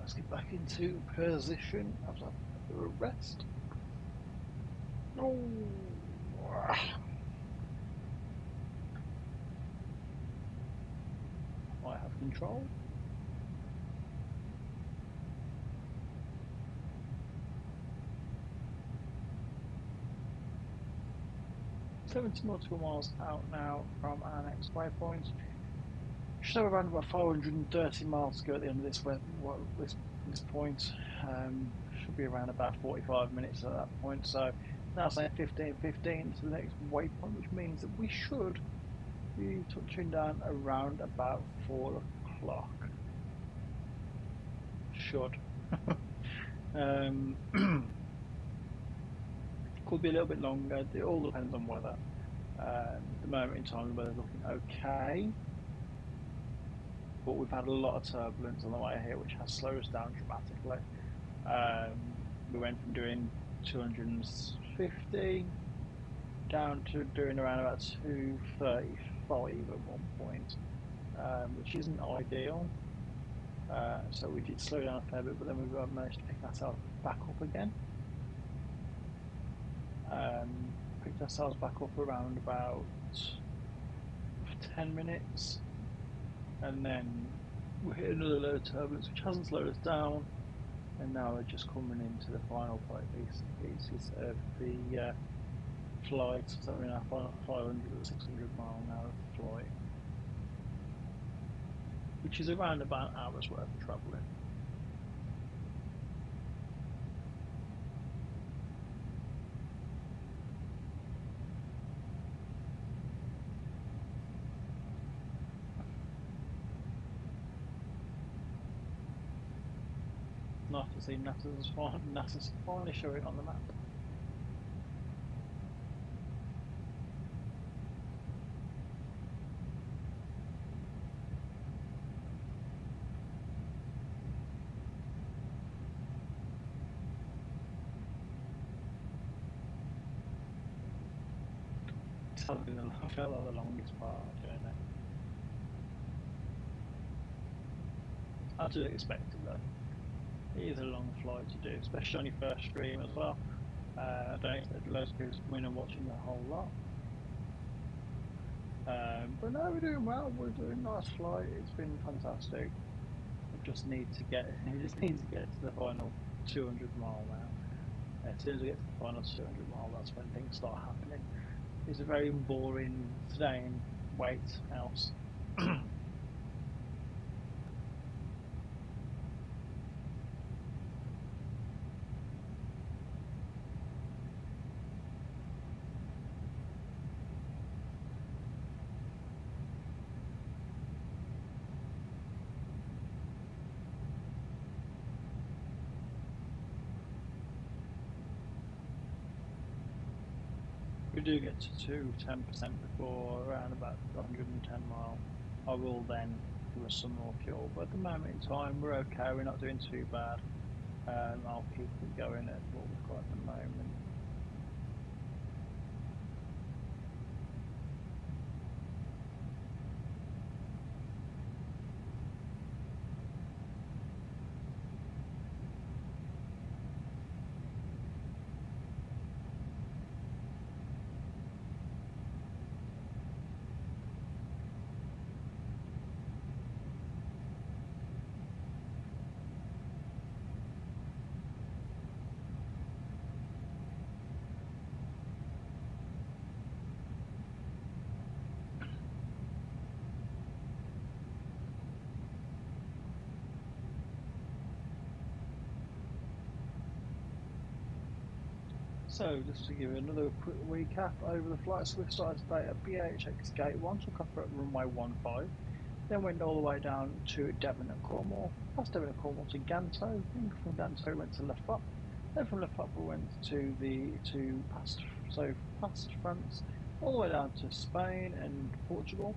C: Let's get back into position after a rest. Oh. I have control. $70 nautical miles out now from our next waypoint. Should have around about 430 miles to go at the end of this point. should be around about 45 minutes at that point. So now saying 15:15 to the next waypoint, which means that we should be touching down around about 4 o'clock. Should. Could be a little bit longer. It all depends on weather. At the moment in time, the weather's looking okay, but we've had a lot of turbulence on the way here, which has slowed us down dramatically. We went from doing 250 down to doing around about 235 at one point, which isn't ideal. So we did slow down a fair bit, but then we managed to pick ourselves back up again. Picked ourselves back up around about 10 minutes, and then we hit another low of turbulence, which hasn't slowed us down, and now we're just coming into the final pieces of the flight. So we're now 500 or 600 mile an hour flight, which is around about an hour's worth of travelling. Nice to see NASA's finally showing on the map. I felt like the longest part of the journey. I do expect it though. It is a long flight to do, especially on your first stream as well. I don't expect loads of people to come in and watching the whole lot. But no, we're doing well. We're doing a nice flight. It's been fantastic. We just need to get to the final 200 mile now. As soon as we get to the final 200 mile, that's when things start happening. It's a very boring staying wait house. We do get to 10% before around about 110 mile. I will then give us some more fuel, but at the moment in time we're okay, we're not doing too bad. I'll keep it going at what we've got at the moment. So just to give you another quick recap over the flights, we've started today at BHX Gate 1, took off at runway 15, then went all the way down to Devon and Cornwall, past Devon and Cornwall to Ganto, then from Ganto we went to Le Fop, then from Le Fop we went past France, all the way down to Spain and Portugal,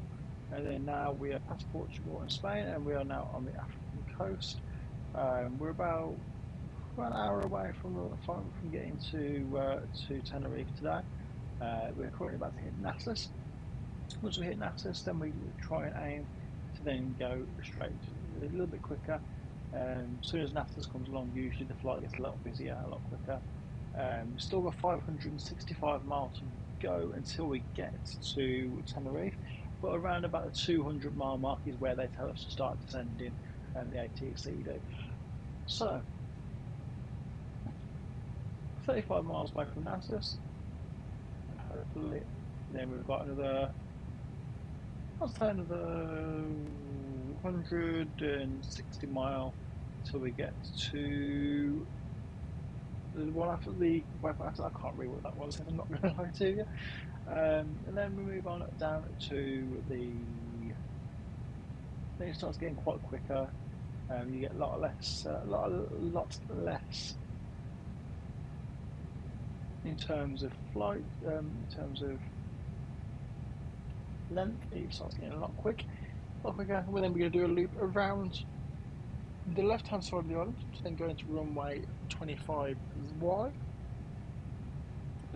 C: and then now we are past Portugal and Spain, and we are now on the African coast. We're about an hour away from getting to Tenerife today. We're currently about to hit Nassau. Once we hit Nassau, then we try and aim to then go straight a little bit quicker. As soon as Nassau comes along, usually the flight gets a lot busier, a lot quicker. We've still got 565 miles to go until we get to Tenerife, but around about the 200 mile mark is where they tell us to start descending, and the ATC do. So 35 miles away from Nassau, and hopefully then we've got another 160 mile till we get to the one after the waypoint, I can't read what that was, I'm not going to lie to you. And then we move on down to then it starts getting quite quicker. You get a lot less in terms of flight, in terms of length. It starts getting a lot quicker. Well, then we're going to do a loop around the left-hand side of the island, then go into runway 25Y,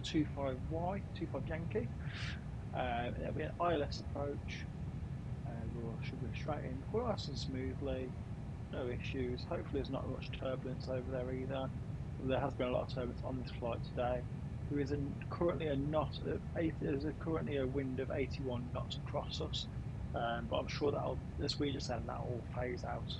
C: 25Y, 25 Yankee. There'll be an ILS approach. We should be straight in, quite nice and smoothly, no issues. Hopefully there's not much turbulence over there either. There has been a lot of turbulence on this flight today. There is currently currently a wind of 81 knots across us, but I'm sure as we just said, that will phase out.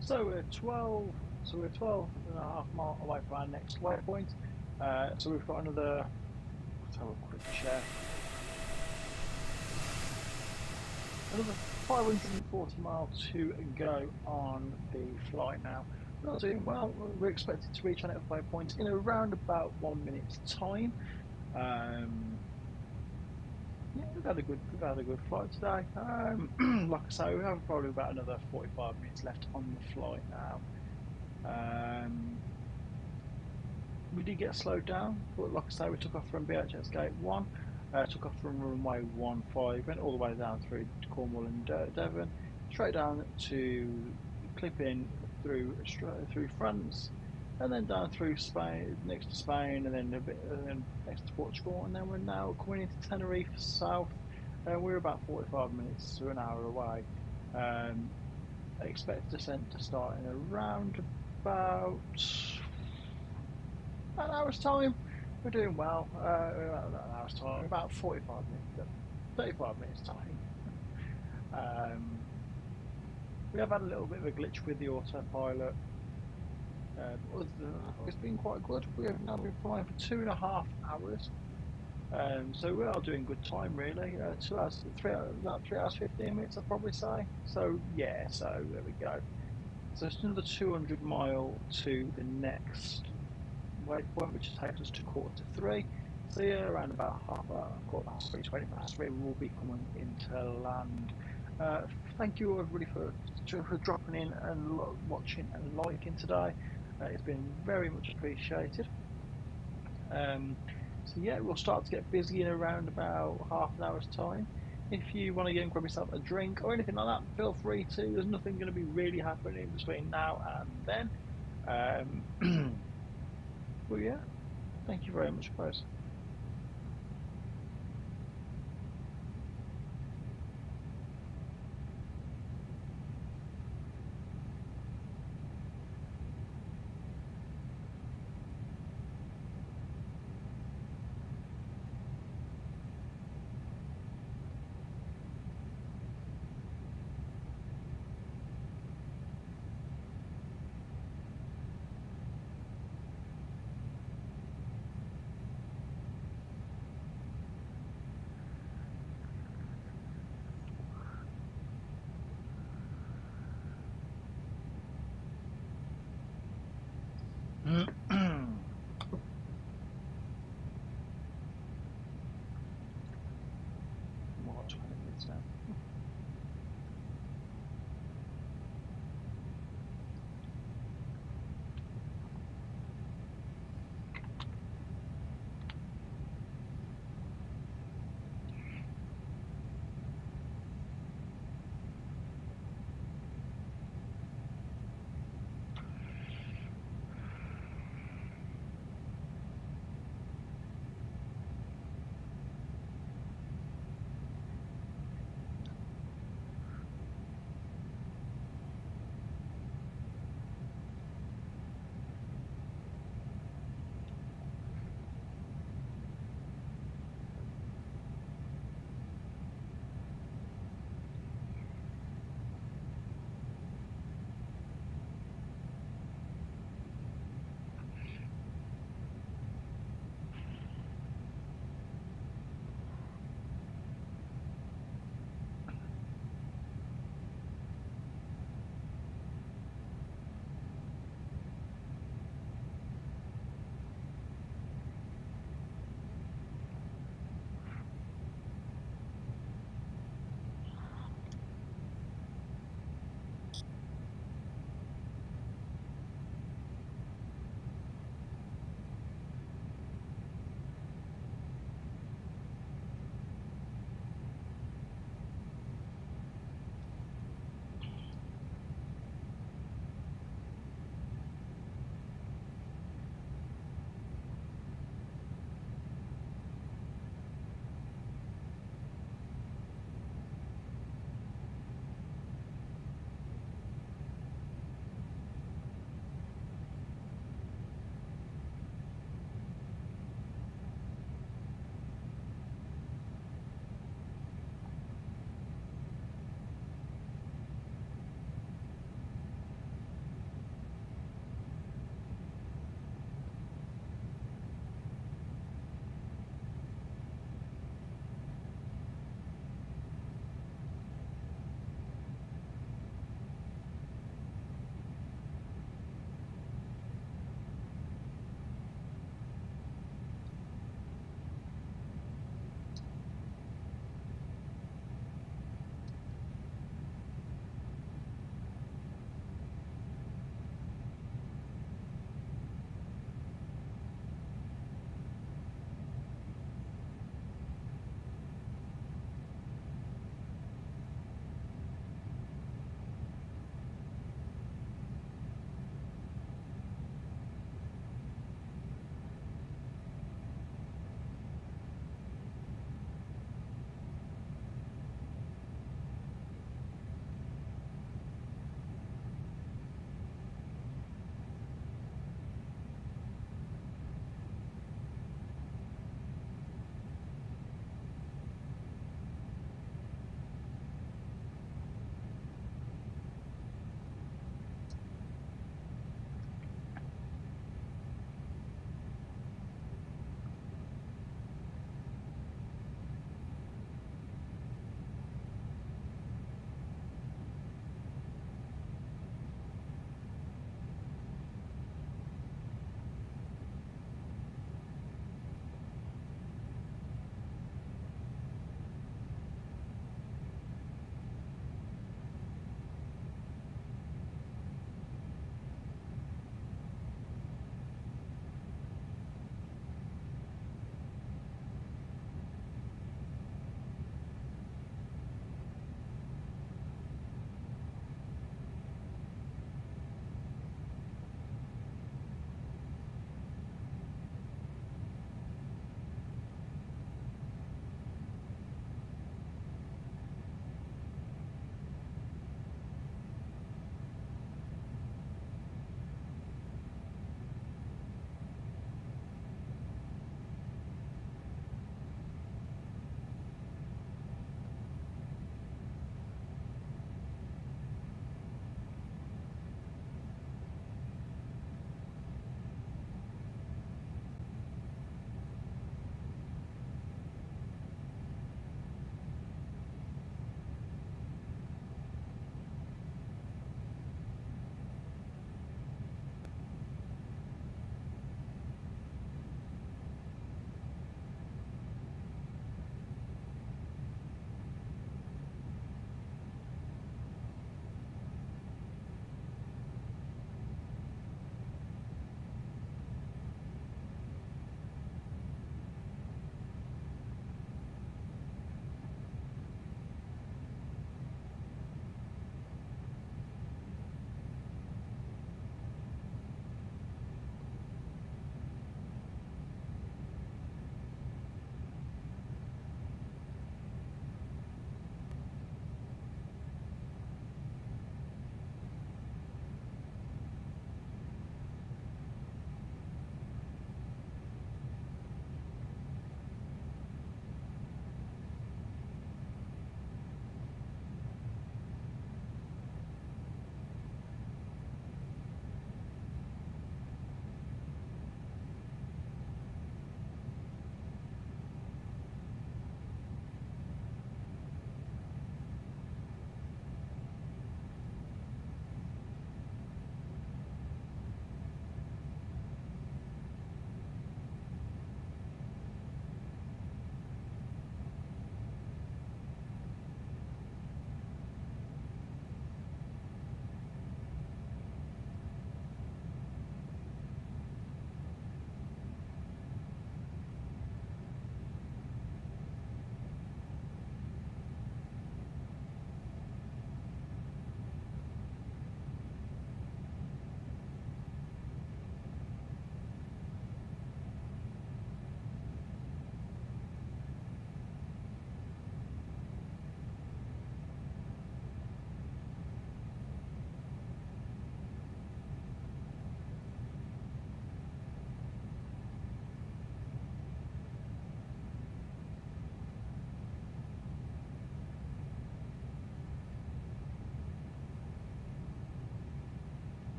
C: So we're 12. So we're 12.5 miles away from our next waypoint. So we've got another. Let's have a quick share. Another 540 miles to go on the flight now. We're not doing well. We're expected to reach our next waypoint in around about 1 minute's time. Yeah, we've had a good flight today. Like I say, we have probably about another 45 minutes left on the flight now. We did get slowed down, but like I say, we took off from BHX Gate 1, took off from runway 15, went all the way down through Cornwall and Devon, straight down to clip in through France, and then down through Spain, next to Spain, and then next to Portugal, and then we're now coming into Tenerife South. We're about 45 minutes to an hour away. I expect descent to start in around about an hour's time. We're doing well. About an hour's time, about 45 minutes, 35 minutes time. We have had a little bit of a glitch with the autopilot. It's been quite good. We have now been flying for 2.5 hours. So we are doing good time really. 2 hours, 3 hours 15 minutes I'd probably say. So yeah, so there we go. So it's another 200 mile to the next waypoint, which takes us to 2:45. So yeah, around about 20 past 3 we'll be coming into land. Thank you everybody for dropping in and watching and liking today. It's been very much appreciated. So yeah, we'll start to get busy in around about half an hour's time. If you want to go and grab yourself a drink or anything like that, feel free to. There's nothing going to be really happening between now and then. Well, yeah, thank you very much, guys.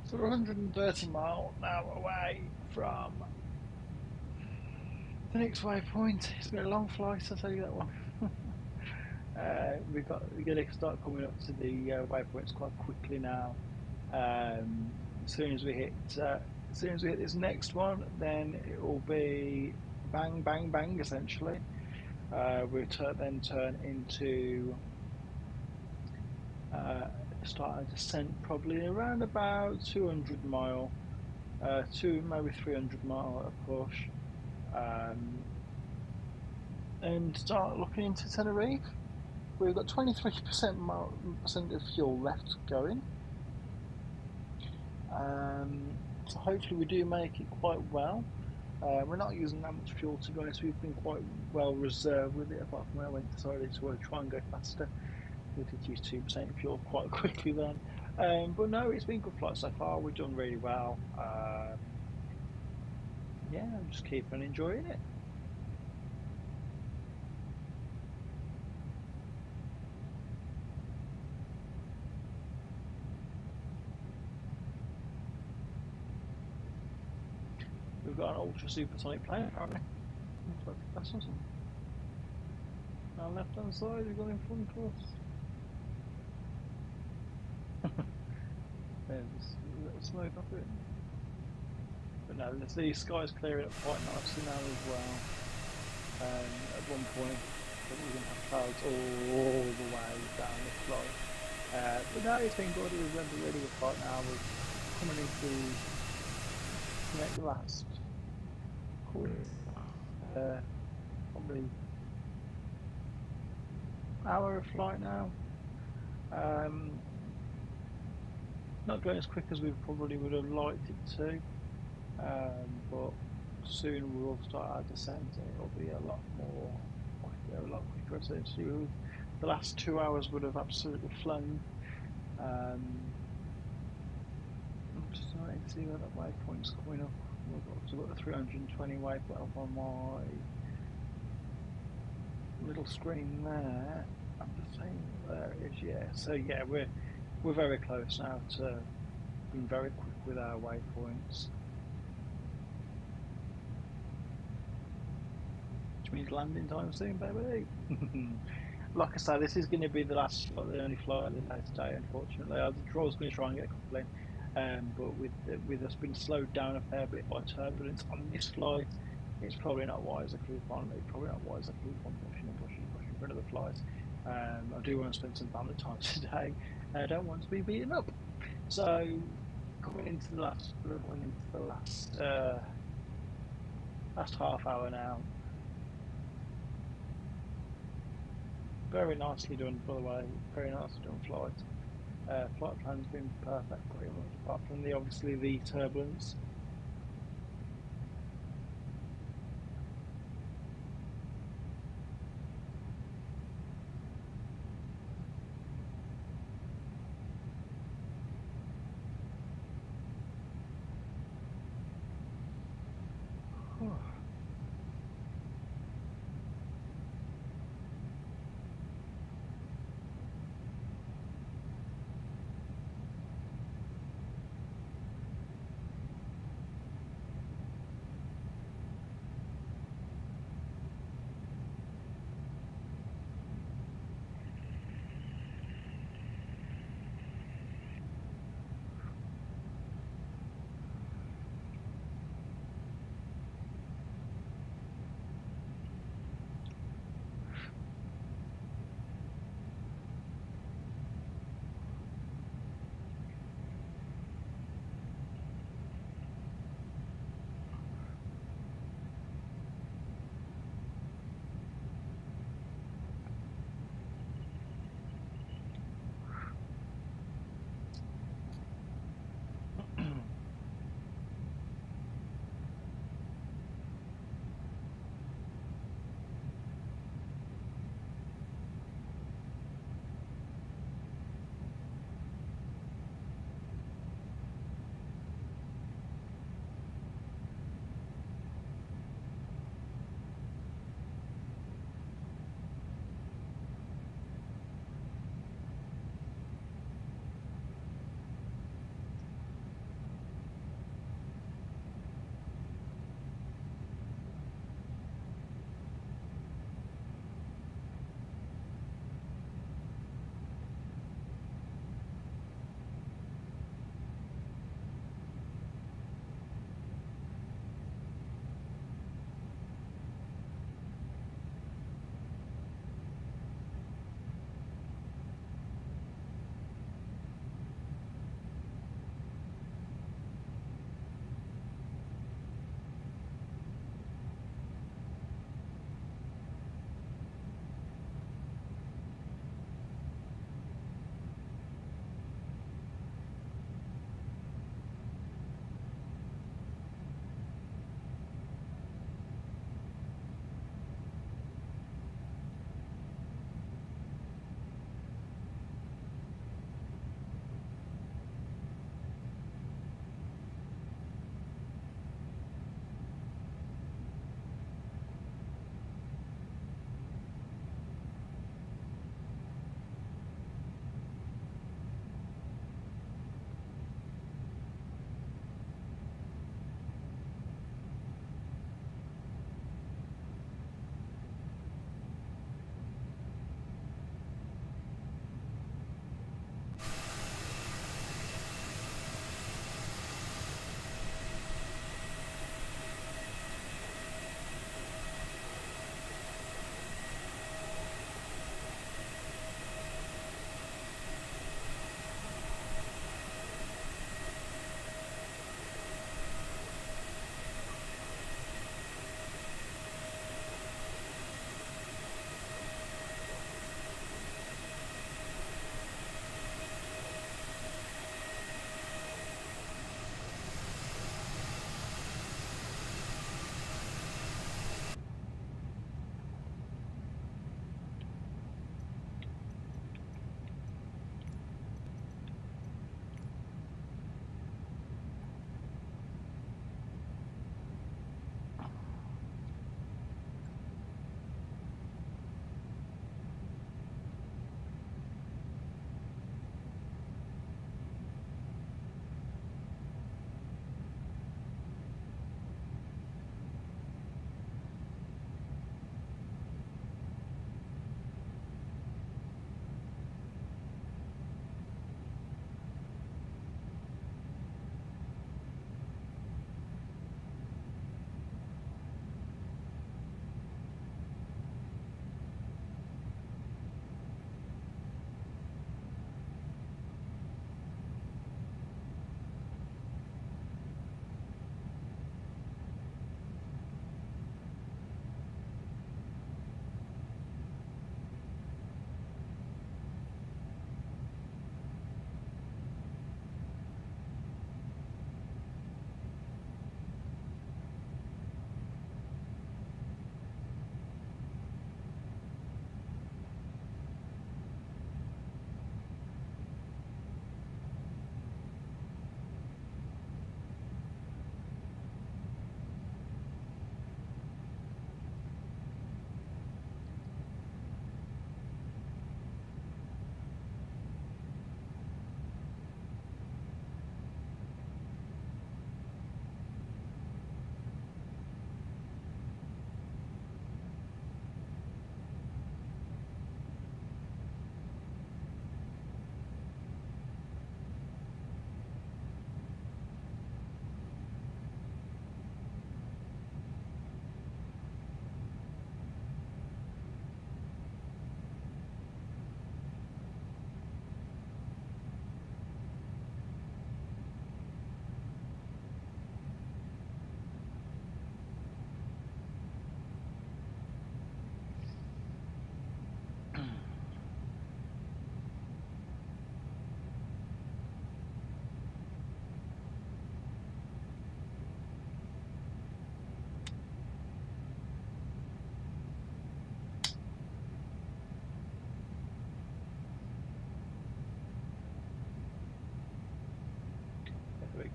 C: So we're 130 mile now away from the next waypoint. It's been a long flight, I'll tell you that one. We're going to start coming up to the waypoints quite quickly now. As soon as we hit this next one, then it will be bang, bang, bang. Essentially, we'll then turn into start a descent probably around about 200 mile, maybe 300 mile at a push, and start looking into Tenerife. We've got 23% of fuel left going. So hopefully we do make it quite well. We're not using that much fuel, to be honest. We've been quite well reserved with it, apart from when I decided to try and go faster. We did use 2% fuel quite quickly then. But no, it's been a good flight so far. We've done really well. Yeah, I'm just keeping enjoying it. We've got an ultra supersonic plane apparently. Looks like that's awesome. On our left hand side, we've got in front of us. There's a little smoke up it. But no, the sky's clearing up quite nicely now as well. At one point, we're going to have clouds all the way down the flight. But no, it's been good. It was a really good flight now. We're coming into the last probably hour of flight now. Not going as quick as we probably would have liked it to, but soon we'll start our descent and it'll be a lot quicker. Essentially, the last 2 hours would have absolutely flown. I'm just starting to see where that waypoint's coming up. I've got the 320 waypoint up on my little screen there. I'm just saying there it is. Yeah. So yeah, we're very close now to being very quick with our waypoints, which means landing time soon, baby. Like I say, this is going to be the only flight of the day today, unfortunately. I was going to try and get a couple in, but with us being slowed down a fair bit by turbulence on this flight, it's probably not wise to keep on. It's probably not wise to keep on pushing for another flight. I do want to spend some family time today. I don't want to be beaten up. So coming into the last half hour now. Very nicely done, by the way. Very nicely done flight. Flight plan's been perfect, pretty much, apart from obviously the turbulence.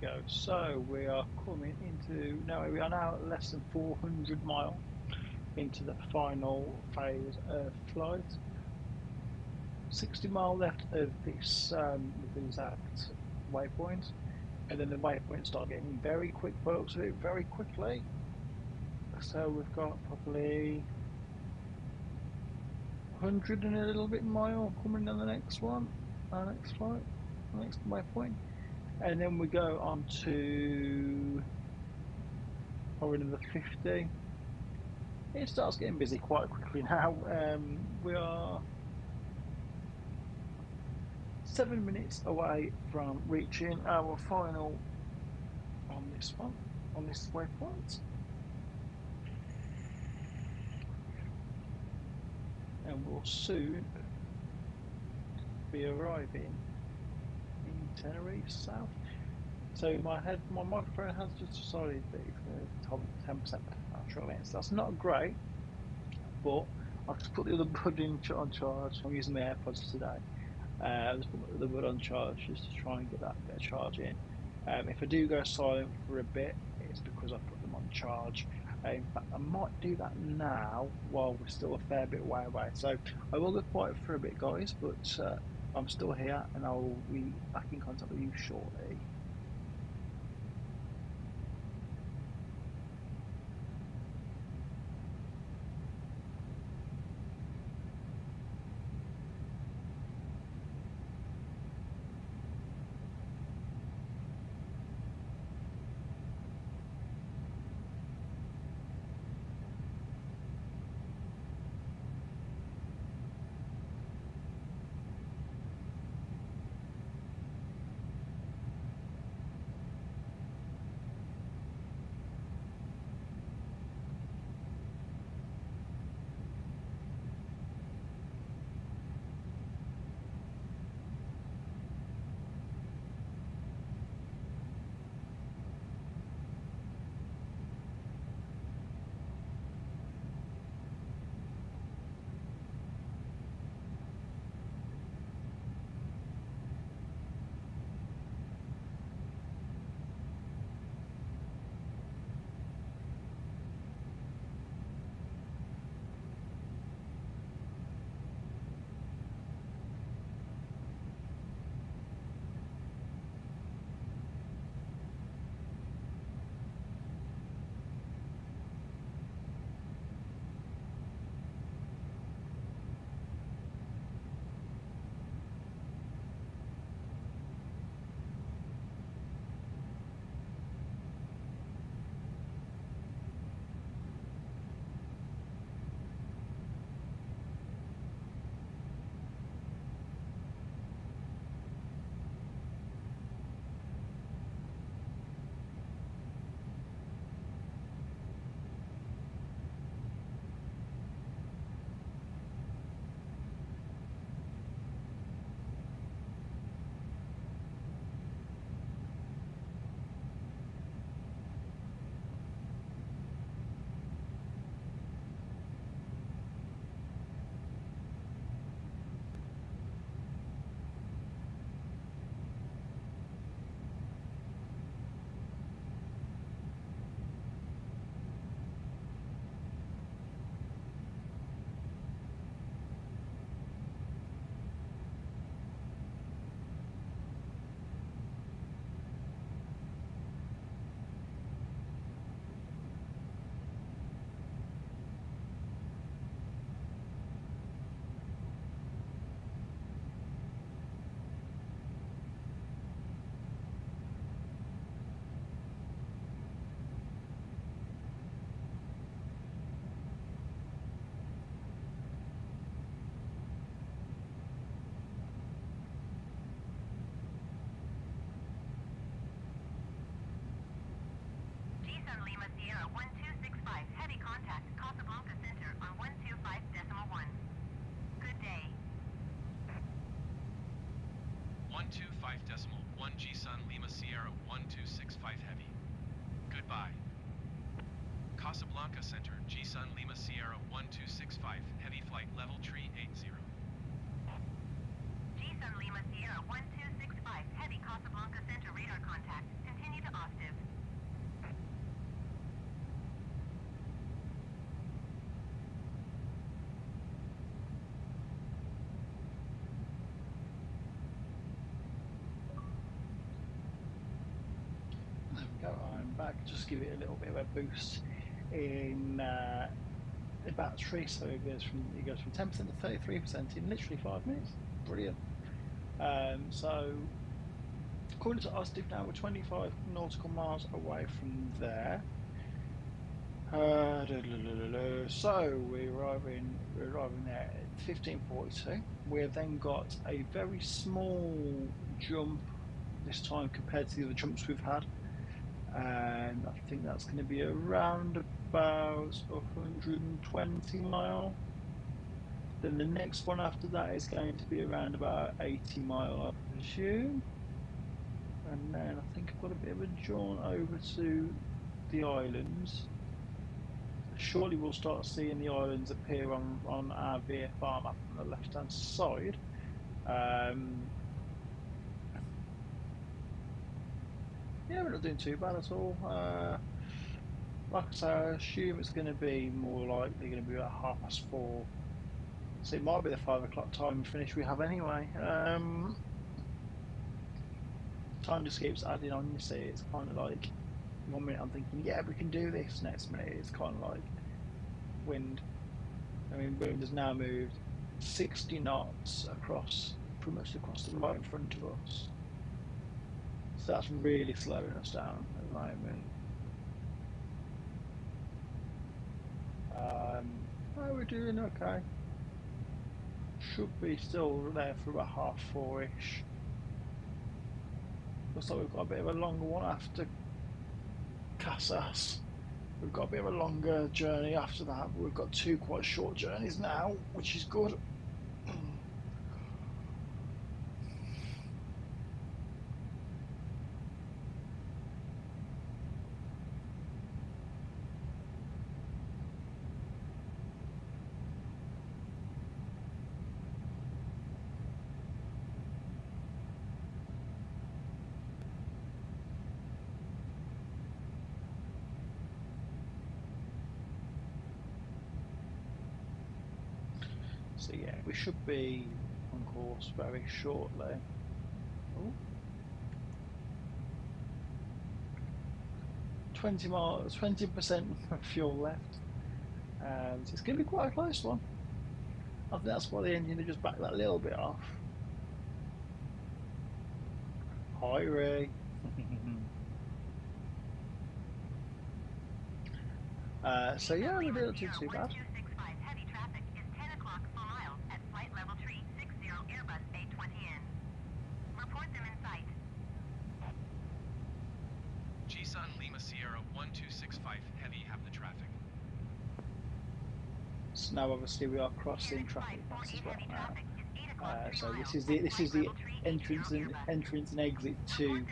C: we go. So we are coming into, now we are now less than 400 mile into the final phase of flight. 60 mile left of this exact waypoint, and then the waypoint start getting very quick by the looks of it, very quickly. So we've got probably 100 and a little bit mile coming on the next one, our next flight, next waypoint, and then we go on to probably another 50. It starts getting busy quite quickly now. We are 7 minutes away from reaching our final on this one, on this waypoint. And we'll soon be arriving in Tenerife South. So my microphone has just decided that it's going to 10% battery length. So that's not great, but I've just put the other bud on charge. I'm using the AirPods today. I'll just put the bud on charge just to try and get that bit of charge in. If I do go silent for a bit, it's because I put them on charge. In fact, I might do that now while we're still a fair bit way away. So I will go quiet for a bit, guys, but I'm still here and I'll be back in contact with you shortly.
B: Heavy contact, Casablanca Center on 125.1. Good day.
A: 125.1 G-Sun Lima Sierra 1265 Heavy. Goodbye. Casablanca Center, G-Sun Lima Sierra 1265 Heavy Flight Level Tree 80.
B: G-Sun Lima Sierra 1265 Heavy Casablanca Center radar contact. Continue.
C: back, just give it a little bit of a boost in the battery. So it goes from 10% to 33% in literally 5 minutes. Brilliant. So according to Austin, now we're 25 nautical miles away from there. So we're arriving there at 15:42. We've then got a very small jump this time compared to the other jumps we've had, and I think that's going to be around about 120 mile. Then the next one after that is going to be around about 80 mile, I presume. And then I think I've got a bit of a jaunt over to the islands. Surely we'll start seeing the islands appear on our VFR map on the left hand side. Yeah, we're not doing too bad at all. Like I say, I assume it's going to be more likely going to be about 4:30. So it might be the 5 o'clock time finish we have anyway. Time just keeps adding on, you see. It's kind of like 1 minute I'm thinking, yeah, we can do this. Next minute it's kind of like wind. I mean, wind has now moved 60 knots pretty much across the right in front of us. So that's really slowing us down at the moment. Oh, we're doing okay. Should be still there for about 4:30-ish. Looks like we've got a bit of a longer one after Casas. We've got a bit of a longer journey after that, but we've got 2 quite short journeys now, which is good. So yeah, we should be on course very shortly. Ooh. 20 miles, 20% of fuel left, and it's going to be quite a close one. I think that's why the engine will just back that little bit off. Hi, Ray. So yeah, we didn't do too bad.
B: 1265 heavy traffic is 10 o'clock per mile at flight level 360 Airbus A20N. Report them in sight.
A: GSUN Lima Sierra 1265 Heavy have the traffic.
C: So now obviously we are crossing traffic lights as well now. So this is the entrance and exit to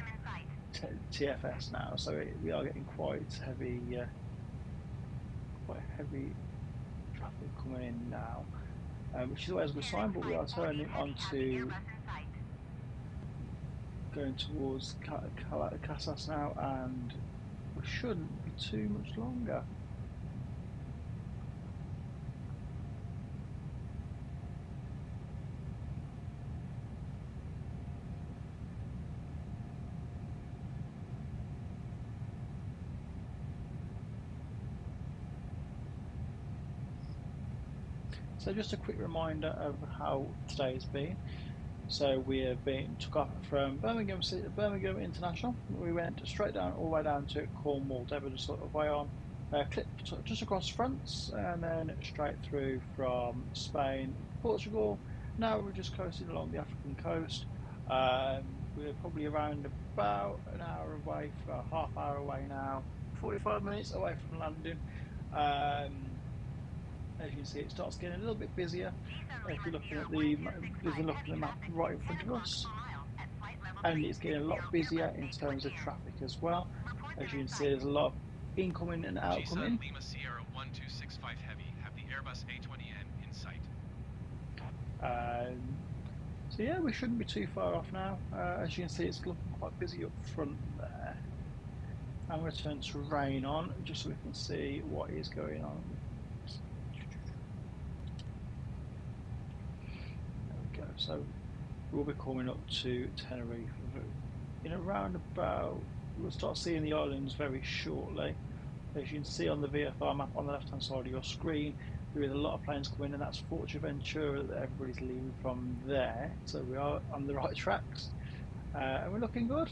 C: TFS now. So we are getting quite heavy traffic coming in now, which is always a good sign. But we are turning onto going towards Casas now, and we shouldn't be too much longer. So just a quick reminder of how today has been. So we have took off from Birmingham International. We went straight down, all the way down to Cornwall, Devon sort of way on, clipped just across France, and then straight through from Spain, Portugal. Now we're just coasting along the African coast. We're probably around about an hour away, for a half hour away now, 45 minutes away from landing. As you can see, it starts getting a little bit busier if you're looking at the map right in front of us, and it's getting a lot busier in terms of traffic as well. As you can see, there's a lot of incoming and outgoing.
A: GSUN Lima Sierra 1265 Heavy have the Airbus A20N in sight.
C: So yeah, we shouldn't be too far off now. As you can see, it's looking quite busy up front there. I'm going to turn terrain on just so we can see what is going on. So we'll be coming up to Tenerife in around about we'll start seeing the islands very shortly. As you can see on the VFR map on the left hand side of your screen, there is a lot of planes coming, and that's Fuerteventura that everybody's leaving from there. So we are on the right tracks, and we're looking good.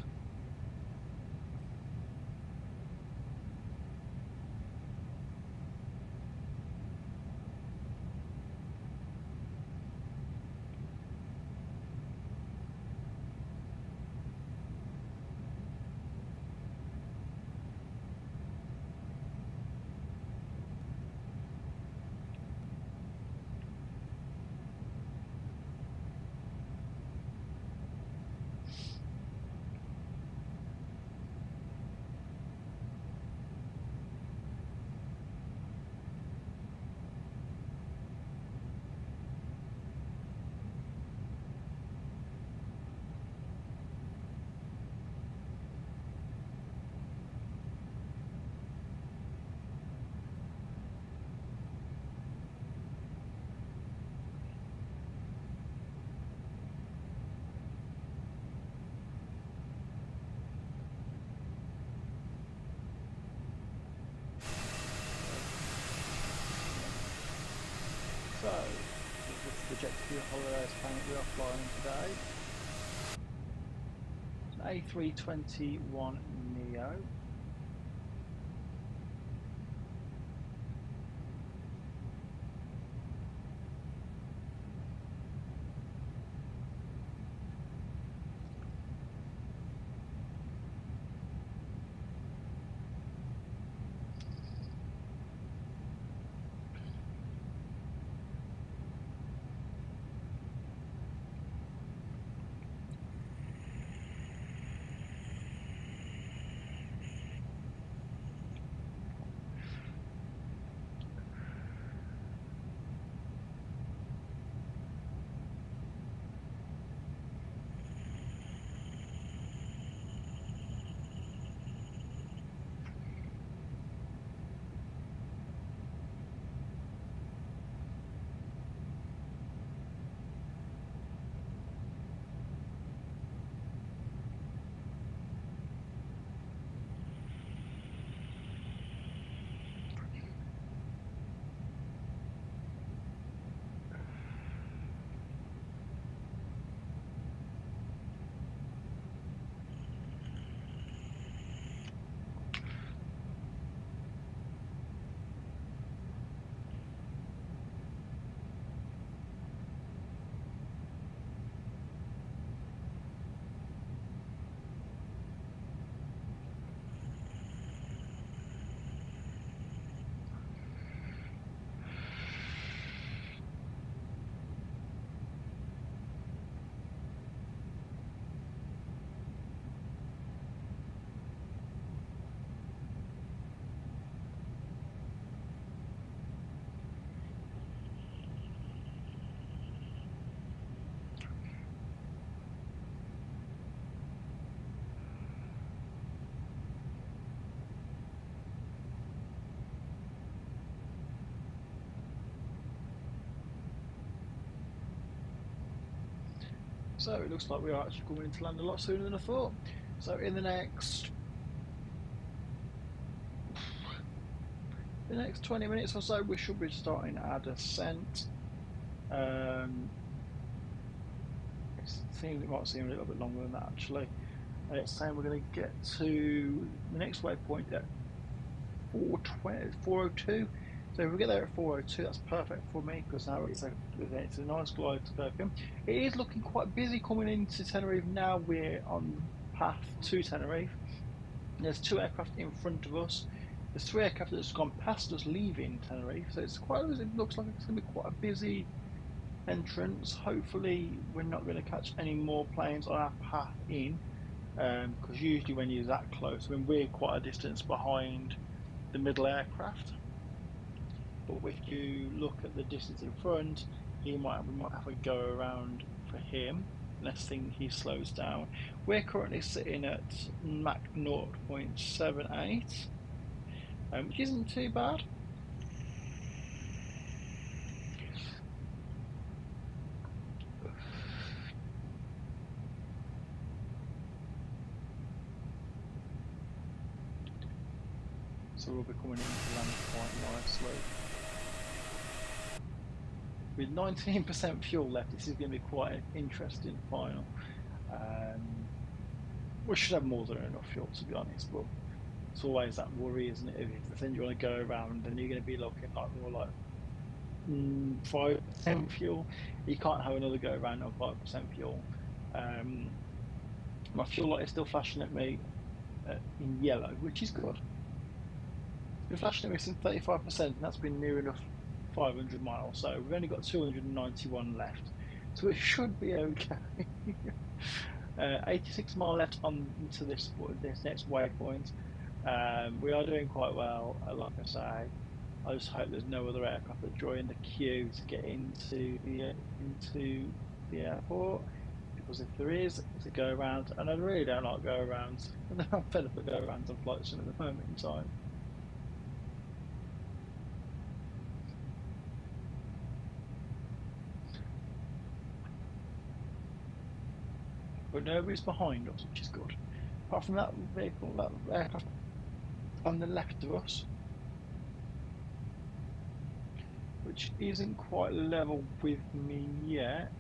C: So, this is the Jet Ski Holidays plane that we are flying today. It's an A321 Neo. So it looks like we are actually going to land a lot sooner than I thought. So in the next 20 minutes or so, we should be starting our descent. It might seem a little bit longer than that actually. It's saying we're going to get to the next waypoint at 4:02. So if we get there at 4:02, that's perfect for me because now it's a nice glide to go in. It is looking quite busy coming into Tenerife now. We're on the path to Tenerife. There's 2 aircraft in front of us. There's 3 aircraft that's gone past us leaving Tenerife. So it looks like it's going to be quite a busy entrance. Hopefully we're not going to catch any more planes on our path in, because usually when you're that close, we're quite a distance behind the middle aircraft. But if you look at the distance in front, we might have to go around for him. Next thing he slows down. We're currently sitting at Mach 0.78, which isn't too bad. So we'll be coming into land quite nicely. With 19% fuel left, this is going to be quite an interesting final. We should have more than enough fuel, to be honest, but it's always that worry, isn't it? If the thing you want to go around, then you're going to be looking like more like 5% fuel. You can't have another go around on 5% fuel. My fuel light is still flashing at me in yellow, which is good. It's been flashing at me since 35%, and that's been near enough 500 miles. So we've only got 291 left, so it should be okay. 86 mile left on to this next waypoint. We are doing quite well, like I say. I just hope there's no other aircraft that join the queue to get into the airport, because if there is, it's a go around, and I really don't like go arounds. I'm fed up with go arounds on flight sim at the moment in time. But nobody's behind us, which is good. Apart from that vehicle, that aircraft on the left of us, which isn't quite level with me yet.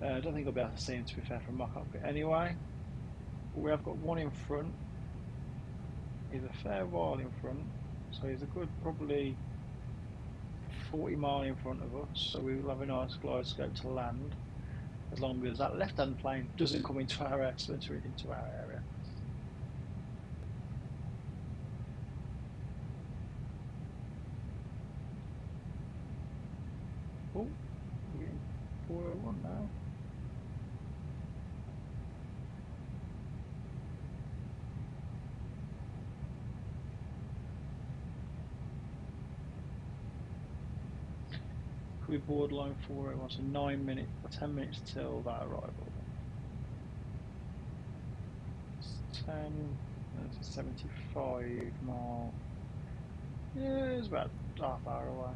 C: I don't think I'll be able to see him, to be fair, from my cockpit anyway. But we have got one in front. He's a fair while in front, so he's a good probably 40 mile in front of us. So we will have a nice glide scope to land, as long as that left-hand plane doesn't come into our area, splinter into our area. Oh, we're getting 401 now. We borderline 401, so 9 minutes or 10 minutes till that arrival. It's 10, that's 75 mile. Yeah, it's about half hour away.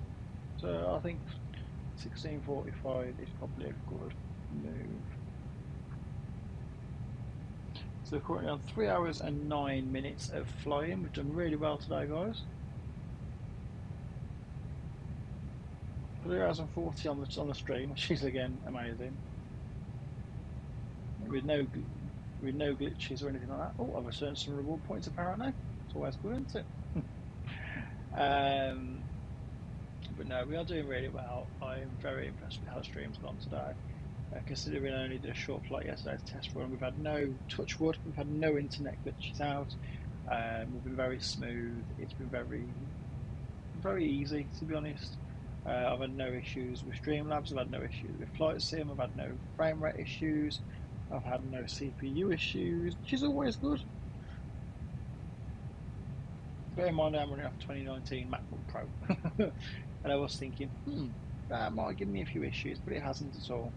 C: So I think 16:45 is probably a good move. So we're currently on 3 hours and 9 minutes of flying. We've done really well today, guys. 3 hours and 40 on the stream, which is again amazing. With no glitches or anything like that. Oh, I've returned some reward points apparently. It's always good, isn't it? But no, we are doing really well. I'm very impressed with how the stream's gone today. Considering we only did a short flight yesterday's test run, we've had no touch wood, we've had no internet glitches out. We've been very smooth. It's been very easy, to be honest. I've had no issues with Streamlabs, I've had no issues with Flight Sim, I've had no frame rate issues, I've had no CPU issues, which is always good. Bear in mind I'm running off 2019 MacBook Pro, and I was thinking, that might give me a few issues, but it hasn't at all.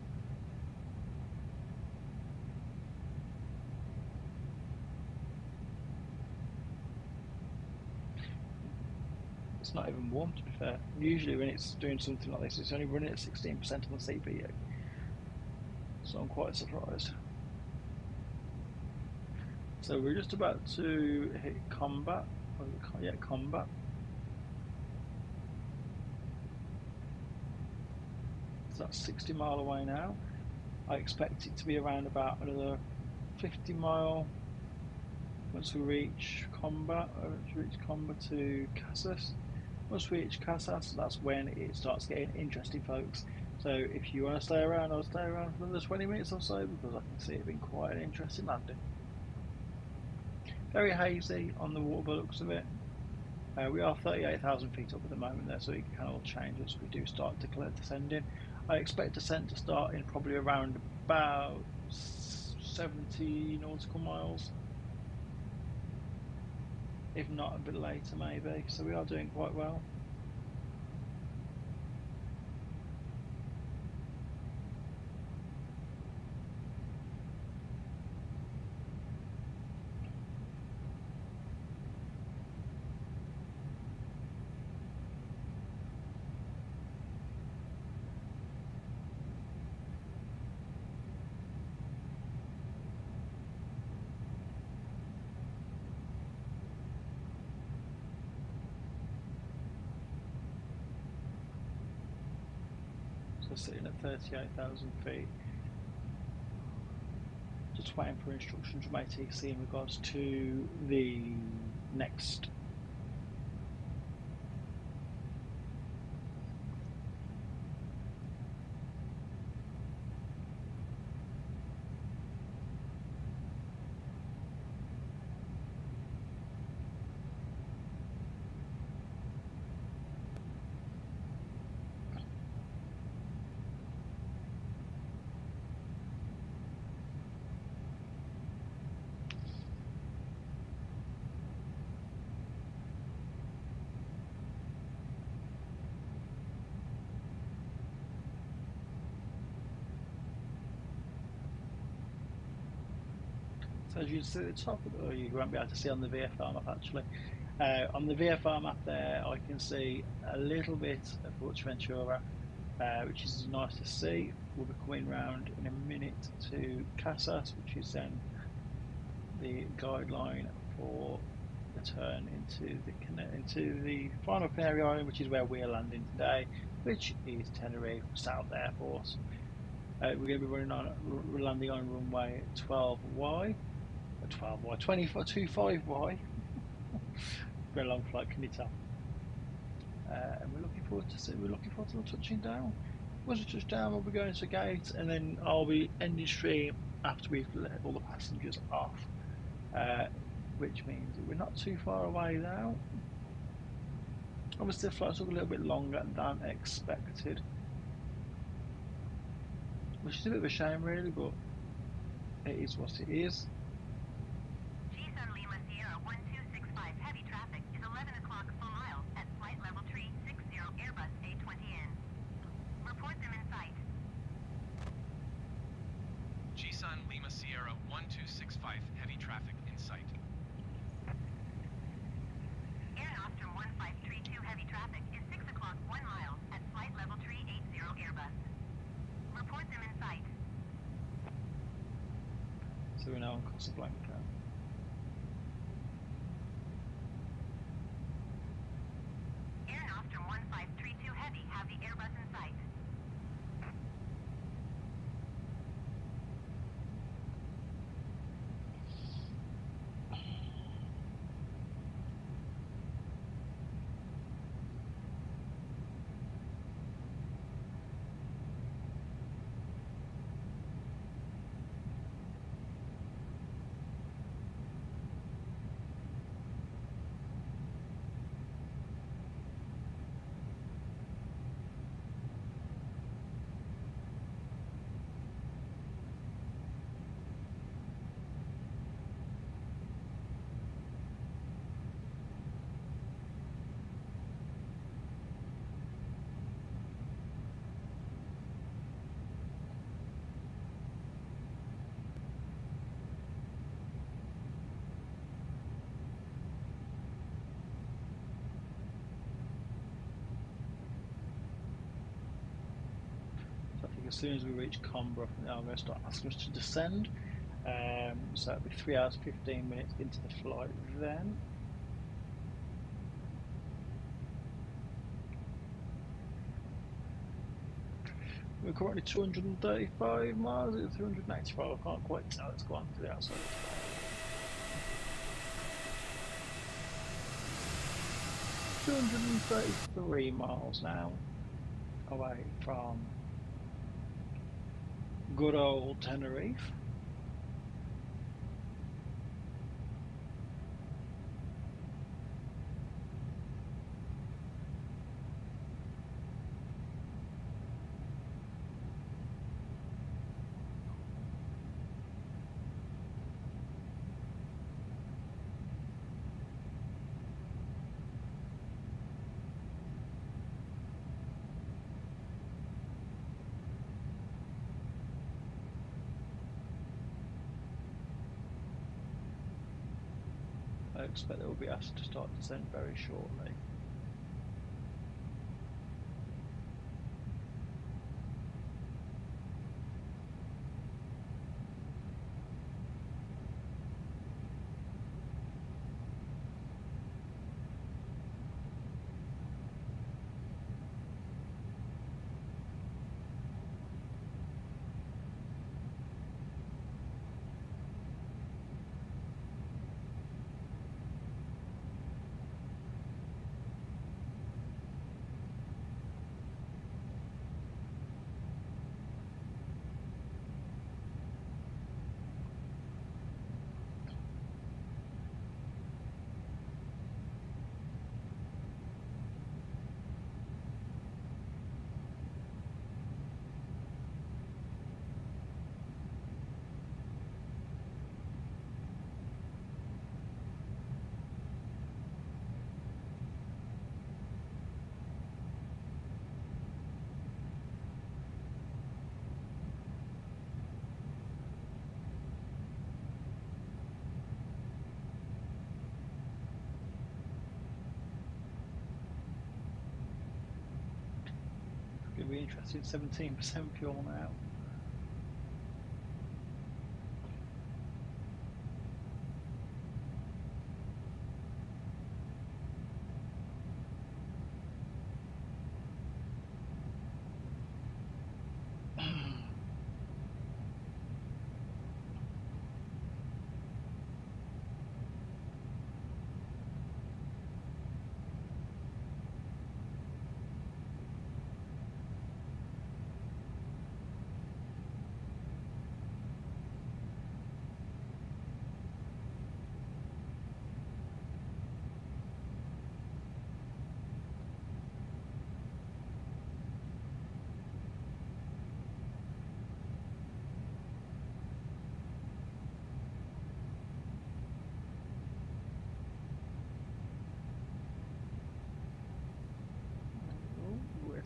C: It's not even warm, to be fair. Usually when it's doing something like this, it's only running at 16% on the CPU. So I'm quite surprised. So we're just about to hit combat. Yeah, combat. So that's 60 mile away now. I expect it to be around about another 50 mile once we reach combat. To Casas. Once we reach Casas, that's when it starts getting interesting, folks. So if you want to stay around, I'll stay around for another 20 minutes or so, because I can see it being quite an interesting landing. Very hazy on the water by the looks of it. We are 38,000 feet up at the moment there, so it can all change as we do start descending. I expect descent to start in probably around about 70 nautical miles, if not a bit later maybe. So we are doing quite well. we're sitting at 38,000 feet. Just waiting for instructions from ATC in regards to the next. So as you see at the top, or you won't be able to see on the VFR map actually. On the VFR map there, I can see a little bit of Fuerteventura, which is nice to see. We'll be coming round in a minute to Casas, which is then the guideline for the turn into the final Canary Island, which is where we're landing today, which is Tenerife South Airport. We're going to be landing on runway 12Y. 12Y, 25Y. Very long flight, can you tell? And we're looking forward to touching down. Once we touch down, we'll be going to gate, and then I'll be ending stream after we've let all the passengers off, which means that we're not too far away now. Obviously, the flight took a little bit longer than expected, which is a bit of a shame, really, but it is what it is.
B: G-Sun Lima Sierra 1265 heavy traffic is 11 o'clock full mile at flight level 360 Airbus A20N. Report them in sight.
A: G-Sun Lima Sierra 1265 heavy traffic in sight.
B: Air Nostrum 1532 heavy traffic is 6 o'clock 1 mile at flight level 380 Airbus. Report them in sight.
C: So we're now on Casablanca.
B: Air Nostrum 1532 heavy have the Airbus in sight.
C: I think as soon as we reach Coimbra, now I'm going to start asking us to descend. So it'll be 3 hours 15 minutes into the flight then. We're currently 235 miles, it's 385, I can't quite tell, let's go on to the outside. 233 miles now away from good old Tenerife. I expect they will be asked to start descent very shortly. be interesting. 17% fuel now.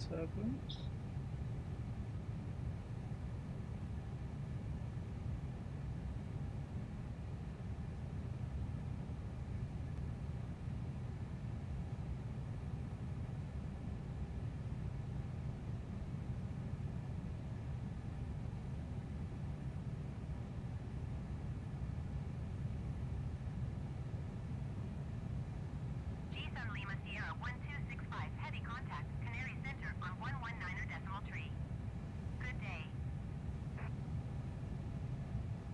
C: Turbulence.
B: G-Sun Lima Sierra 1265, heavy contact, Canary Center on 119er decimal tree. Good day.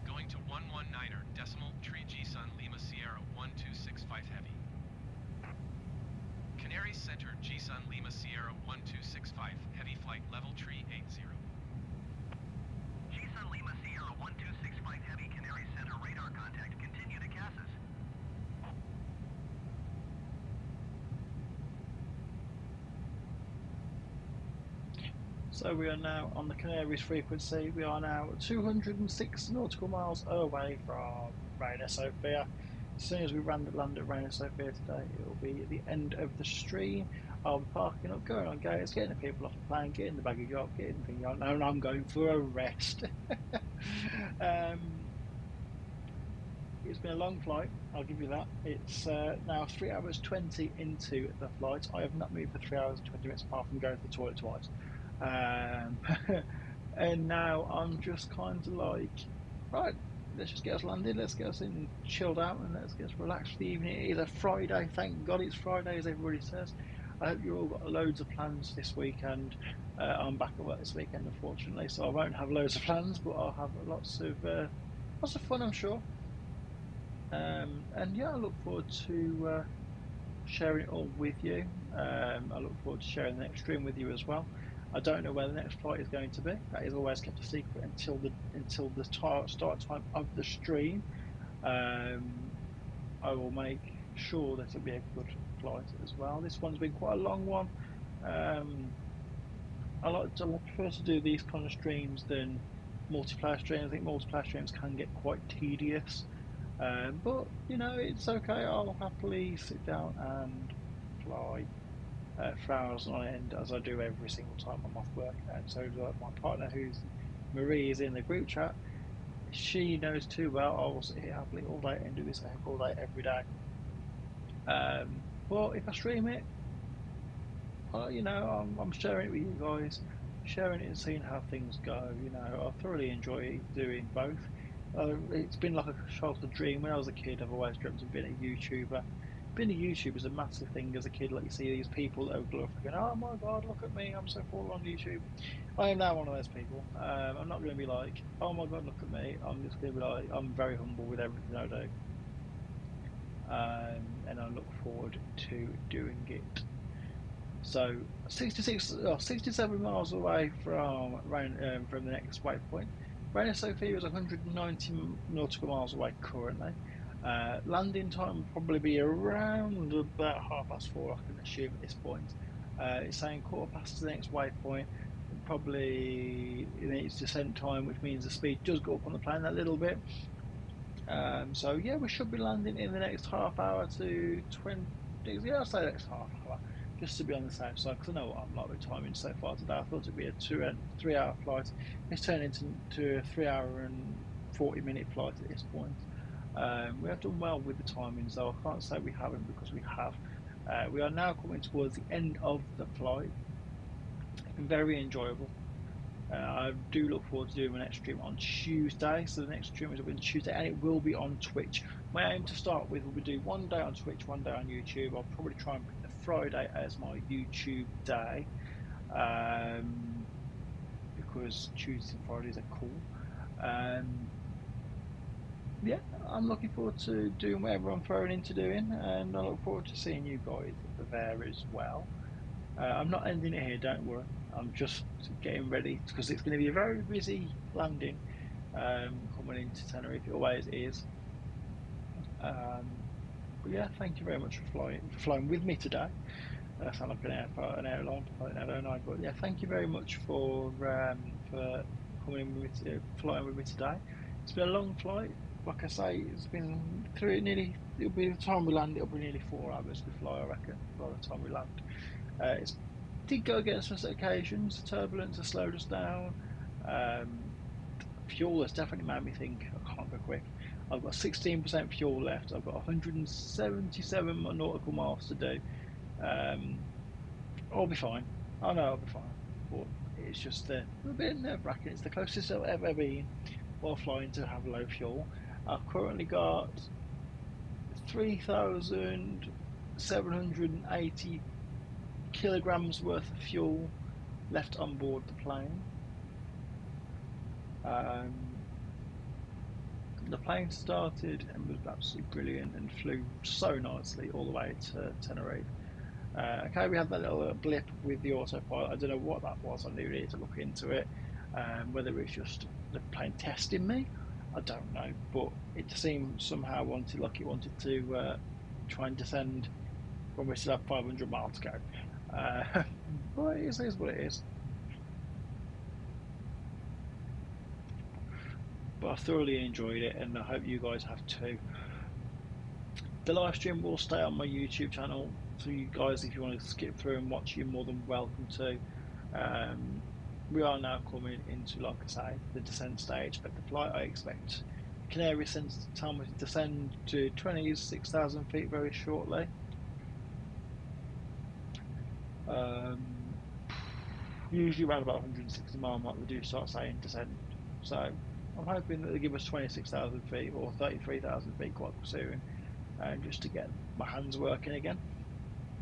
A: Going to 119er decimal tree G-Sun Lima Sierra 1265 heavy. Canary Center G-Sun Lima Sierra 1265 heavy flight level tree 80.
E: G-Sun Lima Sierra 1265 Heavy Canary Center radar contact. Continue to CASAS.
C: So we are now on the Canaries frequency. We are now 206 nautical miles away from Reina Sofia. As soon as we land at Reina Sofia today, it will be the end of the stream. I'll be parking up, going on gates, getting the people off the plane, getting the baggage up, getting the thing on, and I'm going for a rest. It's been a long flight, I'll give you that. It's now 3 hours 20 into the flight. I have not moved for 3 hours and 20 minutes apart from going to the toilet twice. And now I'm just kind of like, right, let's just get us landed, let's get us in chilled out, and let's get us relaxed for the evening. It is a Friday, thank God it's Friday, as everybody says. I hope you've all got loads of plans this weekend. I'm back at work this weekend, unfortunately, so I won't have loads of plans, but I'll have lots of fun, I'm sure. And yeah, I look forward to sharing it all with you. I look forward to sharing the next stream with you as well. I don't know where the next flight is going to be. That is always kept a secret until the start time of the stream. I will make sure that it'll be a good flight as well. This one's been quite a long one. I prefer to do these kind of streams than multiplayer streams. I think multiplayer streams can get quite tedious. But you know, it's okay. I'll happily sit down and fly for hours on end, as I do every single time I'm off work. And so my partner, who's Marie, is in the group chat. She knows too well. I will sit here happily all day and do this all day every day. But if I stream it, you know, I'm sharing it with you guys, sharing it and seeing how things go. You know, I thoroughly enjoy doing both. It's been like a childhood dream. When I was a kid, I've always dreamt of being a YouTuber. Being a YouTuber is a massive thing as a kid. Like, you see these people that are glorified, oh my God, look at me, I'm so cool on YouTube. I am now one of those people. I'm not going to be like, oh my God, look at me. I'm just going to be like, I'm very humble with everything I do. And I look forward to doing it. So 67 miles away from the next waypoint. Reina Sofia is 190 nautical miles away currently. Landing time will probably be around about 4:30, I can assume at this point. It's saying 1/4 to the next waypoint. Probably its descent time, which means the speed does go up on the plane a little bit. So yeah, we should be landing in the next half hour to 20. Yeah, I'll say next half hour, just to be on the safe side, because I know what I'm like with timing so far today. I thought it'd be a 3 hour flight. It's turned into a 3 hour and 40 minute flight at this point. We have done well with the timings, though. I can't say we haven't, because we have. We are now coming towards the end of the flight. very enjoyable. I do look forward to doing my next stream on Tuesday. So the next stream is on Tuesday, and it will be on Twitch. My aim to start with will be do one day on Twitch, one day on YouTube. I'll probably try and pick the Friday as my YouTube day, because Tuesdays and Fridays are cool. Yeah, I'm looking forward to doing whatever I'm thrown into doing, and I look forward to seeing you guys there as well. I'm not ending it here, don't worry. I'm just getting ready because it's going to be a very busy landing coming into Tenerife. It always is. But yeah, thank you very much for flying with me today. I sound like an airline pilot now, don't I? But yeah, thank you very much for coming with me, flying with me today. It's been a long flight. Like I say, it's been through nearly. It'll be the time we land. It'll be nearly 4 hours we fly, I reckon, by the time we land. It did go against us at occasions. Turbulence has slowed us down. Fuel has definitely made me think I can't go quick. I've got 16% fuel left. I've got 177 nautical miles to do. I'll be fine. I know I'll be fine. But it's just a bit nerve-wracking. It's the closest I've ever been while flying to have low fuel. I've currently got 3,780 kilograms worth of fuel left on board the plane. The plane started and was absolutely brilliant and flew so nicely all the way to Tenerife. Okay, we had that little blip with the autopilot. I don't know what that was. I needed to look into it. Whether it's just the plane testing me, I don't know. But it seemed somehow wanted to try and descend when we still have 500 miles to go. But it is what it is. But I thoroughly enjoyed it, and I hope you guys have too. The live stream will stay on my YouTube channel, so you guys, if you want to skip through and watch, you're more than welcome to. We are now coming into, like I say, the descent stage of the flight. I expect Canary Centre to tell me to descend to 26,000 feet very shortly. Usually around about 160 mile mark they do start saying descent. So I'm hoping that they give us 26,000 feet or 33,000 feet quite soon, just to get my hands working again.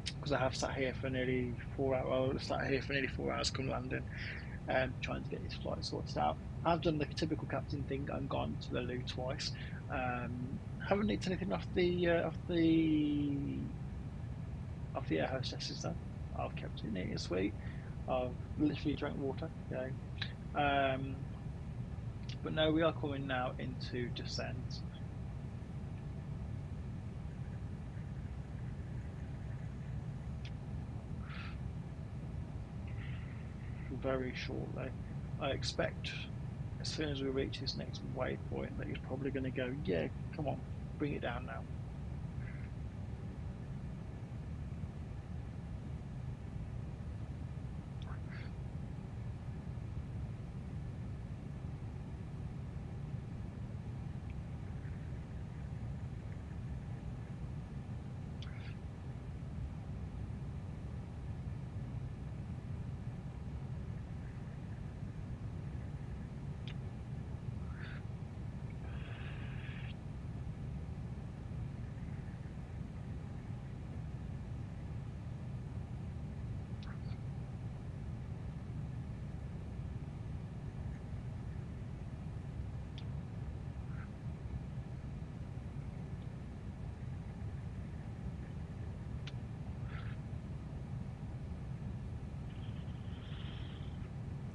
C: Because I have sat here for nearly 4 hours. Well, I sat here for nearly 4 hours come landing, trying to get this flight sorted out. I've done the typical captain thing and gone to the loo twice. Haven't nicked anything off the air hostesses though. I've kept it neat and sweet. I've literally drank water. Yeah. But no, we are coming now into descent. Very shortly. I expect as soon as we reach this next waypoint that he's probably going to go, yeah, come on, bring it down now.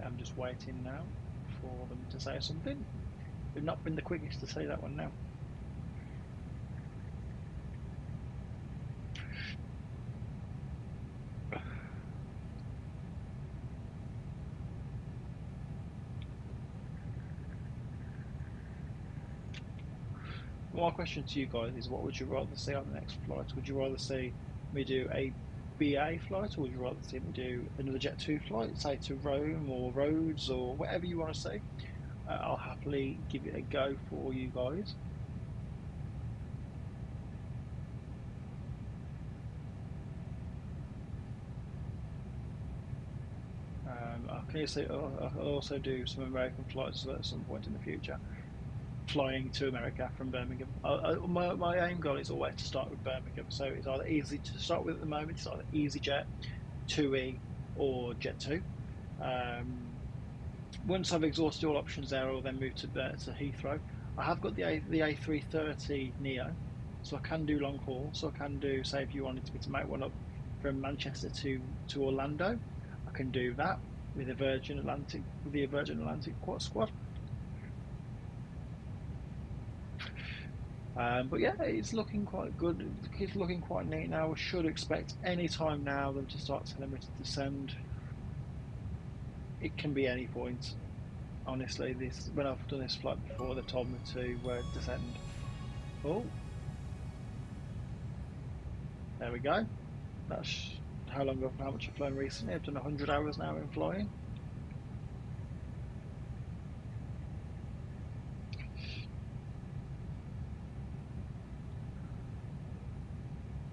C: I'm just waiting now for them to say something. They've not been the quickest to say that one now. My question to you guys is, what would you rather see on the next flight? Would you rather see me do a BA flight, or would you rather see me do another Jet 2 flight, say to Rome or Rhodes or whatever you want to see? I'll happily give it a go for you guys. Can you see? I'll also do some American flights at some point in the future. Flying to America from Birmingham. My aim goal is always to start with Birmingham, so it's either easy to start with at the moment. It's either EasyJet, TUI, or Jet2. Once I've exhausted all options there, I'll then move to Heathrow. I have got the A330 Neo, so I can do long haul. So I can do, say, if you wanted me to make one up from Manchester to Orlando, I can do that with the Virgin Atlantic Squad. But yeah, it's looking quite good. It's looking quite neat now. I should expect any time now them to start telling me to descend. It can be any point. Honestly, when I've done this flight before, they've told me to descend. Oh, there we go. That's how much I've flown recently. I've done 100 hours now in flying.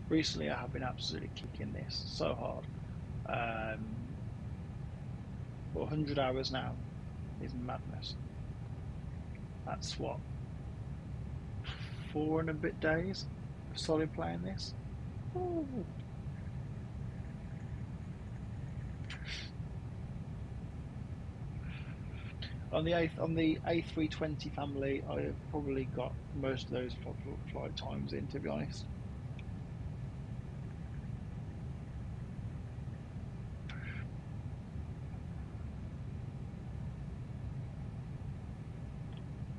C: Recently, I have been absolutely kicking this so hard. But 100 hours now is madness. That's what, 4 and a bit days of solid playing this. Ooh. On the A320 family, I have probably got most of those flight times in, to be honest.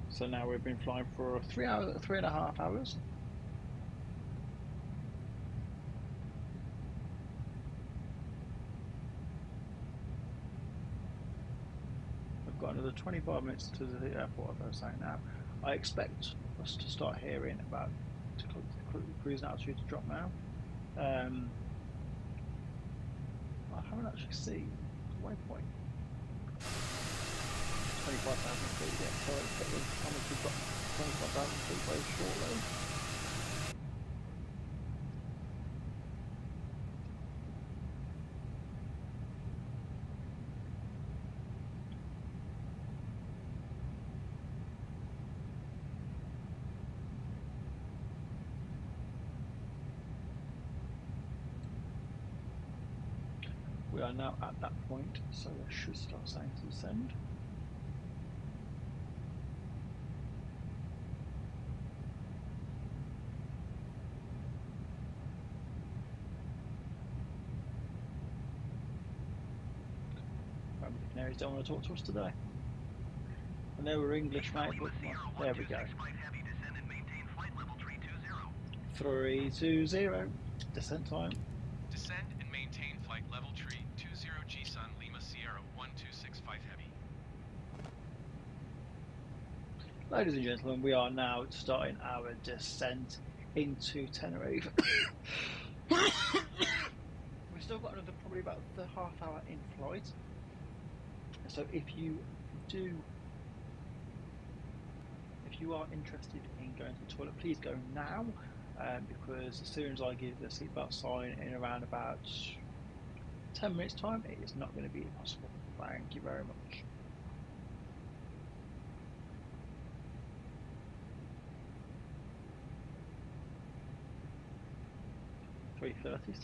C: So now we've been flying for 3.5 hours. I've got another 25 minutes to the airport, as I was saying now. I expect us to start hearing about cruise altitude to drop now. I haven't actually seen the waypoint. 25,000 feet yet, so I expect them to come and we've got 25,000 feet very shortly. We are now at that point, so I should start saying to descend. Maybe the Canaries don't want to talk to us today. I know we're English, mate, but there we go. 320, descent time.
A: Descend and maintain flight level tree 20 G-Sun Lima Sierra 1265 Heavy.
C: Ladies and gentlemen, we are now starting our descent into Tenerife. We've still got another probably about the half hour in flight. So if you are interested in going to the toilet, please go now, because as soon as I give the seatbelt sign in around about 10 minutes time, it is not going to be possible. Thank you very much. .330's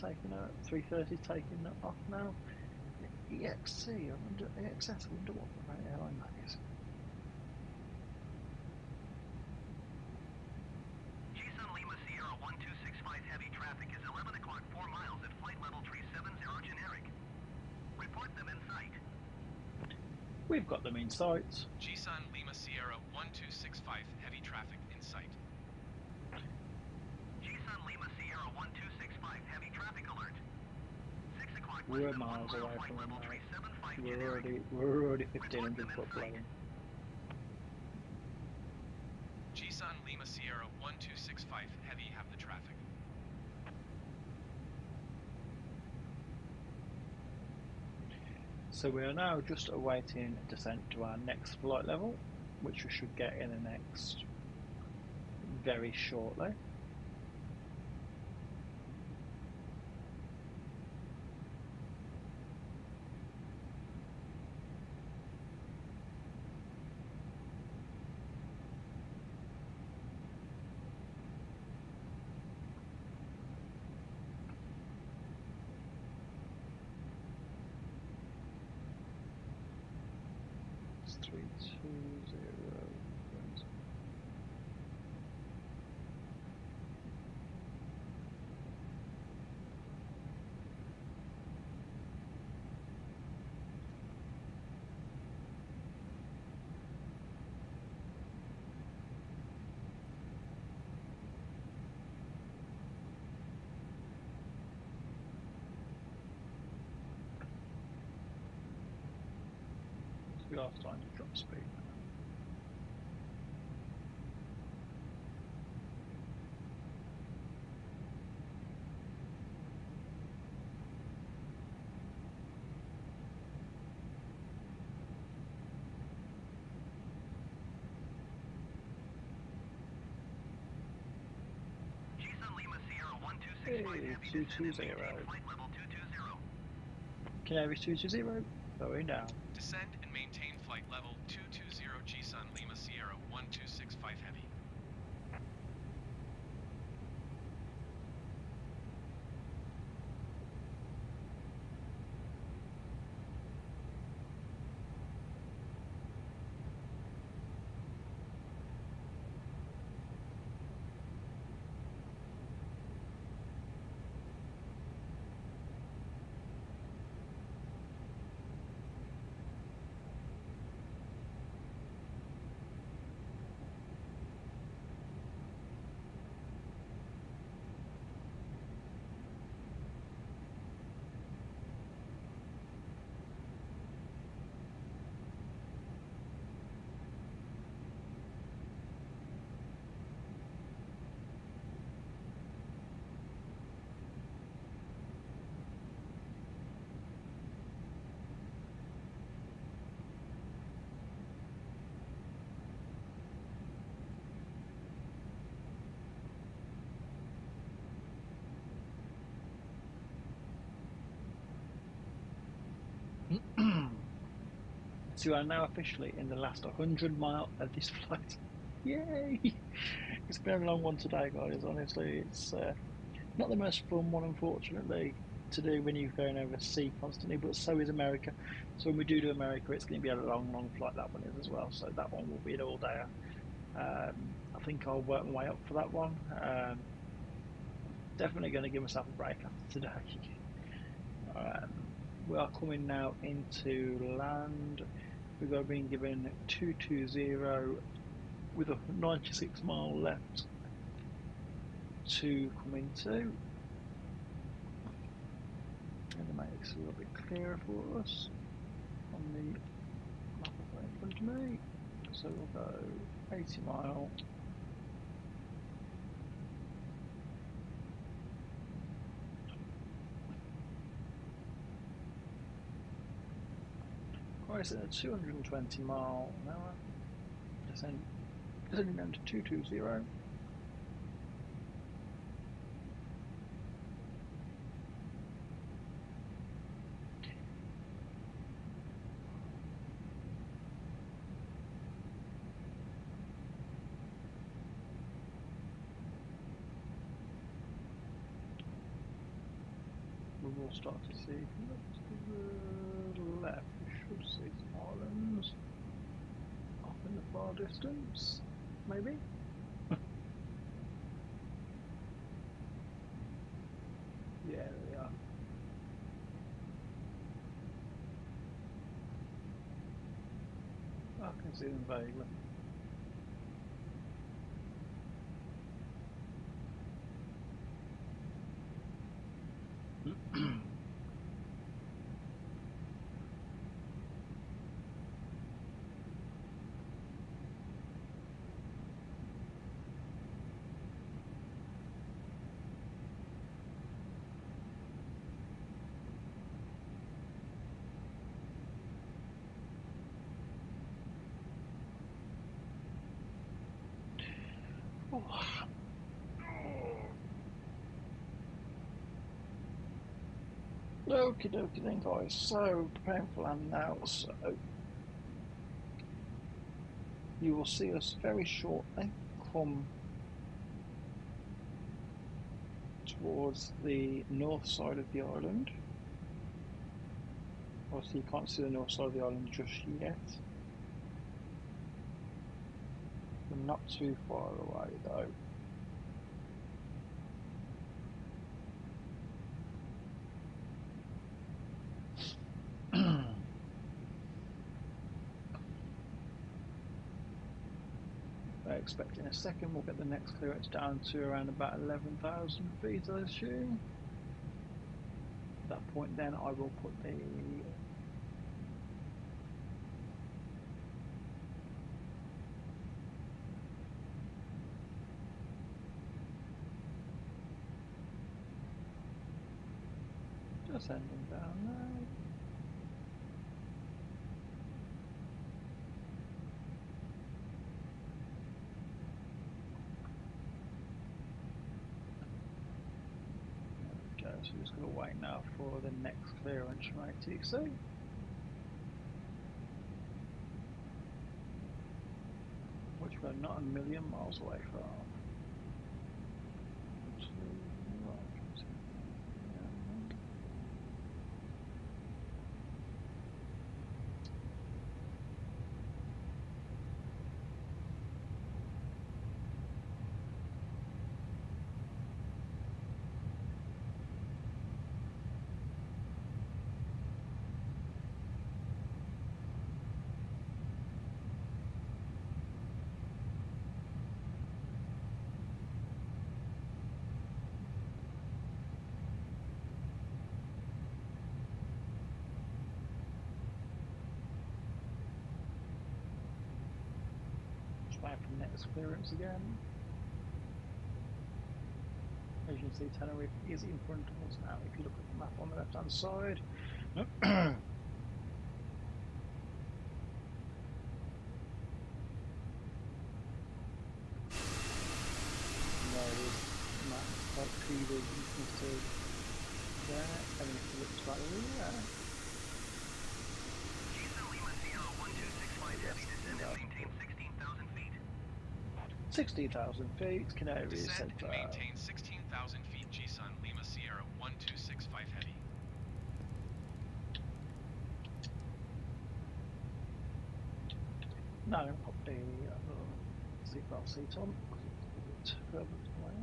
C: taking off now. EXC, I wonder what airline that is.
E: G-Sun Lima Sierra 1265 heavy traffic is 11 o'clock 4 miles at flight level 370 generic. Report them in sight.
C: We've got them in sight.
A: G-Sun Lima Sierra 1265 heavy traffic in sight.
E: G-Sun Lima Sierra 1265 heavy traffic alert. 6 o'clock.
C: We're miles away from them now. We're already 1,500 foot below them.
A: G-Sun Lima Sierra 1265 heavy have the traffic.
C: So we are now just awaiting descent to our next flight level, which we should get in the next very shortly. FS2020. We are starting to drop speed now.
E: G-Sun Lima Sierra 1265
C: Hey,
E: Heavy descend and
C: 220.
E: maintain flight level 220.
C: Canary 220, going down.
A: Descend and maintain flight level 220 G-Sun Lima Sierra 1265 Heavy.
C: So we are now officially in the last 100 mile of this flight. Yay! It's been a long one today, guys. Honestly, it's not the most fun one, unfortunately, to do when you're going over sea constantly, but so is America. So when we do America, it's going to be a long, long flight, that one is as well. So that one will be an all-dayer. I think I'll work my way up for that one. Definitely going to give myself a break after today. We are coming now into land. We've been given 220 with a 96 mile left to come into. And to make this a little bit clearer for us on the map in front of me. So we'll go 80 mile. Right, so 220 mile an hour. Descending down to 220. We will start to see, look to the left, we should see some islands off in the far distance, maybe? Yeah, there they are. I can see them vaguely. Oh. Okie dokie then, guys, so preparing for land now, so you will see us very shortly come towards the north side of the island. Obviously you can't see the north side of the island just yet, Not too far away though. They're expecting a second. We'll get the next clearance down to around about 11,000 feet, I assume. At that point, then I will put the descending down there. So we're just going to wait now for the next clearance from ATC. Which we're not a million miles away from. Wait for the next clearance again. As you can see, Tenerife is in front of us now. If you look at the map on the left hand side, there is map like TV, you can see there, and if you look slightly there.
E: G-Sun Lima Sierra 1265 heavy descend and maintain 16,000 feet.
C: 60,000 feet, Canary
A: Descend
C: Centre.
A: and maintain 16,000 feet. G-Sun Lima Sierra 1265 heavy.
C: No, I'm going to pop the seatbelt seat on because it's a bit further away.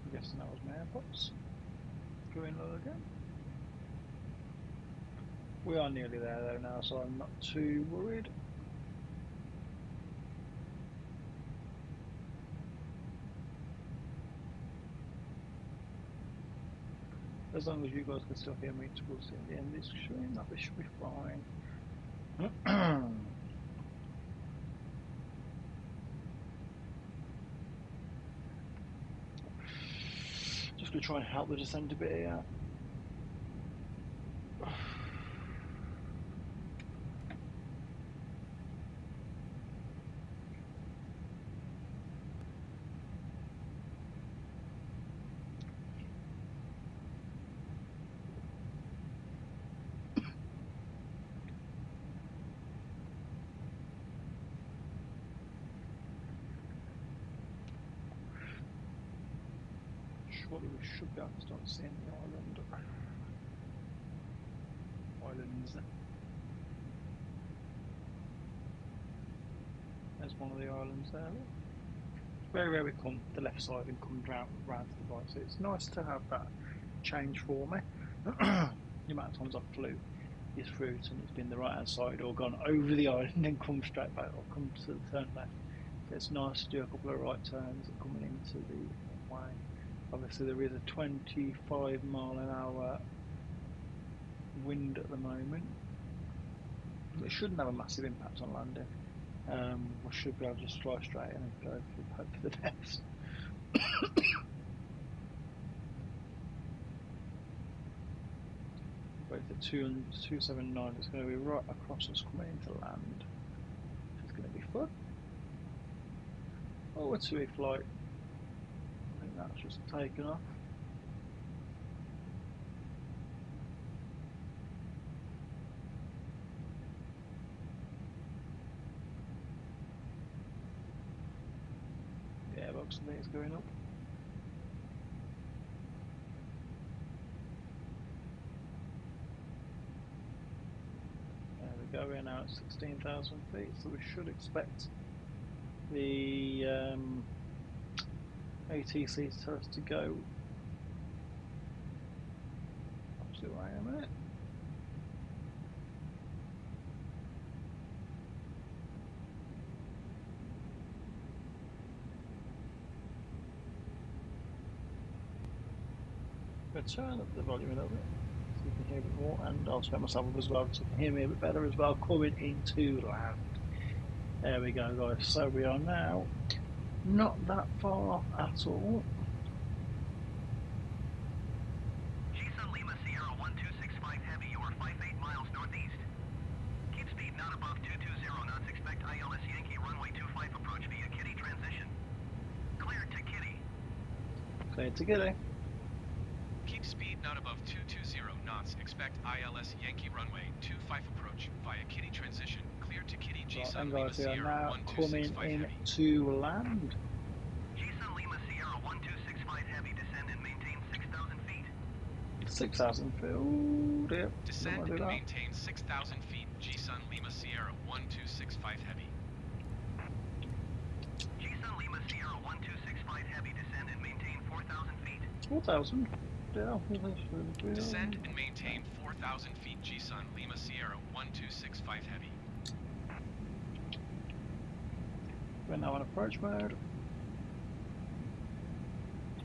C: I'm guessing that was my AirPods. Going low again. We are nearly there though now, so I'm not too worried. As long as you guys can still hear me towards the end of this stream, that should be fine. Just going to try and help the descent a bit here. Surely we should be able to start seeing the islands. There's one of the islands there. It's very rare we come to the left side and come round to the right, so it's nice to have that change for me. The amount of times I've flew this route and it's been the right hand side or gone over the island and then come straight back or come to the turn left. So it's nice to do a couple of right turns and coming into the way. Obviously there is a 25 mile an hour wind at the moment. It shouldn't have a massive impact on landing. We should be able to just fly straight in and go hope for the best. But the 279 is going to be right across us coming into land. It's going to be fun. forward to a flight. I think that's just taken off. Yeah, box and things going up. There we go, we're now at 16,000 feet, so we should expect the ATC to tell us to go. I'll see where I am at. I'll turn up the volume a little bit so you can hear a bit more, and I'll turn myself up as well so you can hear me a bit better as well, coming into land. There we go, guys, so we are now not that far at all.
E: G-Sun Lima Sierra 1265 Heavy, you are 58 miles northeast. Keep speed not above 220 knots, expect ILS Yankee runway 25 approach via Kitty transition. Cleared to Kitty.
C: Clear to Kitty.
A: Keep speed not above 220 knots, expect ILS Yankee runway 25 approach via Kitty transition. Clear to Kitty.
C: Right,
A: G-Sun
C: and
A: Lima
C: guys, we are
A: Sierra
C: now coming
A: 1265
C: in
A: Heavy.
C: to land.
E: G-Sun Lima Sierra 1265 Heavy, descend and maintain 6,000 feet.
C: 6,000 feet. Oh dear.
A: Descend
C: Don't want to
A: and
C: do that.
A: maintain 6,000 feet. G-Sun Lima Sierra 1265 Heavy.
E: G-Sun Lima Sierra 1265 Heavy, descend and maintain 4,000 feet.
C: 4,000. Yeah.
A: Descend and maintain 4,000 feet. G-Sun Lima Sierra 1265 Heavy.
C: We're now on approach mode.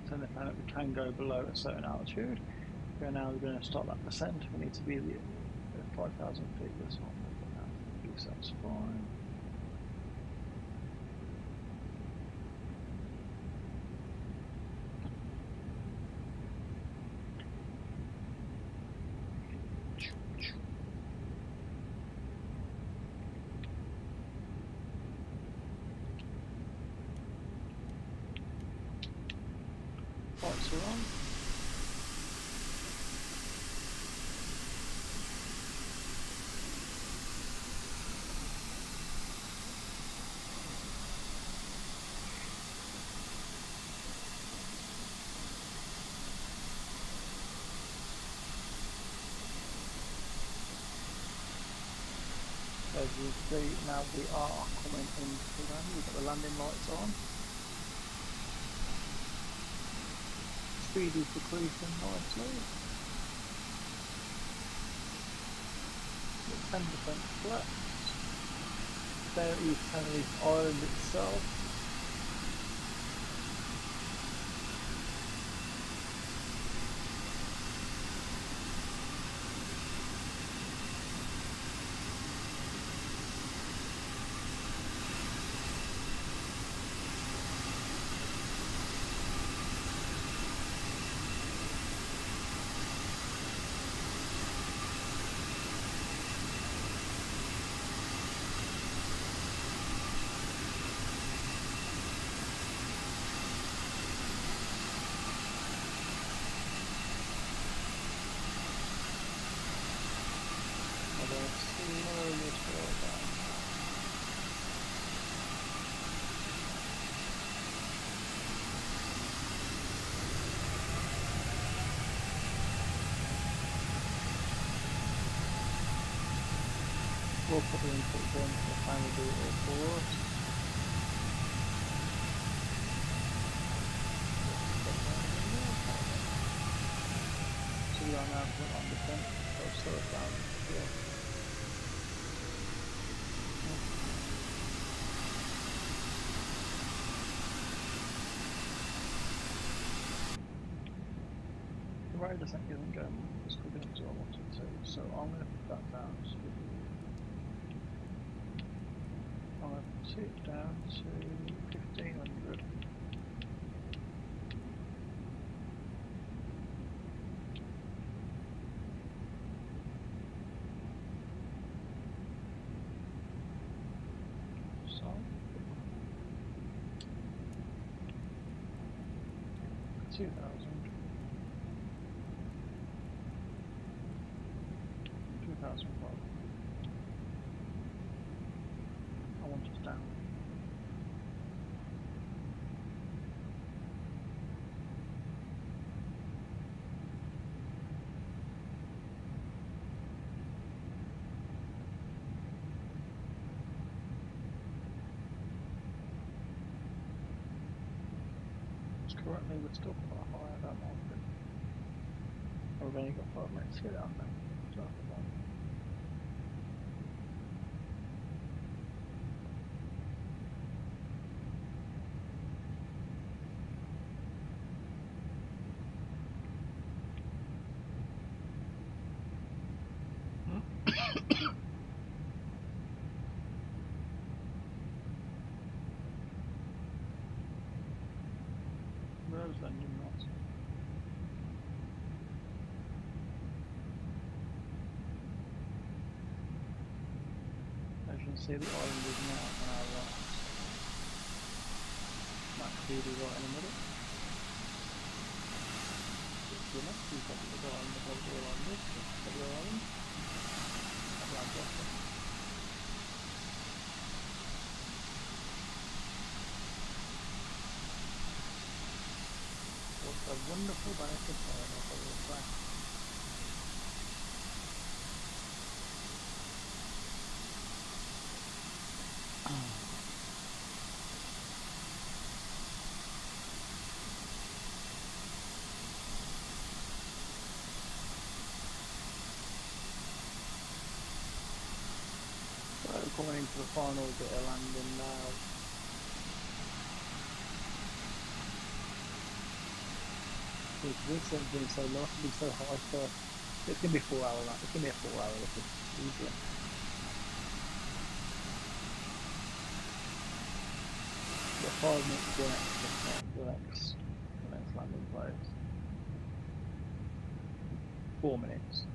C: So if we can go below a certain altitude. We're now going to start that descent. We need to be at 5,000 feet this one. So that's fine. Lights are on. As you see, now we are coming into land. We've got the landing lights on. Speed is decreasing nicely. 10% flat. There is Tenerife Island itself. We'll probably input them to finally do it all for us. So we are now on the front, so slow it down here. The rate descent isn't going as quick enough as I wanted to, so I'm going to put that down. I'm going to put it down to 1500. So 2000. I want us down. Currently we're still quite high, I don't mind it. We've only got 5 minutes to get down there. So that's fine. Where's that new knot? As you can see, the island is now on our right. That clearly right in the middle. To the left, we've got the island above the island this, the island. That lands off it. What a wonderful benefit island, I will say. So coming into the final bit of landing now. This has been so low, it's been so high for it's gonna be 4 hour land. It's gonna be a 4 hour lifting, easily. Got 5 minutes to the next landing place. 4 minutes.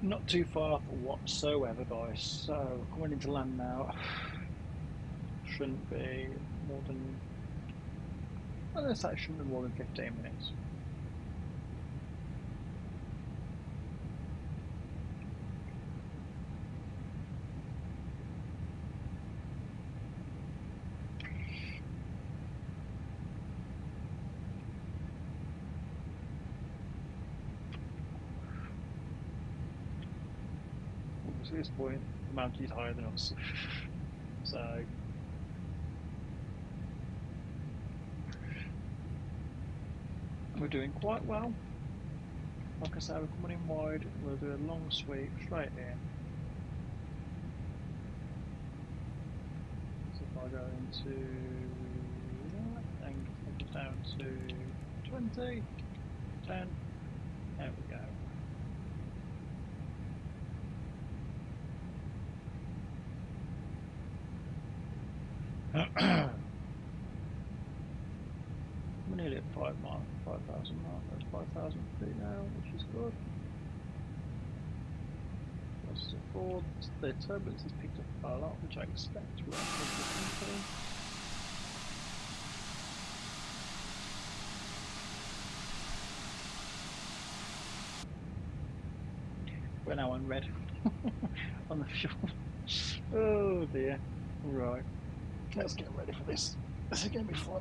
C: Not too far off whatsoever, guys. So coming into land now, shouldn't be more than, let's say it shouldn't be more than 15 minutes. At this point, the mountain is higher than us, so we're doing quite well. Like I say, we're coming in wide. We'll do a long sweep straight in. So if I go into that and take it down to 20, 10, there we go. We're nearly at 5,000 mark. That's 5,000 feet now, which is good. That's forward. The turbulence has picked up a lot, which I expect. We're now on red on the fuel. Oh dear. Right. Let's get ready for this. This is going to be fun.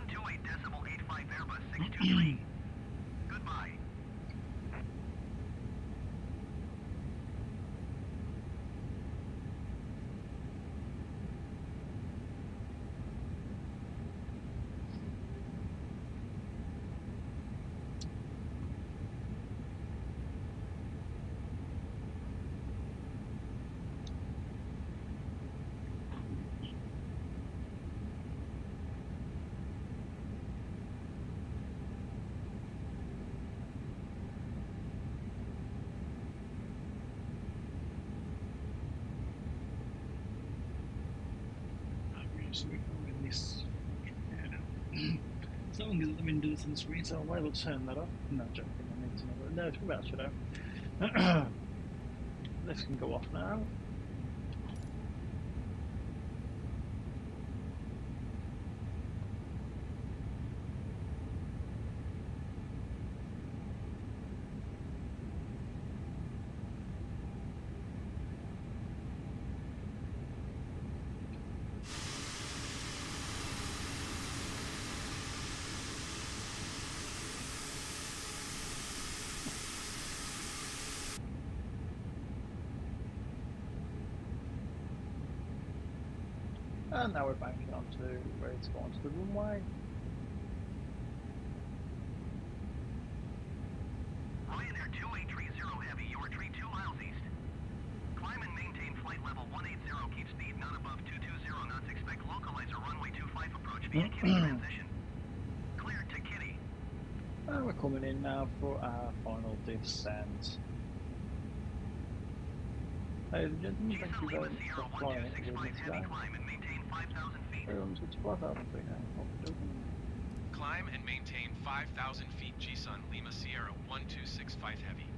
E: 128.85 Airbus 623. Goodbye.
C: So we can win this. As long as the windows on the screen, so I might as well turn that off. No, joking, I need to know. No, it's about shadow. This can go off now. And now we're banking onto ready to go onto the runway.
E: Ryanair 2830 Heavy, you are tree 2 miles east. Climb and maintain flight level 180, keep speed not above 220 knots, expect localizer runway 25 approach via Kitty transition. Cleared to Kitty.
C: And we're coming in now for our final descent. Ladies and gentlemen, thank you very much for flying it with me today.
E: Climb and maintain 5,000 feet.
C: Everyone's good to 5,000 feet now.
A: Climb and maintain 5,000 feet GSUN Lima Sierra 1265 Heavy.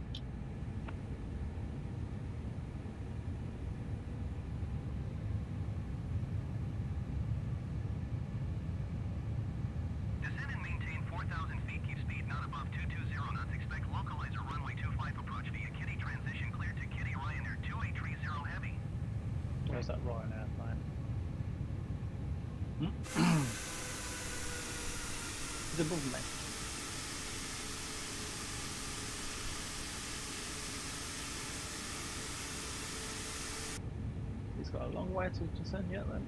E: Descend and maintain 4,000 feet, keep speed not above 220 knots, expect localizer runway 25 approach via Kitty transition, cleared to Kitty Ryanair 2830 Heavy.
C: Where's that Ryanair plane? It's above me. He's got a long way to descend yet then.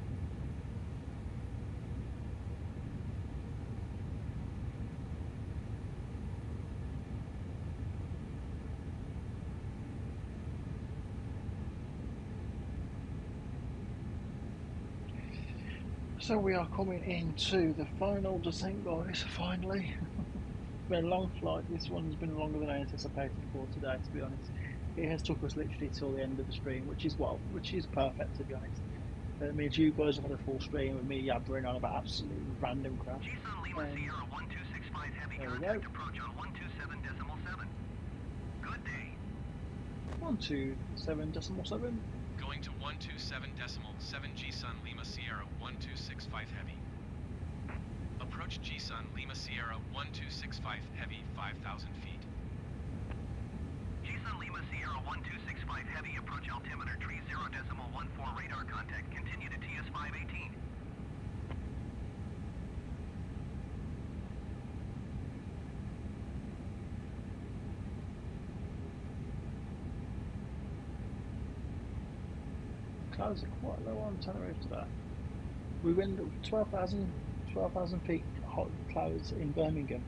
C: So we are coming into the final descent, guys, finally. It's been a long flight. This one's been longer than I anticipated for today, to be honest. It has took us literally till the end of the stream, which is perfect, to be honest. It means you guys have had a full stream with me yabbering on about absolutely random crap.
E: GSUN Lima Sierra 1265 Heavy,
C: there we
E: contact
C: go.
E: approach on 127.7. Good day.
C: 127.7.
A: Going to 127.7 GSUN Lima Sierra 1265 Heavy. Approach GSUN Lima Sierra 1265 Heavy 5,000 feet.
E: GSUN Lima Sierra 1265 Heavy, approach altimeter tree 0.14 radar contact, continue to TS 518.
C: Clouds are quite low on Tenerife today. We went 12,000 feet hot clouds in Birmingham,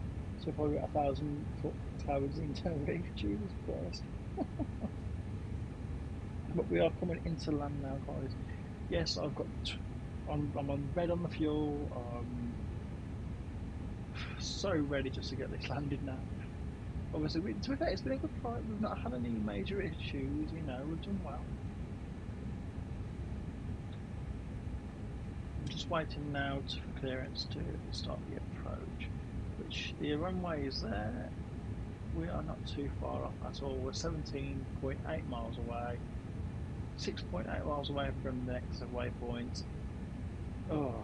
C: so probably 1,000 foot clouds in Tenerife. Jesus Christ. But we are coming into land now, guys. Yes, I've got. I'm on red on the fuel. So ready just to get this landed now. Obviously, to be fair, it's been a good flight. We've not had any major issues. You know, we've done well. I'm just waiting now for clearance to start the approach, which the runway is there. We are not too far off at all. We're 17.8 miles away, 6.8 miles away from the next waypoint. Oh.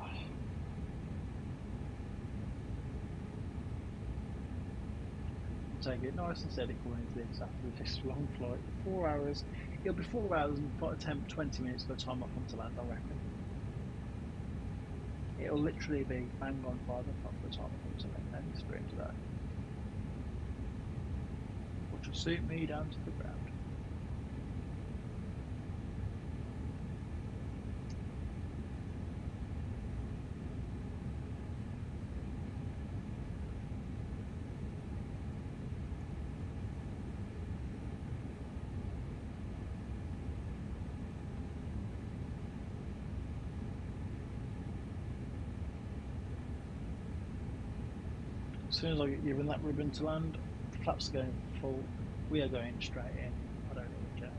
C: Take it nice and steady coming into this after this long flight. 4 hours. It'll be 4 hours and 20 minutes by the time I come to land, I reckon. it'll literally be bang on 5 o'clock by the time I come to maintain the stream today. Which will suit me down to the ground. As soon as I get given that ribbon to land, the flaps are going full. We are going straight in. I don't even care.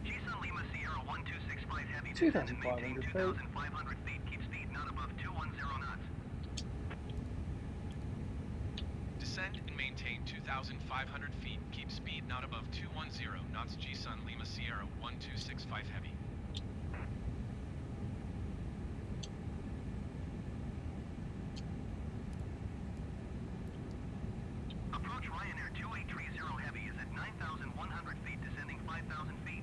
E: G-Sun Lima Sierra 1265 Heavy.
C: 2,500 feet.
E: 2,500 feet. Keep speed not above 210 knots.
A: Descend and maintain 2,500 feet. Keep speed not above 210 knots. G-Sun Lima Sierra 1265 Heavy.
E: Approach Ryanair 2830 Heavy is at 9,100 feet, descending 5,000 feet.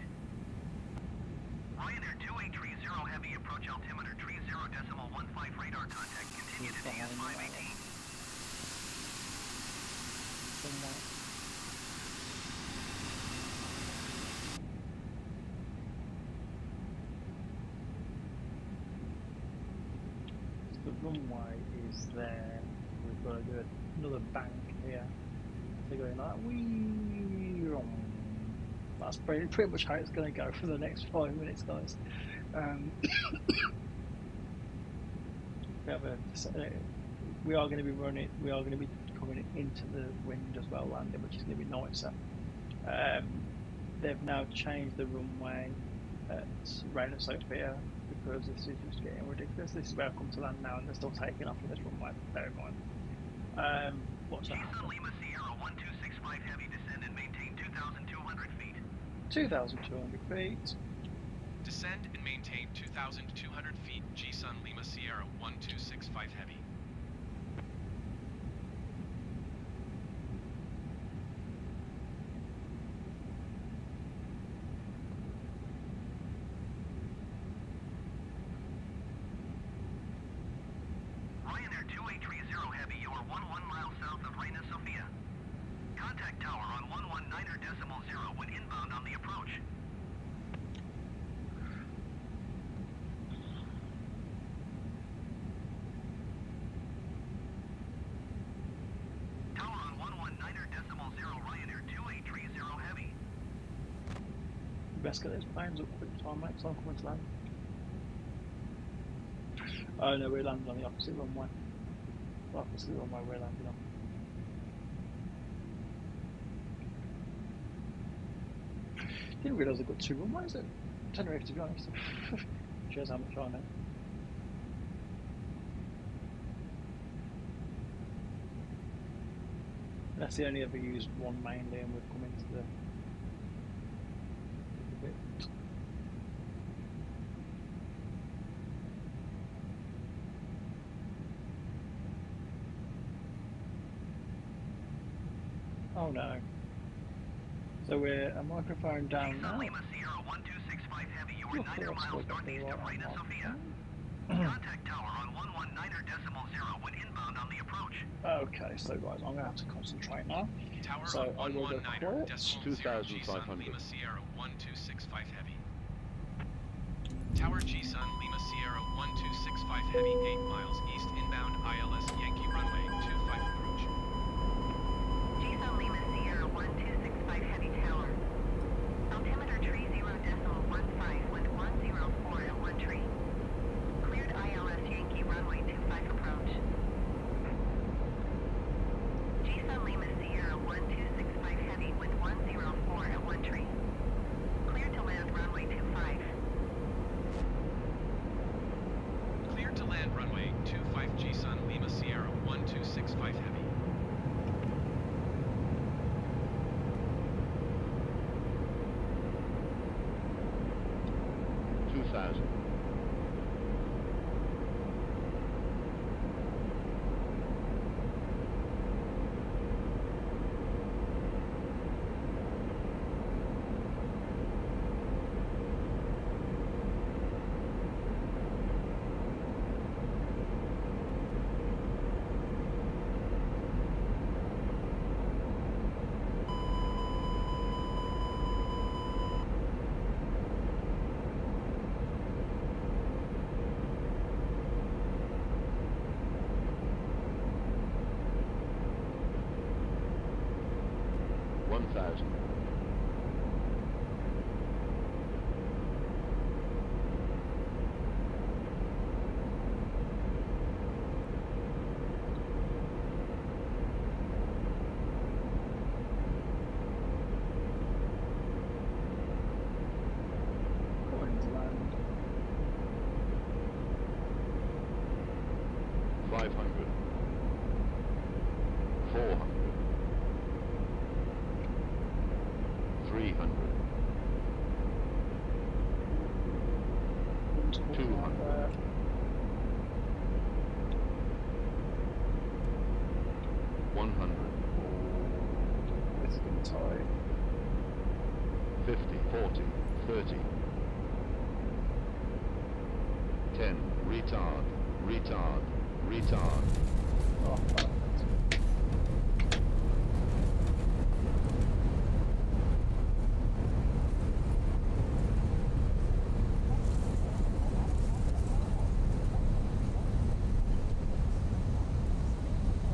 E: Ryanair 2830 Heavy, approach altimeter 30.15 radar contact. Continue to DS 518.
C: Somewhere. The runway is there. We've got to do another bank here. They're going like wee. That's pretty much how it's going to go for the next 5 minutes, guys. We are going to be running. We are going to be coming into the wind as well, landing, which is going to be nicer. They've now changed the runway at Reina Sofia because this is just getting ridiculous. This is where I've come to land now, and they're still taking off on this runway. Bear in mind. What's that?
E: G-Sun Lima Sierra 1265 Heavy, descend and maintain 2,200 feet.
C: 2,200 feet.
A: Descend and maintain 2,200 feet. G-Sun Lima Sierra 1265 Heavy.
E: Ryanair 2830 Heavy, you are 11 miles south of Reina Sofia. Contact tower on 119.0 when inbound on the approach. Tower on 119.0 Ryanair 2830 Heavy.
C: Best get those planes up quick time, mate, so I'm coming to land. Oh no, we're landing on the opposite runway. The opposite runway we're landing on. Didn't realise I've got 2 runways at Tenerife, to be honest. Shows how much I know. That's the only ever used one mainly, and we've come into the bit. Oh no. So we're a microphone down now.
E: G-Sun Lima Sierra 1265 Heavy, you are 9 miles northeast of Reina Sofia.
C: Mm.
E: Contact tower on 119.0 when inbound on the approach.
C: Okay, so guys, I'm going to have to concentrate now.
A: Tower
C: So
A: on
C: I will go
A: 119.0
C: quiet.
A: G-Sun Lima Sierra 1265 Heavy. Tower G-Sun Lima Sierra 1265 Heavy, 8 miles east inbound ILS Yankee runway 25 approach.
B: G-Sun Lima Sierra 1265 Heavy Tower. Altimeter 30.15 with 104 at 1 tree. Cleared ILS Yankee runway 25 approach. G-Sun Lima Sierra 1265 Heavy with 104 at 1 tree. Cleared to land runway 25.
A: Cleared to land runway 25 G-Sun Lima Sierra 1265
F: 1000.
C: Queensland.
F: 500. 400. 300. 200. 100.
C: It's been tight.
F: 50, 40, 30. 10. Retard. Retard. Retard.
C: Oh, perfect.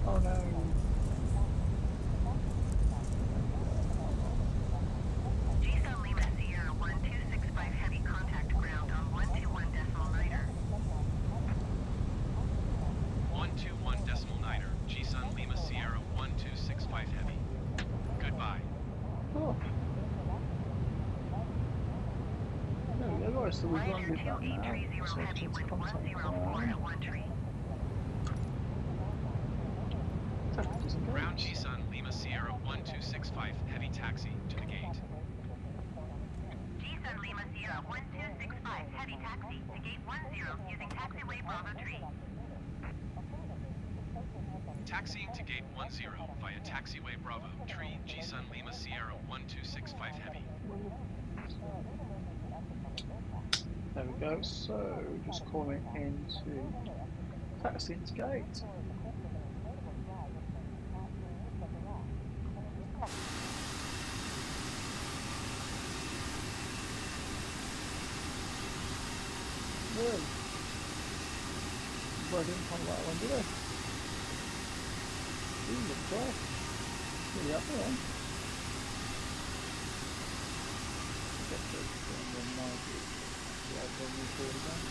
C: Oh no.
B: GSUN Lima Sierra 1265 heavy contact ground on 121.9er.
A: 121.9er, GSUN Lima Sierra 1265 Heavy. Goodbye.
C: Oh. There we go, guys. So we've
B: Liner
C: landed that now.
B: 2830
C: So
B: heavy
C: it's
B: wind
C: contact
B: 104 at 1 tree.
A: Ground GSUN Lima Sierra 1265 Heavy taxi to the gate.
B: GSUN Lima Sierra 1265 heavy taxi to gate 10 using taxiway Bravo tree.
A: Taxiing to gate 10 via taxiway Bravo, tree GSUN Lima Sierra 1265 Heavy.
C: There we go. So just calling into taxi into gate. Well, I didn't come that one, did I? Ooh, looks right. Really up there. Get this and then yeah, I'll go move forward again.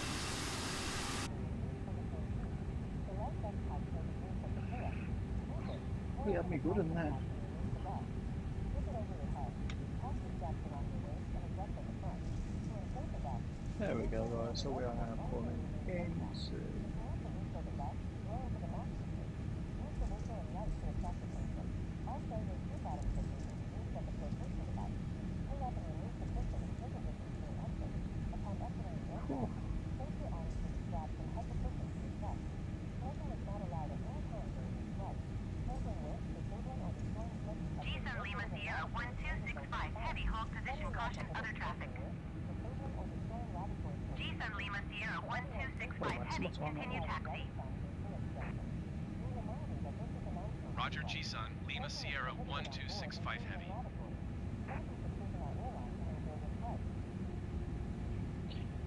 C: We had me good in there. There we go, guys. So we are now calling into
B: GSUN Lima Sierra 1265 heavy hold position caution other traffic. GSUN Lima Sierra 1265 heavy continue taxi.
A: Roger GSUN Lima Sierra 1265 Heavy.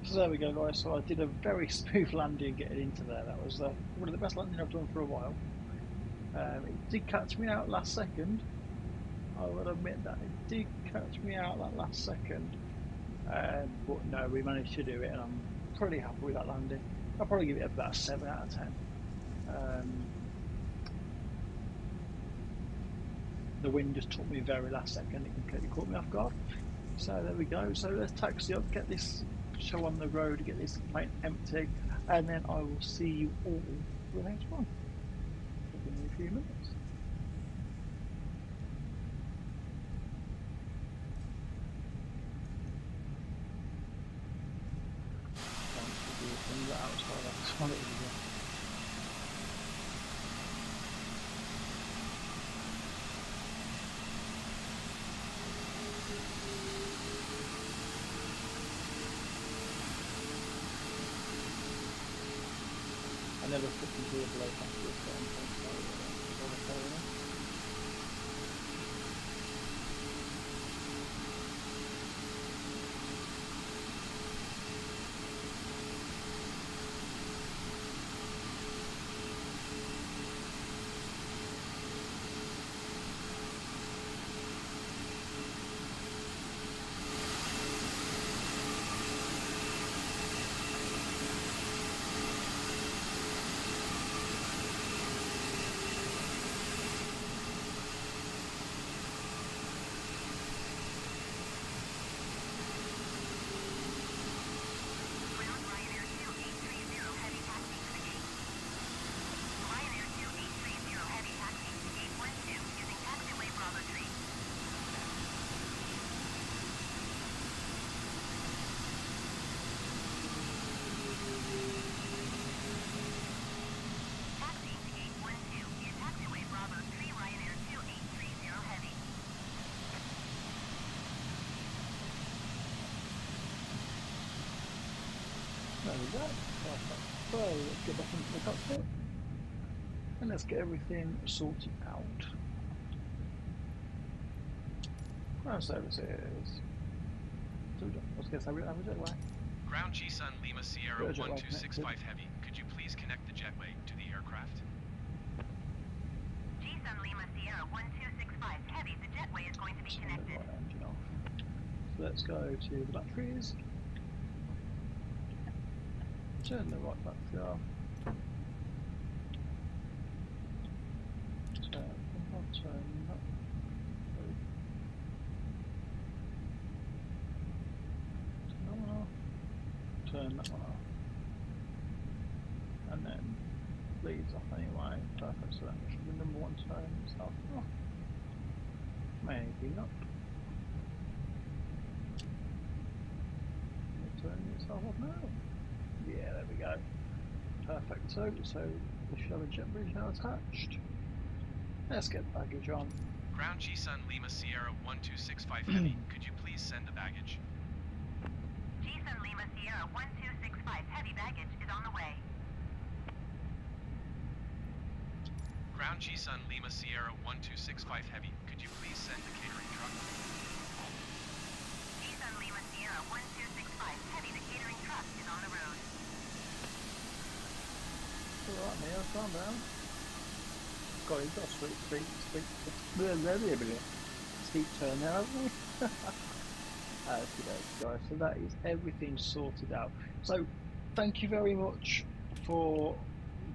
C: So there we go, guys. So I did a very smooth landing getting into there. That was one of the best landings I've done for a while. It did catch me out last second. I will admit that it did catch me out that last second. But no, we managed to do it, and I'm pretty happy with that landing. I'll probably give it about a 7 out of 10. The wind just took me very last second. It completely caught me off guard. So there we go. So let's taxi up, get this show on the road, get this plane empty, and then I will see you all for the next one. Give me a few minutes. I never put them through a blow past this one, so we go. Perfect. So let's get back into the cockpit and let's get everything sorted out. Ground services. I was going to say we don't have a jetway.
A: Ground GSUN Lima Sierra 1265 Heavy, could you please connect the jetway to the aircraft?
B: GSUN Lima Sierra 1265 Heavy, the jetway is going to be connected.
C: Right engine off. So let's go to the batteries. Turn the right battery off. Turn that. Turn that one off. And then leads off anyway. Perfect, so that should be number one turn itself off. Maybe not. Turn itself off now. Yeah, there we go. Perfect, so we should have a jet bridge now attached. Let's get baggage on.
A: Ground GSUN Lima Sierra 1265 Heavy, could you please send the baggage?
B: GSUN Lima Sierra 1265 Heavy, baggage is on the way.
A: Ground GSUN Lima Sierra 1265 Heavy, could you please send the catering truck?
B: GSUN Lima Sierra 1265 Heavy, the catering truck is on the road.
C: Alright, Neil, calm down. God, he's got a steep turn there, haven't we? Okay, guys, so that is everything sorted out. So, thank you very much for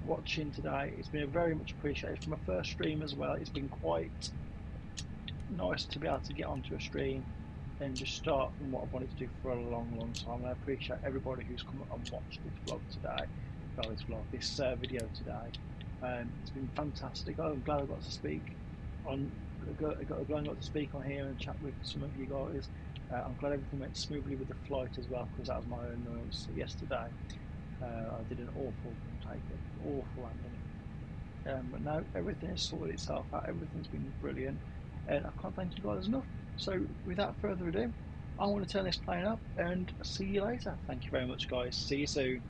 C: watching today. It's been very much appreciated for my first stream as well. It's been quite nice to be able to get onto a stream and just start from what I've wanted to do for a long time. And I appreciate everybody who's come and watched this vlog today. This video today. It's been fantastic. I'm glad I got to speak on. Glad I got to speak on here and chat with some of you guys. I'm glad everything went smoothly with the flight as well, because that was my own annoyance yesterday. I did an awful landing. But now everything has sorted itself out. Everything's been brilliant, and I can't thank you guys enough. So without further ado, I'm going to turn this plane up and see you later. Thank you very much, guys. See you soon.